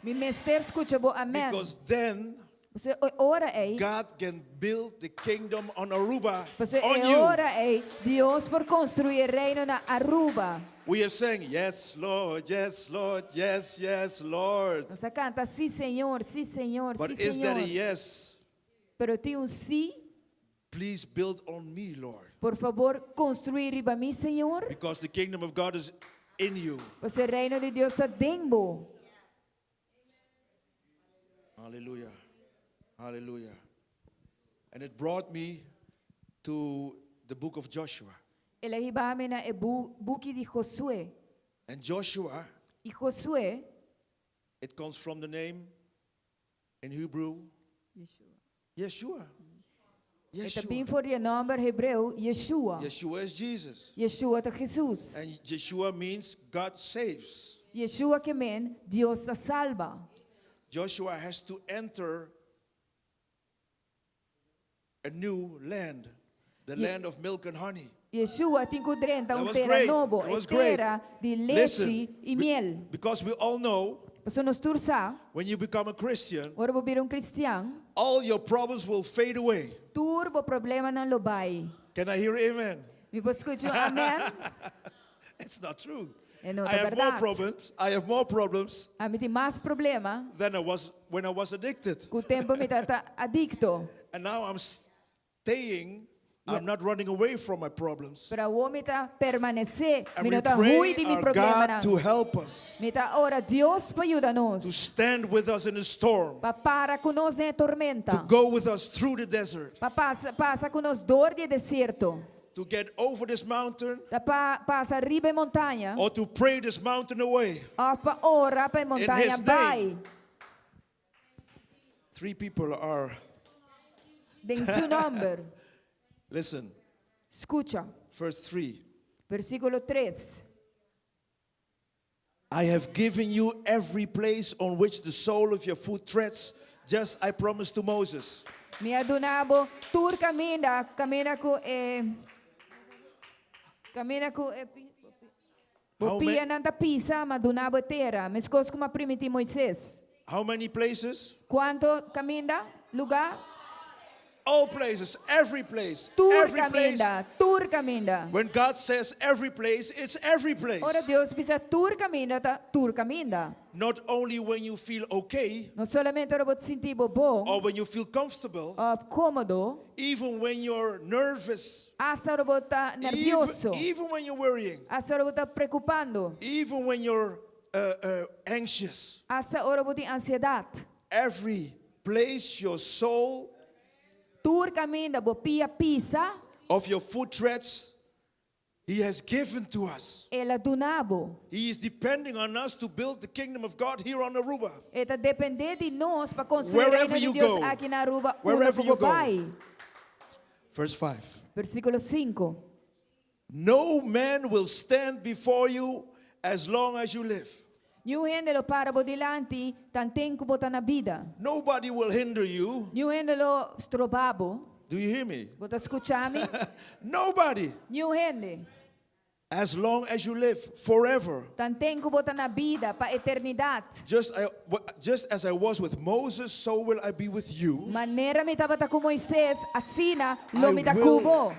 Mi mester escucha bo amen. Because then Você ora aí. God can build the kingdom on Aruba Você on you. ora aí. Deus por construir o reino na Aruba. We are saying, yes, Lord, yes, Lord, yes, yes, Lord. Nós canta, sim, Senhor, sim, Senhor, But sim, is that a Senhor. yes? Pero tem sim. Please build on me, Lord. Por favor, construir riba mim, Senhor. Because the kingdom of God is in you. Você o reino de Deus está dentro. Hallelujah. Hallelujah. And it brought me to the book of Joshua. Ele riba me na buki de Josué. And Joshua, E Josué, it comes from the name in Hebrew, Yeshua. é também Yeshua. for o nome hebreu Yeshua. Yeshua is Jesus. Yeshua é Jesus. And Yeshua means God saves. Yeshua que men Deus ta salva. Joshua has to enter a new land, the land of milk and honey. Yeshua te encontrenta That was terra great. novo, That was terra de leite Listen, e miel. because we all know Você nos tursa, when you become a Christian, ora vou vir cristiano, all your problems will fade away. turbo problema não lobai. Can I hear amen? Me vou escutar amém? It's not true. É não I é have more verdade. problems. I have more problems A mim tem mais problema than I was when I was addicted. com o tempo me tá adicto. And now I'm staying. I'm not running away from my problems. Para o homem tá permanecer, And me we não tá ruim pray de mi our problema God to não. help us, Me tá ora Deus para ajudar to nós. stand with us in the storm, Para conosco em to tormenta. go with us through the desert, Passa conosco dor de deserto. to get over this mountain, Passa arriba em montanha. or to pray this mountain away. Ó, pa ora para montanha His vai. name. 3 people are, Em seu nome. listen, Escucha. verse 3. Versículo 3. I have given you every place on which the sole of your foot treads, just I promised to Moses. Me adunabo tur camina com How Bopia ma- nanta pisa, madunabo terra. Mas coisas como primiti Moisés. How many places? Quanto camina? Lugar? All places, every place, Tur every place. camina, tur camina. When God says every place, it's every place. Ora Deus pisa tur camina, ta tur camina. Not only when you feel okay Não solamente ora bot sentir bom, or when you feel comfortable, cômodo, even when you're nervous, hasta ora bot tá nervioso, even when you're worrying, hasta ora bot tá preocupando, even when you're anxious, hasta ora bot tem ansiedade. every place your soul Tur camina, bopia pisa, of your foot treads, He has given to us. ela dunabo. He is depending on us to build the kingdom of God here on Aruba. Eta depender de nós para construir o Wherever reino you de Deus go. aqui na Aruba, Wherever onde you go. vai. Verse 5. Versículo 5. No man will stand before you as long as you live. Niu gente lo para bodilante, tantem que bota na vida. Nobody will hinder you. Niu gente lo strobabo, Do you hear me? bota escuchar-me. Nobody. Niu gente, As long as you live, forever. tantem que bota na vida para eternidade. Just as I was with Moses, so will I be with you. Maneira me tava com Moisés, assina I lo me da cubo.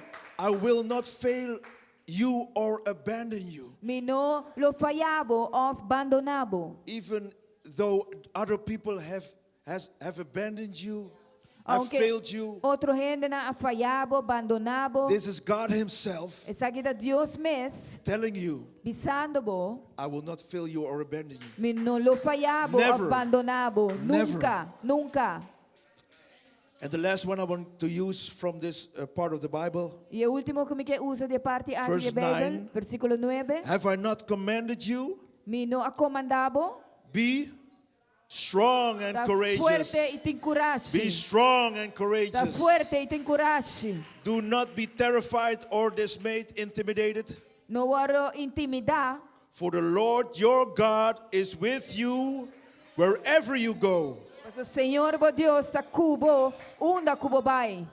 will not fail you or abandon you. Me no lo fallabo of abandonabo. Even though other people have abandoned you, have Aunque failed you. outro gente na fallabo, abandonabo. This is God Himself Essa aqui da Deus mes, telling you, bisando bo. I will not fail you or abandon you. Me no lo fallabo, Never. abandonabo. Never. Nunca, nunca. And the last one I want to use from this part of the Bible. E o último que me quer usa de parte a Verse de Bíblia, 9. versículo 9. Have I not commanded you? Me não acomandabo, Be strong and tá courageous. fuerte e tem Be coragem. strong and Tá courageous. fuerte e tem coragem. Do not be terrified or dismayed, intimidated. Não varo intimidar, For the Lord your God is with you wherever you go. mas o Senhor, bo Deus, está cubo, onda cubo vai.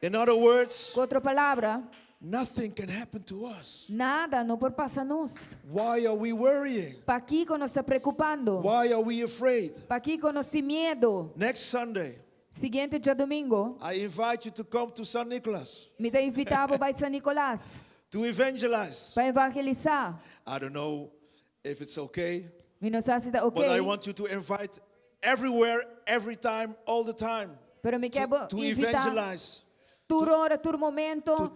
In other words, Com outra palavra, nothing can happen to us. nada não por passa nos. Why are we worrying? Pa aqui que nos está preocupando. Why are we afraid? Pa aqui que nos tem medo. Next Sunday, Seguinte dia domingo, I invite you to come to San Nicholas me está invitado para São Nicolás, to evangelize. para evangelizar. I don't know if it's okay, Me não sabe se está but I ok, want you to invite everywhere, every time, all the time pero me quero to invitar evangelize, todo hora, todo to momento,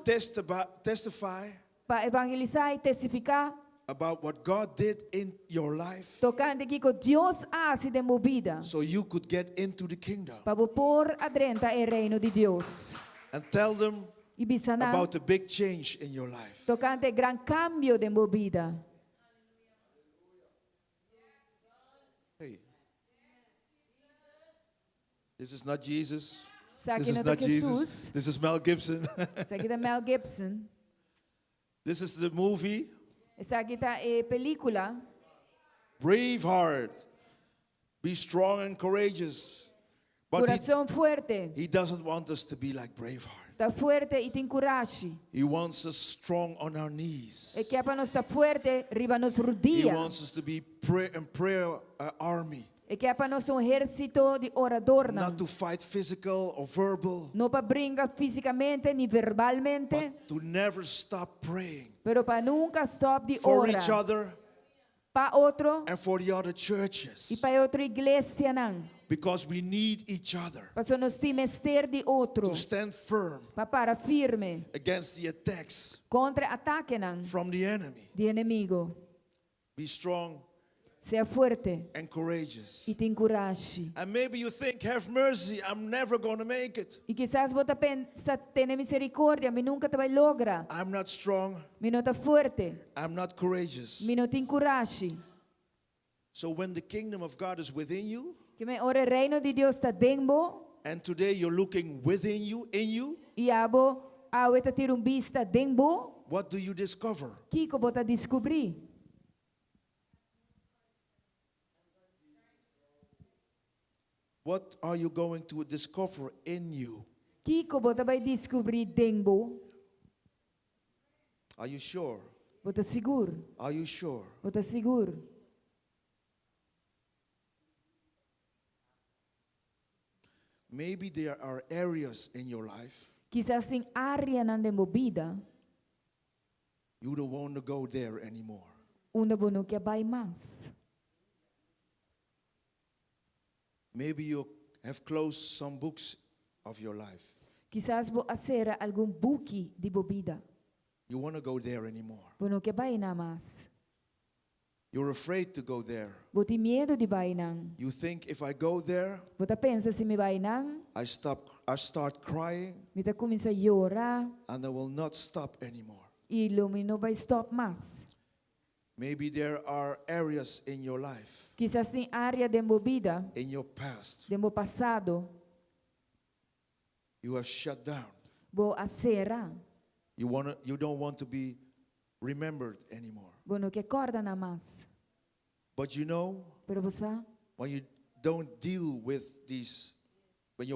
testify para evangelizar e testificar, about what God did in your life tocando aqui que Deus hace de movida, so you could get into the kingdom, para pôr adentro o reino de Deus. and tell them E bisanar, about the big change in your life. tocando o grande cambio de movida. Hey, this is not Jesus. Isso aqui This is não é not Jesus. Jesus, This is Mel Gibson. isso aqui é Mel Gibson, This is the movie isso aqui está a película. Braveheart. Be strong and courageous. But Coração forte, he doesn't want us to be like Braveheart. está forte e tem coragem. He wants us strong on our knees. E que é para nós estar forte, riba nos He rodia. wants us to be prayer army. E que é para nós exército de orador, não. Not to fight physical or verbal, Não para brincar fisicamente nem verbalmente, but to never stop praying pero para nunca stop de for orar. each other Para outro and for the other churches. e para outra igreja, não. Because we need each other Para nós temos ter de outro. to stand firm Para firme against the attacks contra ataque, não. from the enemy. De inimigo. Be strong Seja forte and courageous. e tem coragem. And maybe you think, have mercy, I'm never going to make it. E quizás você pensa, tenha misericórdia, me nunca te vai lograr. I'm not strong, Me não está forte, I'm not courageous. me não tem coragem. So when the kingdom of God is within you, Que me ora o reino de Deus está dentro, and today you're looking within you, in you, e abo ao eta ter vista dentro, what do you discover? que você descobrir? What are you going to discover in you? Que você vai descobrir dentro? Are you sure? Você seguro? Are you sure? Você seguro? Maybe there are areas in your life Quizás tem área na movida, you don't want to go there anymore. onde você não quer vai mais. Maybe you have closed some books of your life. Quizás você acera algum book de bebida. You want to go there anymore. Você não quer vai na mais. You're afraid to go there. Você tem medo de vai não. You think if I go there, Você pensa se me vai não, I start crying me tá começa a chorar and I will not stop anymore. e me não vai stop mais. Maybe there are areas in your life, Quizás tem área de bebida, in your past, de meu passado, you have shut down. você acera, You don't want to be remembered anymore. você não quer corda na mais. But you know, Pero você, when you don't deal with these, with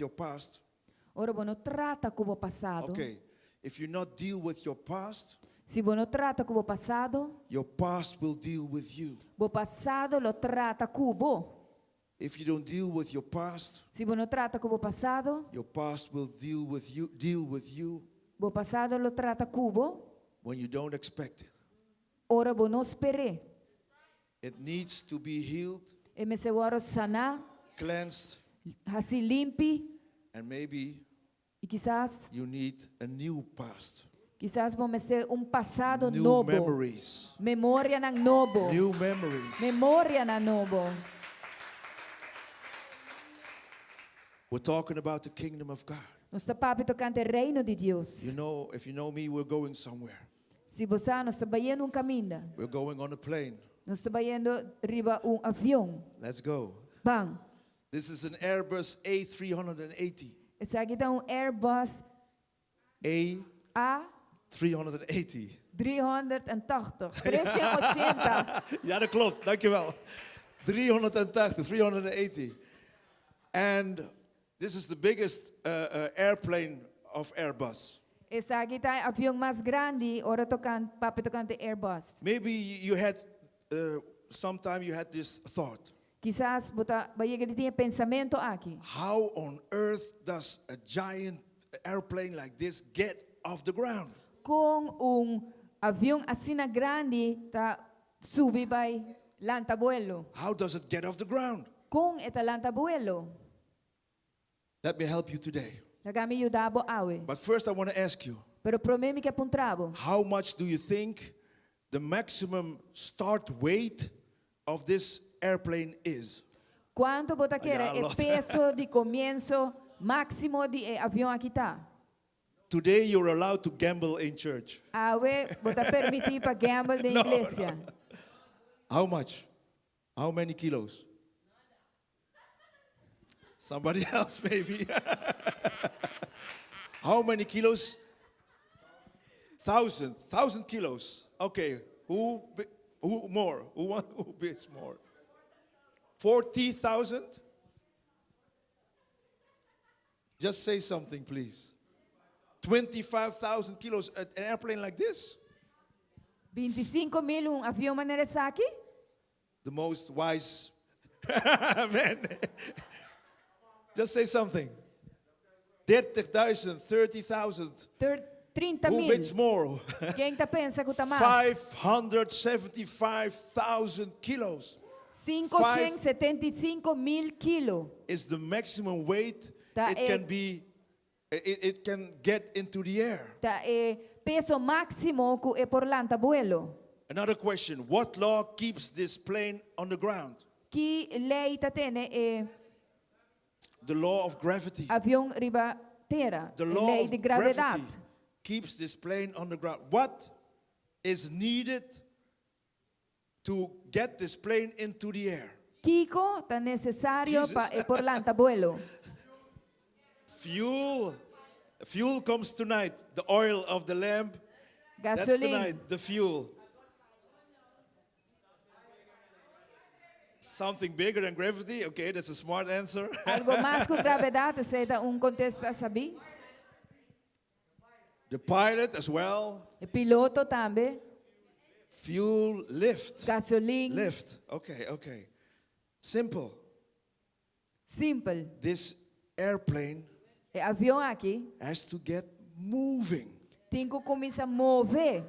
your past, ora você não trata com o passado. okay, if you not deal with your past, Se você não trata com o passado, your past will deal with you. o passado lo trata com você. If you don't deal with your past, Se você não trata com o passado, your past will deal with you o passado lo trata com você. when you don't expect it. Ora você não espere. It needs to be healed, E me se ora sanar, cleansed, assim limpe, and maybe e quizás you need a new past. vamos ser passado New novo. memories. Memória na novo. New memories. Memória na novo. We're talking about the kingdom of God. Nós está papi tocante o reino de Deus. You know, if you know me, we're going somewhere. Se você nós está indo caminho, We're going on a plane. nós está indo riba avião. Let's go. Bang. This is an Airbus A380. Esse aqui tá Airbus A380. 380. 380. Ja, dat klopt. Dankjewel. 380. And this is the biggest airplane of Airbus. Esse aqui tá avião mais grande, ora tocante, papi tocante Airbus. Maybe you had, sometime you had this thought. Quizás bota baiega tinha pensamento aqui. How on earth does a giant airplane like this get off the ground? Com avião assim grande tá subir by lantabuelo. How does it get off the ground? Com eta lantabuelo. Let me help you today. Lagami yudabo awe. But first I want to ask you, Pero problema que apuntrabo. how much do you think the maximum start weight of this airplane is? Quanto bota queira Yeah, a é lot. peso de comienzo máximo de avião aqui tá? Today you're allowed to gamble in church. Awe bota permitir para gamble da igreja. How much? How many kilos? Somebody else maybe. How many kilos? 1,000 kilos. Okay, who more? Who bids more? 40,000? Just say something, please. 25,000 kilos, an airplane like this? 25,000 avião maneira aqui? The most wise man. Just say something. 30,000, 30,000. Who bids 30,000. more? Quem tá pensa que tá mais? 575,000 kilos 575,000 quilos. is the maximum weight Tá, it can get into the air. Tá peso máximo que é por lantabuelo. Another question, what law keeps this plane on the ground? Que lei tá tene The law of gravity. avião riba terra. The law Lei of de gravidade. gravity keeps this plane on the ground. What is needed to get this plane into the air? Kiko tá necessário Jesus. para por lantabuelo. Fuel comes tonight. The oil of the lamp. That's Gasolina. tonight. The fuel. Something bigger than gravity. Okay, that's a smart answer. Algo mais que gravidade, você dá contesta, sabe? The pilot as well. O piloto também. Fuel, lift. Gasolina. Lift. Okay. Simple. Simple. This airplane O avião aqui has to get moving. tem que começar a mover.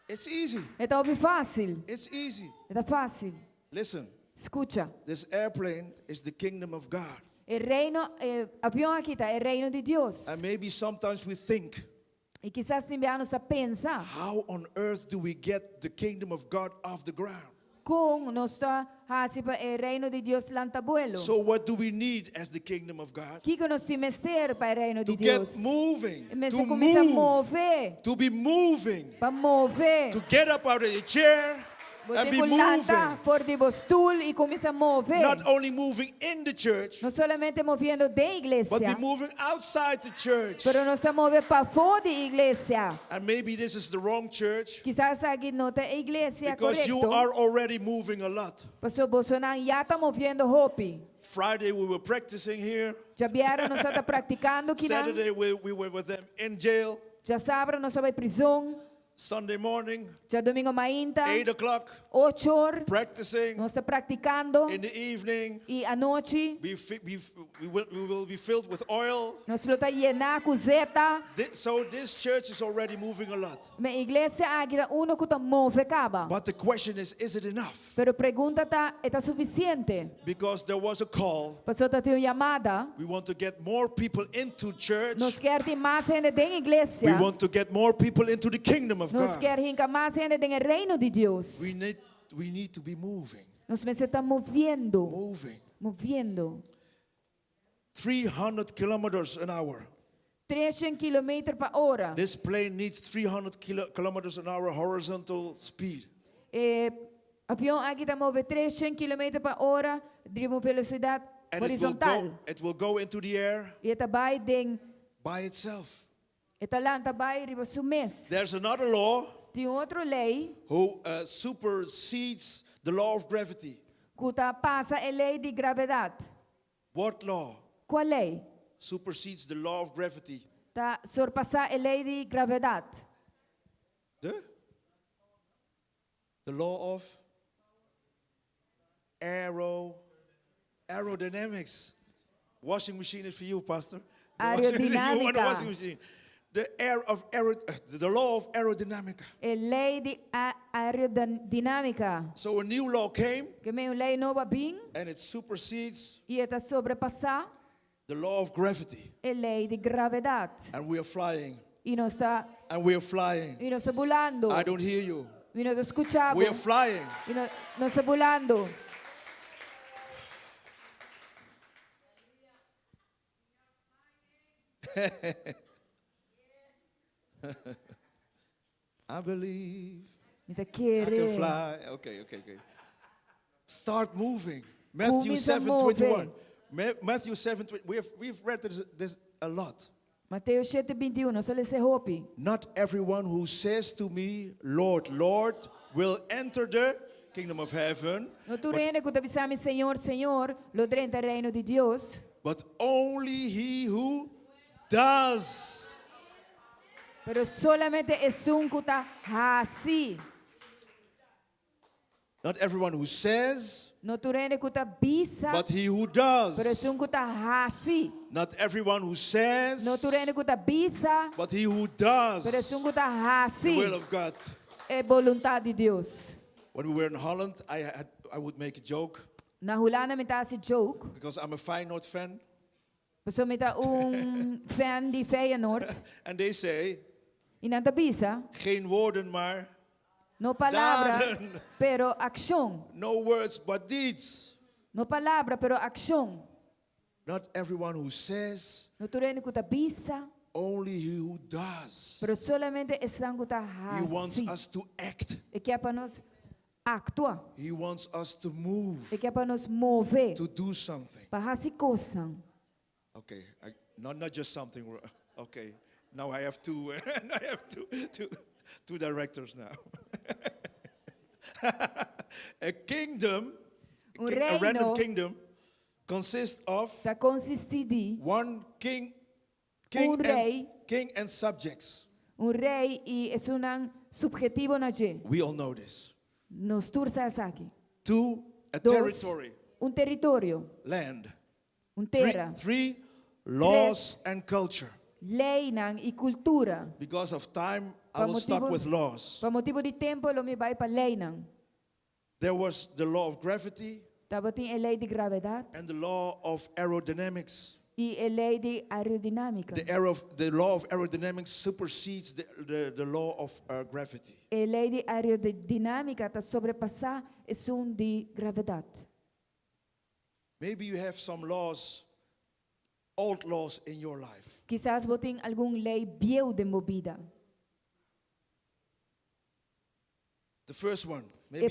It's easy. Então é fácil. It's easy. É fácil. Listen, Escuta. this airplane is the kingdom of God. O reino, avião aqui tá, é reino de Deus. And maybe sometimes we think, E quizás enviarmos a pensar how on earth do we get the kingdom of God off the ground? como nós está hasipa o reino de Deus lantabuelo. So what do we need as the kingdom of God? Que nós se mester para o reino To de get Deus. moving, Mas to começa a move, mover, to be moving, para mover. to get up out of the chair and be Botar lata moving. por debaixo do stool e começa a mover. Not only moving in the church, Não somente movendo da but igreja, be moving outside the church. pero nós a mover para fora da igreja. And maybe this is the wrong church Quizás aqui não tem igreja because you correto. are already moving a lot. Pastor Bolsonaro já está movendo hopi. Friday we were practicing here. Já vieram, nós está praticando aqui na. Saturday we were with them in jail. Já sábado nós vai prisão. Sunday morning, Já domingo mainta. 8 o'clock, 8 horas. practicing. Nós está praticando. In the evening, E à noite we will be filled with oil. nós está llenar com zeta. So this church is already moving a lot. Mas a igreja aqui é uno que está move acaba. But the question is it enough? Pero pergunta está suficiente. Because there was a call. Pastor está tendo chamada. We want to get more people into church. Nós quer ter mais gente dentro da We igreja. want to get more people into the kingdom of Nós God. quer hinca mais gente dentro do reino de Deus. We need to be moving. Nós precisamos estar movendo. Moving. Movendo. 300 kilometers an hour. 300 km per hora. This plane needs 300 kilometers an hour horizontal speed. Avião aqui está mover 300 km per hora de uma velocidade And horizontal. it will go into the air E está vai ding, by itself. está lá está vai riba sumes. There's another law Tem outra lei who supersedes the law of gravity. que tá passa a lei de gravidade. What law Qual lei? supersedes the law of gravity? Tá surpassar a lei de gravidade. The law of aerodynamics. Washing machine is for you, Pastor. You want a washing machine. The law of aerodynamics. A lei de aerodinâmica. So a new law came, Que é uma lei nova bem and it supersedes e está sobrepassar the law of gravity. a lei de gravidade. And we are flying. E nós está E nós volando. I don't hear you. E nós escuchamos. We are flying. E nós está volando. I believe Então I can querer. fly. Okay. Start moving. Matthew Começa a 7:21. Matthew 7:20. We've read this a lot. Mateus 7:21, só lê hope. Not everyone who says to me, Lord, Lord, will enter the kingdom of heaven, No tu reino que tu bisami Senhor, Senhor, lo drenta reino de Deus. but only he who does. Pero solamente es un que está assim. Not everyone who says, No tu reino que está bisa, but he who does. pero es un que está assim. Not everyone who says, No tu reino que está bisa, but he who does. pero es un que está The will assim. of God. É voluntade de Deus. When we were in Holland, I would make a joke Na Holanda me tá esse joke. because I'm a Feyenoord fan, Pessoa me tá fan de Feyenoord. and they say, E na bisa, geen woorden maar, no palavra, daden. pero action. No words but deeds. No palavra, pero action. Not everyone who says, No tu reino que está bisa, only he who does. pero solamente es algo que está He wants assim. us to act. E que é para nós actuar. He wants us to move, E que é para nós mover. to do something. Para fazer coisa. Okay, not just something. Okay, now I have two. I have two directors now. A kingdom, Un a random reino kingdom, consists of está consistir de one king rei. and subjects. rei e é um subjetivo na gente. We all know this. Nos tursa aqui. Two, a Dos, territory, território. land. Terra. Three, laws and culture. Lei e cultura. Because of time, I Pa will stop motivo- with laws. Para motivo de tempo, eu me vai para lei. There was the law of gravity Tava tem a lei de gravidade and the law of aerodynamics. e a lei de aerodinâmica. The law of aerodynamics supersedes the law of gravity. A lei de aerodinâmica está sobrepassar a de gravidade. Maybe you have some laws, old laws in your life. Quizás você tem alguma lei biel de movida. The first one,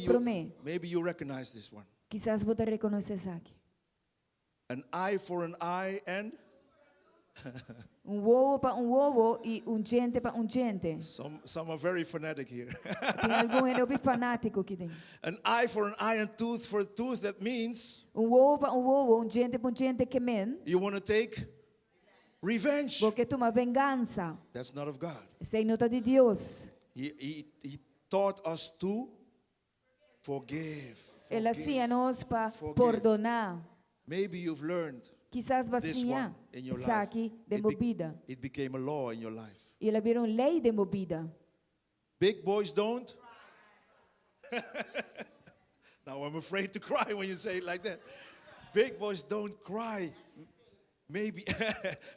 promê. maybe you recognize this one. Quizás você reconhece isso aqui. An eye for an eye and Ovo para ovo e gente para gente. some are very fanatic here. Tem algum é bem fanático que tem. An eye for an eye and tooth for a tooth, that means Ovo para ovo, gente para gente que men. you want to take revenge. Porque tu uma vingança. That's not of God. Essa é nota de Deus. He taught us to forgive. Ele hacía nos para Forgive. perdonar. Maybe you've learned Quizás this vacinha one in your isso life. aqui de movida. It became a law in your life. E ela virou lei de movida. Big boys don't. Now I'm afraid to cry when you say it like that. Big boys don't cry. Maybe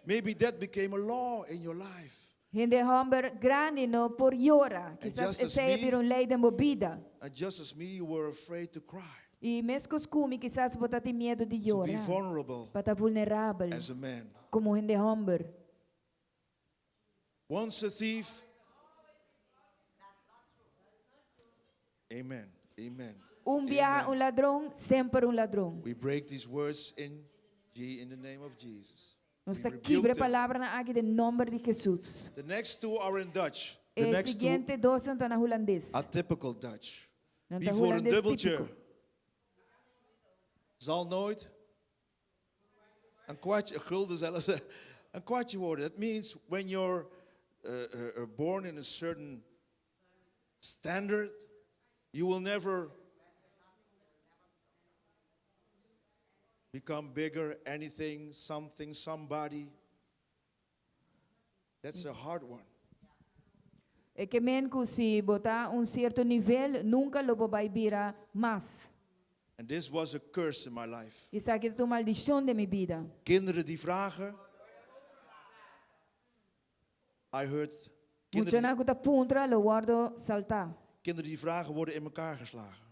maybe that became a law in your life. Gente homem grande não por llora. And Quizás just as essa me- virou lei de movida. And just as me, you were afraid to cry. E mesmo kumi quizás bota tem medo de to be llorar. vulnerable Bota vulnerável. as a man. Como gente homem. Once a thief. Amen. Amen. Dia Amen. ladrão, sempre ladrão. We break these words in the name of Jesus. Nós We está rebuke quebre a them. palavra na águia de nome de Jesus. The next two are in Dutch. The E next two seguinte dois são na holandês. are typical Dutch. Não Wie tá voor een holandês dubbeltje. típico. Zal nooit een kwartje, een gulden zelfs, een kwartje worden. That means when you're born in a certain standard, you will never become bigger, anything, something, somebody. That's a hard one. É que men que se botar certo nível, nunca lo vai virar mais. And this was a curse in my life. Isso aqui é uma maldição de minha vida. Kinderen die vragen. I heard Muito kinderen, na kuta puntra, lo guardo saltar. kinderen die vragen worden in elkaar geslagen.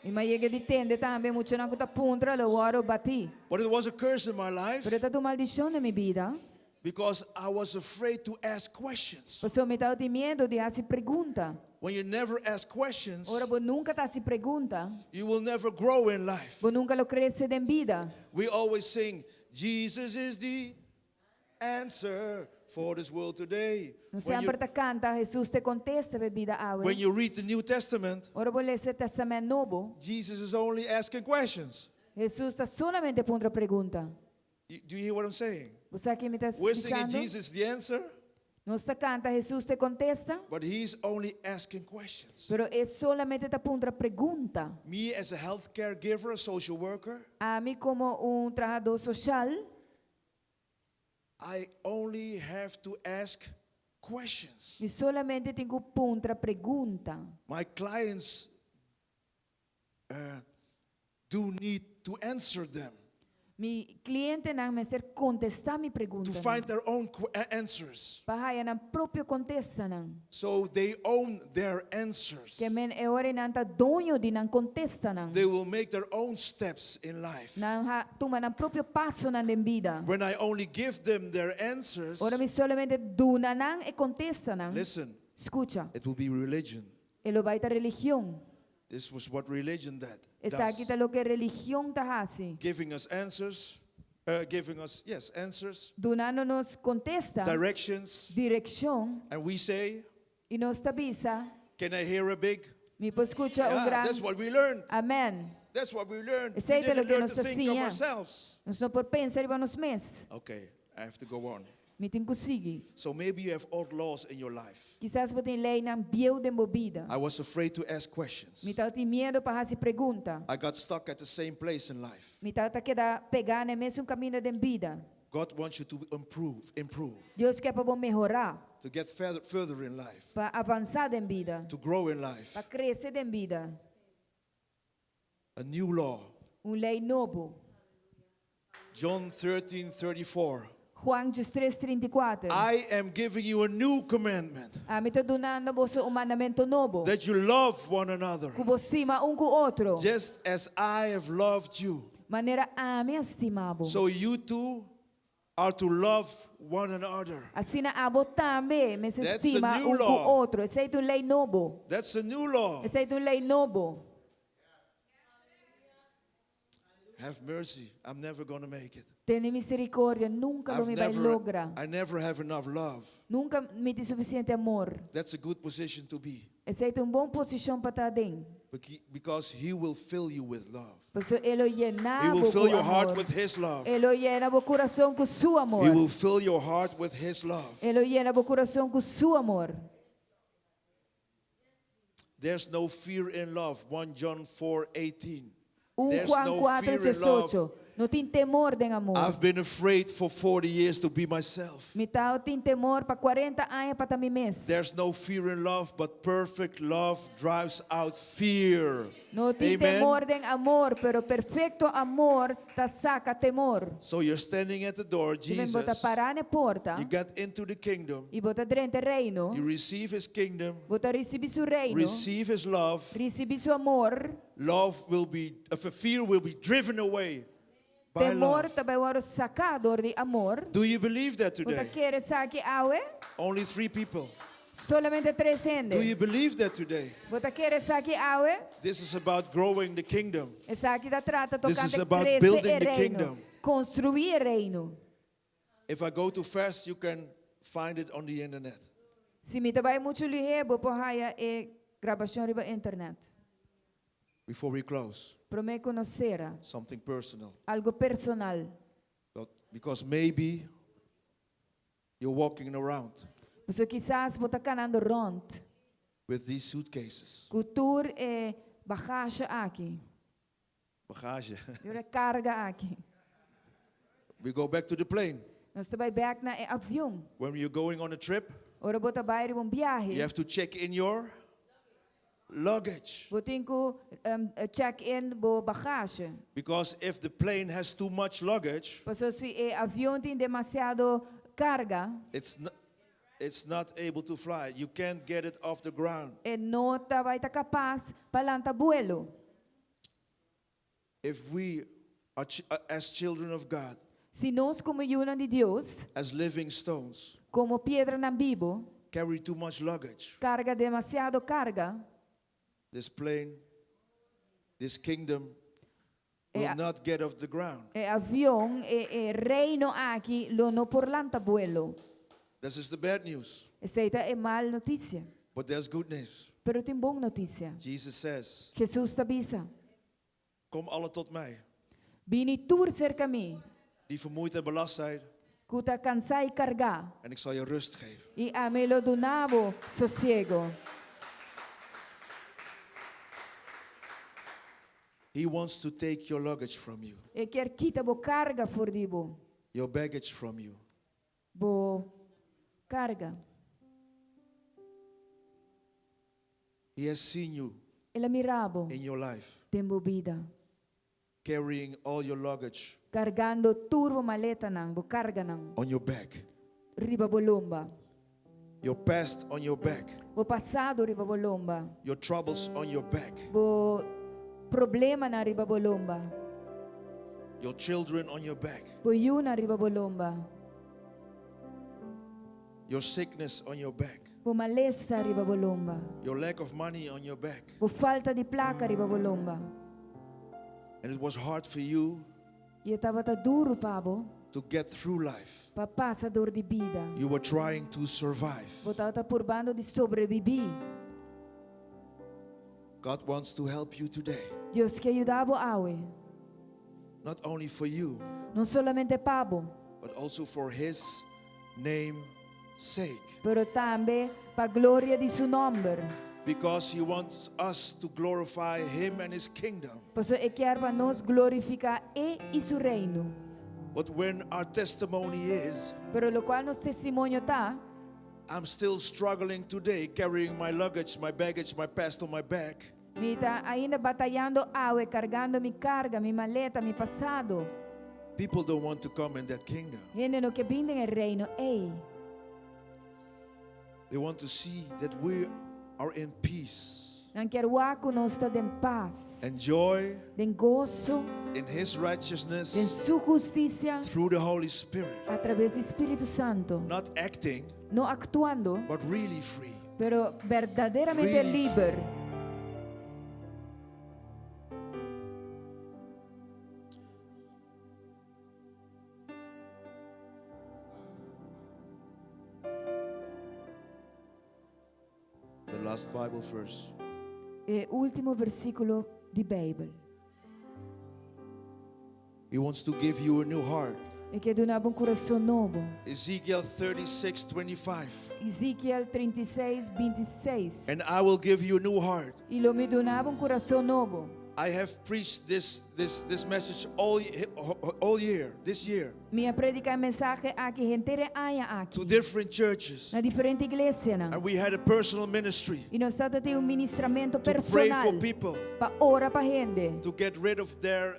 E mas chega de tende também, muito na kuta puntra, lo guardo bati. But it was a curse in my life Pero é uma maldição de minha vida. because I was afraid to ask questions. Você me dá medo de fazer pergunta. When you never ask questions, Ora, você nunca tá se pergunta. you will never grow in life. Você nunca lo cresce em vida. We always sing, Jesus is the answer for this world today. Não When sempre te canta, Jesus te contesta a vida agora. when you read the New Testament, Ora, você lê o Testamento Novo. Jesus is only asking questions. Jesus está solamente pondo pergunta. Do you hear what I'm saying? Você aqui me está We're singing dizendo? Jesus the answer, Nós te canta, Jesus te contesta. but he's only asking questions. Pero é solamente te pondo pergunta. Me as a healthcare giver, a social worker, A mim como trabajador social, I only have to ask questions. eu solamente tenho pondo pergunta. My clients do need to answer them, Mi cliente não me ser contestar mi pergunta. to find their own answers. Bahaya ng propio contesta não. So they own their answers. Que men e ore não tá dono de não contesta não. They will make their own steps in life. Não toma ng propio passo na vida. When I only give them their answers, Ora mi solamente duna não e contesta não. listen, Escucha. it will be religion. Elo vai ta religião. This was what religion does. Esa aqui tá lo que religião tá hace. Giving us answers, answers, Dunano nos contesta. directions, Direção. and we say, E nos tabisa. can I hear a big? Mi po escucha Yeah, gran. that's what we learned. Amen. That's what we learned. We Ese é lo didn't que learn nos to think of hacía. ourselves. Nós não por pensar iba nos mes. Okay, I have to go on. Mi tem consegui. So maybe you have old laws in your life. Quizás você tem lei na biel de movida. I was afraid to ask questions. Mi tá tem medo para fazer pergunta. I got stuck at the same place in life. Mi tá queda pegar no mesmo caminho de vida. God wants you to improve, Deus quer para melhorar, to get further in life, para avançar em vida, to grow in life. para crescer em vida. A new law. Lei novo. John 13:34. Juan 3:34. I am giving you a new commandment, Mi tá donando você mandamento novo. that you love one another, Que você ama com outro. just as I have loved you. Maneira ame estimado. So you too are to love one another. Assim a abo também me se That's estima a new com law. outro. Esse é lei novo. That's a new law. Esse é lei novo. Have mercy. I'm never going to make it. Tenha misericórdia, nunca lo me vai lograr. I never have enough love. Nunca me tem suficiente amor. That's a good position to be, Essa é uma boa posição para estar dentro. because he will fill you with love. Porque ele He llena will fill o your heart amor. with his love. Ele llena o coração com seu amor. He will fill your heart with his love. Ele llena o coração com seu amor. There's no fear in love. 1 John 4:18. 1 There's Juan no 4, fear in love 18. No tem temor den amor. I've been afraid for 40 years to be myself. Mi tao tem temor pa 40 anos pa mi mes. There's no fear in love, but perfect love drives out fear. No tem Amen. temor den amor, pero perfecto amor ta saca temor. So you're standing at the door, Se vem bota Jesus. parar na porta You get into the kingdom. e bota dentro reino, You receive his kingdom. bota recebi su reino, Receive his love. recebi su amor, Fear will be driven away by temor love. também vai sacado de amor. Do you believe that Bota today? querer saque aue, Only 3 people. solamente 3 Do you ende. believe that today? Bota querer saque aue, This is about growing the kingdom. e saque da trata This is tocante about crescer building e the reino, kingdom. construir reino. If I go too fast, you can find it on the internet. Se me trabalha muito lihebo por haya e gravação riba internet. Before we close, Para me conhecer something personal. algo personal. Because maybe you're walking around Porque quizás bota canando rond, with these suitcases. cultura e bagagem aqui, Bagage. eu carga aqui. We go back to the plane. Nós estamos back na avião. When you're going on a trip, Ora bota baile um viagem. you have to check in your luggage. Botem que check-in bo bagagem. Because if the plane has too much luggage, Porque se o avião tem demasiado carga, it's not able to fly. You can't get it off the ground. e não vai estar capaz para lançar vuelo. If we are as children of God, Se nós como ilha de Deus, as living stones, como pedra na Bíblia, carry too much luggage, carga demasiado carga, this plane, this kingdom will Yeah. not get off the ground. e avião e reino aqui lo não por lançar vuelo. This is the bad news. Essa é má notícia. But there's good news. Pero tem boa notícia. Jesus says, Jesus te avisa. kom alle tot mij, Vini tur cerca mim, die vermoeid en belast zijn, que te cansai cargar, en ik zal je rust geven. e a me lo donavo sossego. He wants to take your luggage from you, E quer quita bo carga for di bo. your baggage from you. Bo carga. He has seen you Ela mirabo, in your life, tembo vida. carrying all your luggage Cargando turbo maleta nang, bo carga nang. on your back, Riba bo lomba. your past on your back, Bo passado riba bo lomba. your troubles on your back, Bo problema na riba bo lomba. your children on your back, Bo yuna riba bo lomba. your sickness on your back, Bo malesa riba bo lomba. your lack of money on your back. Bo falta di placa riba bo lomba. And it was hard for you E estava tá duro pabo. to get through life. Pa passador de vida. You were trying to survive. Botava tá por bando de sobreviver. God wants to help you today. Deus que ajudava awe. Not only for you, Não solamente pabo, but also for His name's sake. pero também para glória de seu nome. Because He wants us to glorify Him and His kingdom. Pois é quer para nós glorificar e seu reino. But when our testimony is, Pero lo qual nos testemunho tá, I'm still struggling today carrying my luggage, my baggage, my past on my back. me tá ainda batalhando awe, cargando mi carga, mi maleta, mi passado. People don't want to come in that kingdom. Gente no que vindo em reino, ei. They want to see that we are in peace Não quer waco nós está em paz, and joy em gozo, in His em righteousness sua justiça, through the Holy Spirit. através do Espírito Santo. Not acting, Não actuando, but really free. pero verdaderamente Really libre. The last Bible verse. É o último versículo de Bíblia. He wants to give you a new heart. E que donava coração novo. Ezekiel 36:25. Ezequiel 36, 26. And I will give you a new heart E lo me donava coração novo. I have preached this message all year, this year, Minha predica mensaje aqui, hentere aya to aqui. different churches. Na diferente igreja, não? And we had a personal ministry E nós estamos tendo ministramento to pray personal for people para orar para gente, to get rid of their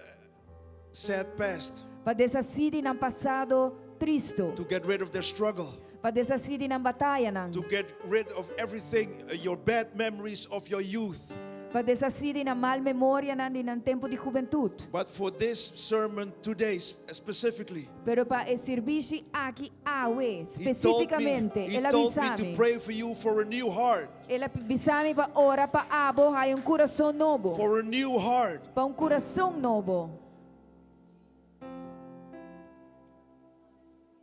sad past, para desacir ng passado tristo, to get rid of their struggle, para desacir ng batalha, não? to get rid of everything, your bad memories of your youth. Para desacir ng mal memória ng tempo de juventude. But for this sermon today specifically, Pero para o serviço aqui, awe, he especificamente, told ela me to avisame. pray for you for a new heart, Ela avisame para orar para abo, hay coração novo. for a new heart. Para coração novo.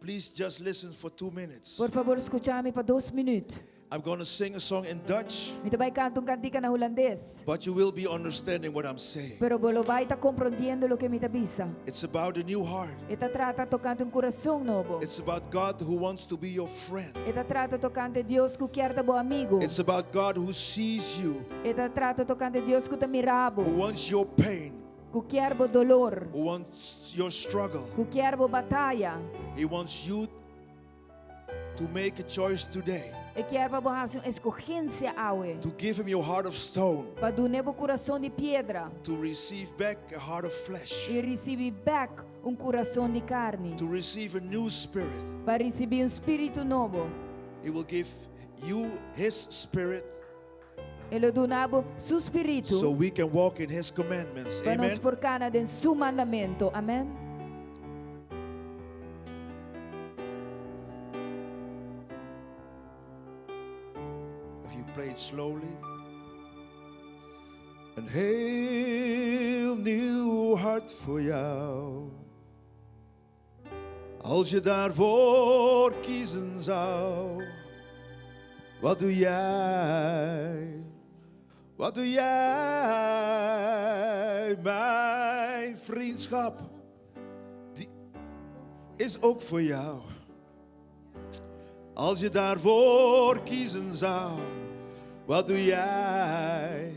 Please just listen for 2 minutes. Por favor, escute-me para 2 minutos. I'm going to sing a song in Dutch, Mita vai cantar cantica na holandês. but you will be understanding what I'm saying. Pero bolo vai estar compreendendo lo que me avisa. It's about a new heart. Esta trata tocante coração novo. It's about God who wants to be your friend. Esta trata tocante Deus que quer te bo amigo. It's about God who sees you, Esta trata tocante Deus que te mirabo. who wants your pain, Que quer bo dolor. who wants your struggle. Que quer bo batalha. He wants you to make a choice today, E quer para borrar uma escolhência awe. to give him your heart of stone, Para do nebo coração de pedra. to receive back a heart of flesh, E receber back coração de carne. to receive a new spirit. Para receber espírito novo. He will give you his spirit Ele donava su espírito. so we can walk in his commandments. Para nos Amen. porcar na su mandamento. Amém? If you play it slowly. Een heel nieuw hart voor jou. Als je daarvoor kiezen zou. Wat doe jij? Wat doe jij? Mijn vriendschap. Die is ook voor jou. Als je daarvoor kiezen zou, wat doe jij?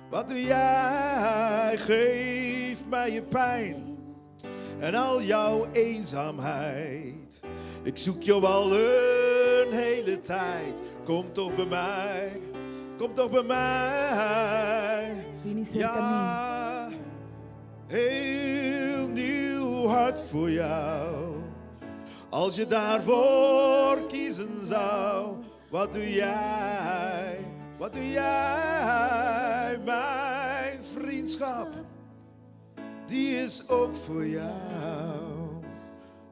Wat doe jij? Geef mij je pijn en al jouw eenzaamheid. Ik zoek jou al een hele tijd. Kom toch bij mij, kom toch bij mij. Vini cerca Ja, heel nieuw hart voor jou. Als je daarvoor kiezen zou, wat doe jij? Wat doe jij? Mijn vriendschap, die is ook voor jou.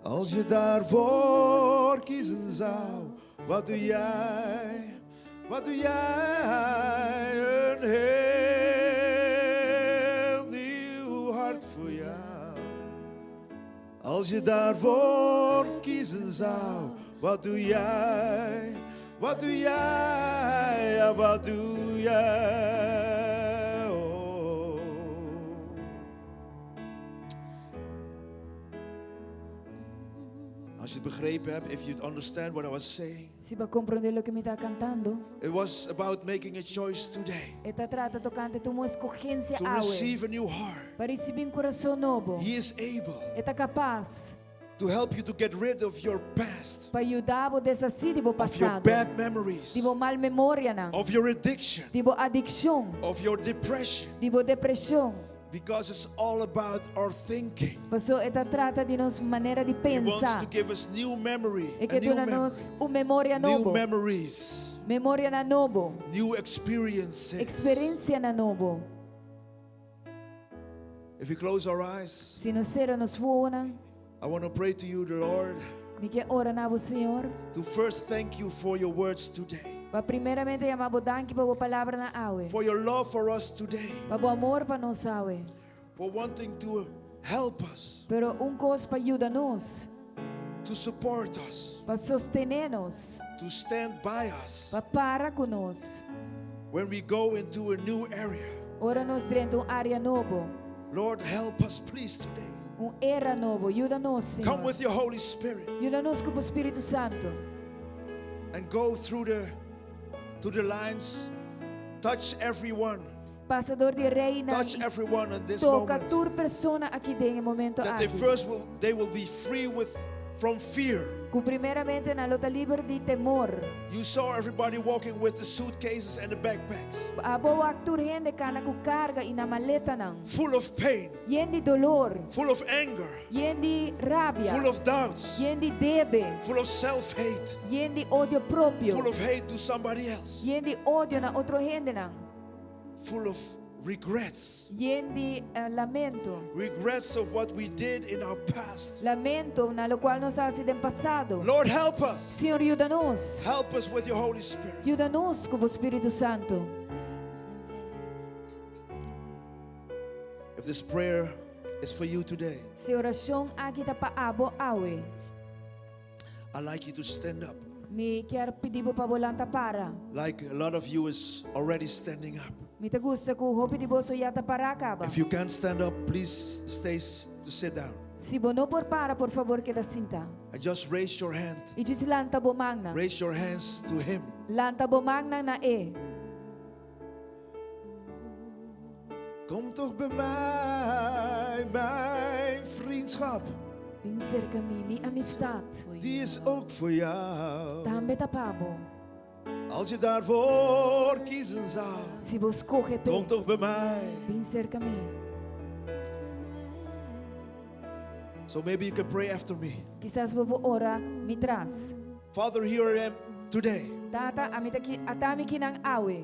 Als je daarvoor kiezen zou, wat doe jij? Wat doe jij? Een heel nieuw hart voor jou. Als je daarvoor kiezen zou, wat doe jij? Wat doe jij? Ja, wat doe jij? Oh. Als je het begrepen hebt, if you understand what I was saying, Se va compreender lo que me está cantando. it was about making a choice today Esta trata tocante tu escolhência to awe. receive a new heart. Para receber coração novo. He is able Esta capaz to help you to get rid of your past, para ajudar a desacir de bo of your passado. bad memories, De bo mal memória não. of your addiction, De bo adicção. of your depression, De bo depressão. because it's all about our thinking. Passou esta trata de nos maneira de He wants pensar. to give us new memory, E a que new dona memory, nos memória new novo. memories, Memória na novo. new experiences. Experiência na novo. If we close our eyes, Se nos cera nos voa, I want to pray to you, the Lord, me que ora na vo Senhor. to first thank you for your words today, Pa primeiramente chamar bo danke pa bo palavra na awe. for your love for us today, Pa bo amor pa nos awe. for wanting to help us, Pero coisa pa ajuda nos. to support us, Pa sostener-nos. to stand by us Pa para conosco. when we go into a new area. Ora nos dentro área novo. Lord, help us please today. Era novo. Ajuda-nos, Come Senhor. with your Holy Spirit Ajuda-nos com o Espírito Santo. and go through the lines, touch everyone, Pasador de reina. Touch everyone in this Toca moment. tur persona aqui dentro momento That they aqui. first they will be free from fear. Ku primeramente na lota liber di temor. You saw everybody walking with the suitcases and the backpacks, Abo aktur hende kana ku carga ina maleta nang. full of pain, Yendi dolor, full of anger, yendi rabia, full of doubts, yendi debe, full of self-hate, yendi odio propio, full of hate to somebody else, yendi odio na otro hende nang. full of regrets. Yendi lamento. Regrets of what we did in our past. Lamento na lo cual nos hace del pasado. Lord, help us. Señor, ayúdanos. Help us with your Holy Spirit. Ayúdanos como Espíritu Santo. If this prayer is for you today, Si oración agita paabo awe. I'd like you to stand up. Mi kiar pidibo pa volanta para. Like a lot of you is already standing up. Mi te gusta ku hopi dibo so yata para ka ba. If you can't stand up, please stay to sit down. Si bono por para, por favor, queda cinta. And just raise your hand. I just lanta bomang na. Raise your hands to Him. Lanta bomang na e. Kom toch bij mij, mijn vriendschap. Pinser kami mi amistad. Die is ook voor jou. Tambe tapabo. Als je daarvoor kiezen zou, Si vos coge pe. kom toch bij mij. Pinser kami. So maybe you can pray after me. Quizás bobo ora mitras. Father, here I am today Tata atami kinang awe.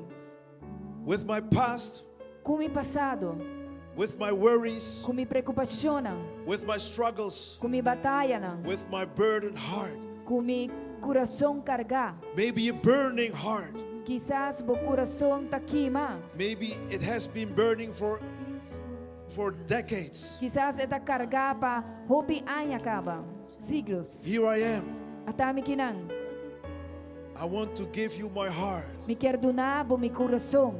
with my past, Kumi pasado. with my worries, Kumi preocupasyonang. with my struggles, Kumi bataya nang. with my burdened heart. Kumi corazón carga. Maybe a burning heart. Quizás bo corazón takima. Maybe it has been burning for decades. Quizás esta carga pa hopi anya kaba. Siglos. Here I am. Atami kinang. I want to give you my heart. Mi kerduna bo mi corazón.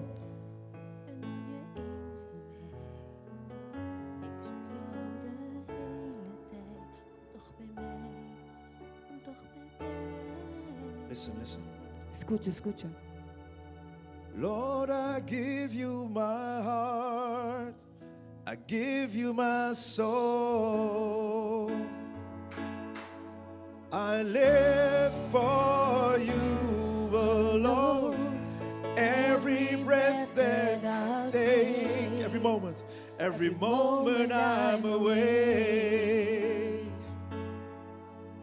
Listen. Escucha, escucha. Lord, I give you my heart. I give you my soul. I live for you alone. Every breath that I take, every moment I'm awake.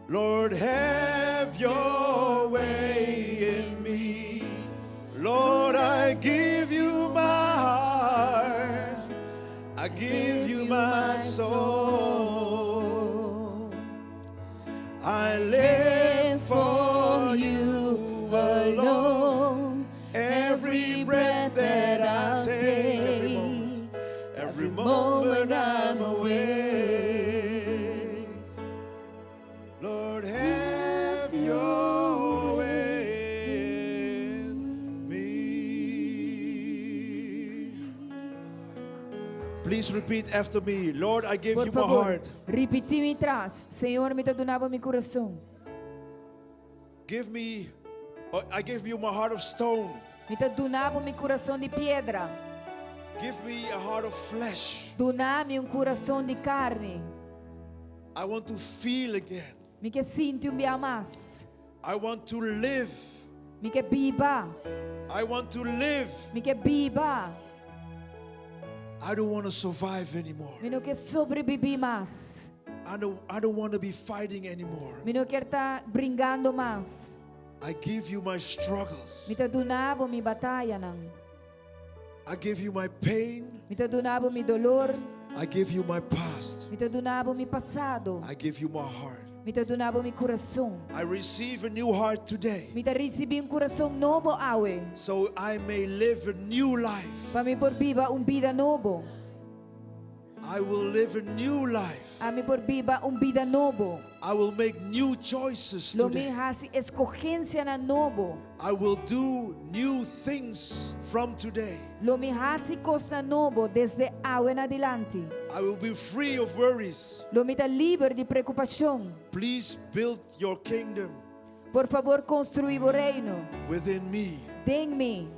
Lord, have your way in me. Lord, I give you my heart. I give you my soul. I live for you alone. Every breath that I take, every moment I'm awake. Lord, have your way in me. Please repeat after me. Lord, I give Por you my favor, heart. repeti mi tras. Senhor, me donava mi coração. I give you my heart of stone. Me donava mi coração de pedra. Give me a heart of flesh. Dona-me coração de carne. I want to feel again. Me que sinto me amas. I want to live. Me que biba. I want to live. Me que biba. I don't want to survive anymore. Me não quer sobreviver mais. I don't want to be fighting anymore. Me não quer estar brincando mais. I give you my struggles. Me donava mi batalha não. I give you my pain. Me donava mi dolor. I give you my past. Me donava mi passado. I give you my heart. Me donava mi coração. I receive a new heart today, Me recebi coração novo awe. so I may live a new life. Para me por viva vida novo. I will live a new life. A me por viva vida novo. I will make new choices Lo me today. hasi escogencia na novo. I will do new things from today. Lo me hasi cosa novo desde awe en adelante. I will be free of worries. Lo me liber de preocupação. Please build your kingdom Por favor, construí o reino. within me. Denme.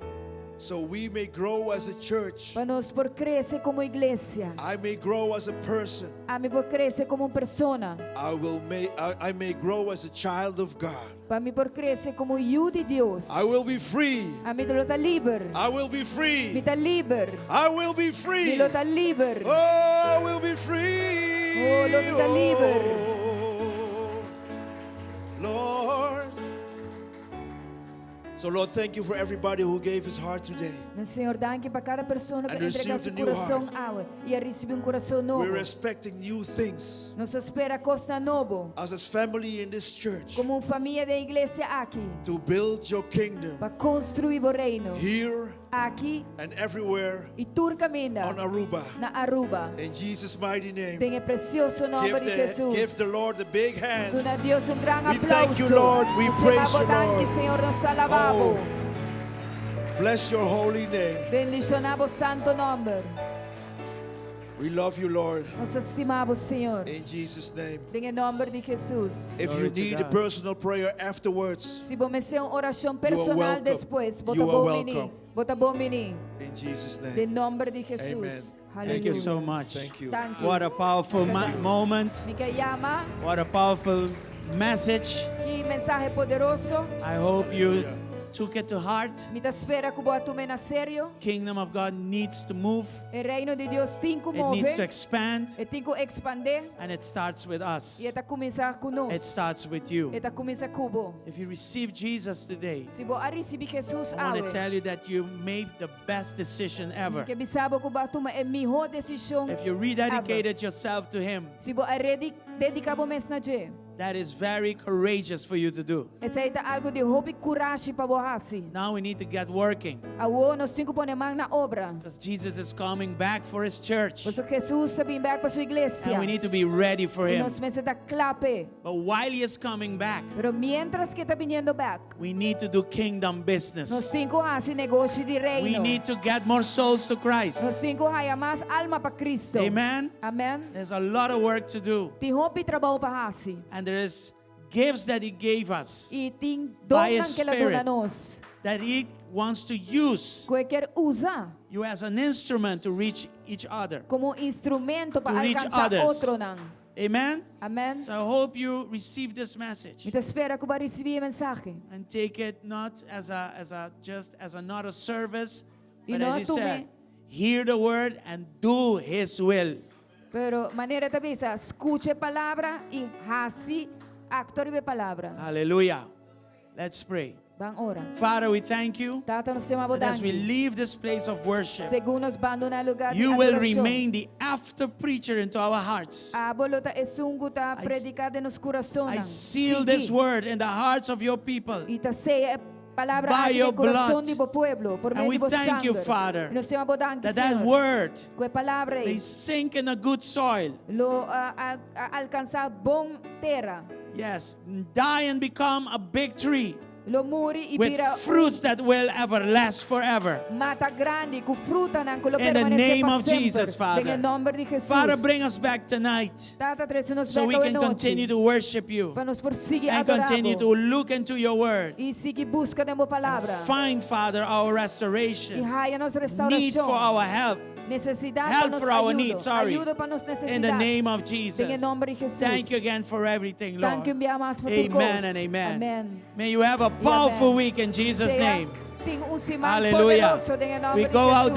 so we may grow as a church. para nós por crescer como igreja. I may grow as a person. Ami por crescer como persona. I may grow as a child of God. Para mim por crescer como filho de Deus. I will be free. Ami lo tá livre. I will be free. Mi tá livre. I will be free. Mi lo tá livre. Oh, I will be free. Oh, lo mi tá livre. Lord. So Lord, thank you for everybody who gave his heart today. Mas Senhor, danke para cada pessoa que And entrega received seu a new coração ao e recebe coração novo. We're expecting new things Nos espera coisa novo. as a family in this church Como família da igreja aqui. to build your kingdom Para construir o reino. here Aqui and everywhere e tur caminha on Aruba. na Aruba. In Jesus' mighty name, Tem o precioso nome de Jesus. give the Lord a big hand. Dona a Deus gran We aplauso. thank you, Lord. We Nos praise you, amamos, Lord. Senhor, nos alabamos. Bless your holy name. Bendicionamos santo nome. We love you, Lord. Nos estimamos, Senhor. In Jesus' name. Em nome de Jesus. If Glory you to need a God. personal prayer afterwards, Se você uma oração are personal welcome. depois, bota You are bom welcome. menino. Bota bom menino. in Jesus' Em name. nome de Jesus. Amen. Thank you so Hallelujah. much. Thank you. Thank you. What a powerful moment. Mika Yama, What a powerful message. que mensaje poderoso. I hope you took it to heart. Me te espera que boa tu na sério. Kingdom of God needs to move. O reino de Deus tem que It needs to mover. expand. E tem que expandir. And it starts with us. E está começar conosco. It starts with you. E está começar cubo. If you receive Jesus today, Se você receber Jesus I want to hoje, tell you that you made the best decision ever. que bisabo que boa toma é melhor decisão. If you rededicated yourself to Him, Se você dedicar o mês na dia, that is very courageous for you to do. essa é algo de hobby coragem para você. Now we need to get working Awo nós temos que pôr mão na obra. because Jesus is coming back for His church. Porque Jesus está vindo para sua igreja. And we need to be ready for E Him. nós meses da clape. But while He is coming back, Pero mientras que está vindo back, we need to do kingdom nós business. temos que fazer negócio de We reino. need to get more souls to Nós Christ. temos que ganhar mais alma para Cristo. Amen. Amém. There's a lot of work to do. Tem hobby trabalho para fazer. And there is gifts that He gave us E tem By dom His que Ele Spirit. dá a nós. that He wants to use Que quer usar you as an instrument to reach each other. como instrumento para reach alcançar others. outro não. Amen. Amém. So I hope you receive this message Me te espera que vai receber a mensagem. and take it not as not a service, E but não as He tome- said, hear the word and do His will. Pero maneira de pensar, escute a palavra e faça actor de palavra. Hallelujah. Let's pray. Vamos ora. Father, we thank you Tata nos chama that as we bodangue. leave this place of worship, Segundo nos abandona o lugar de you will adoração. remain the after preacher into our hearts. A bolota é sungo tá I- predicada nos corações. I seal this word in the hearts of your people. E tá ceia palavra By aqui your no coração blood. de bo pueblo por And meio we de bo thank sangue. you, Father, E nos chama bodangue, That that Senhor. word Que a palavra may sink in a good soil. lo alcançar bom terra. Yes, die and become a big tree Lo muri e with vira fruits that will ever last forever. mata grande com fruta não que lo In the permanece name para of sempre. Jesus, Father. Em nome de Jesus. Father, bring us back tonight Tata traz-nos so we back can hoje continue to worship you para nos prosseguir and continue to adorando look into your word. e seguir busca da boa palavra. Find, Father, our E restoration, raia nossa need restauração. for our help Necessidade Help para nos for our ajuda. needs, sorry. Ajuda para nos in the necessidades. name of Jesus. Em nome de Jesus. Thank you again for everything, Lord. Thank you mais por tudo. Amen and amen. Amen. May you have a powerful week in Jesus' name. Tem semana Hallelujah. poderoso em nome We de go out Jesus.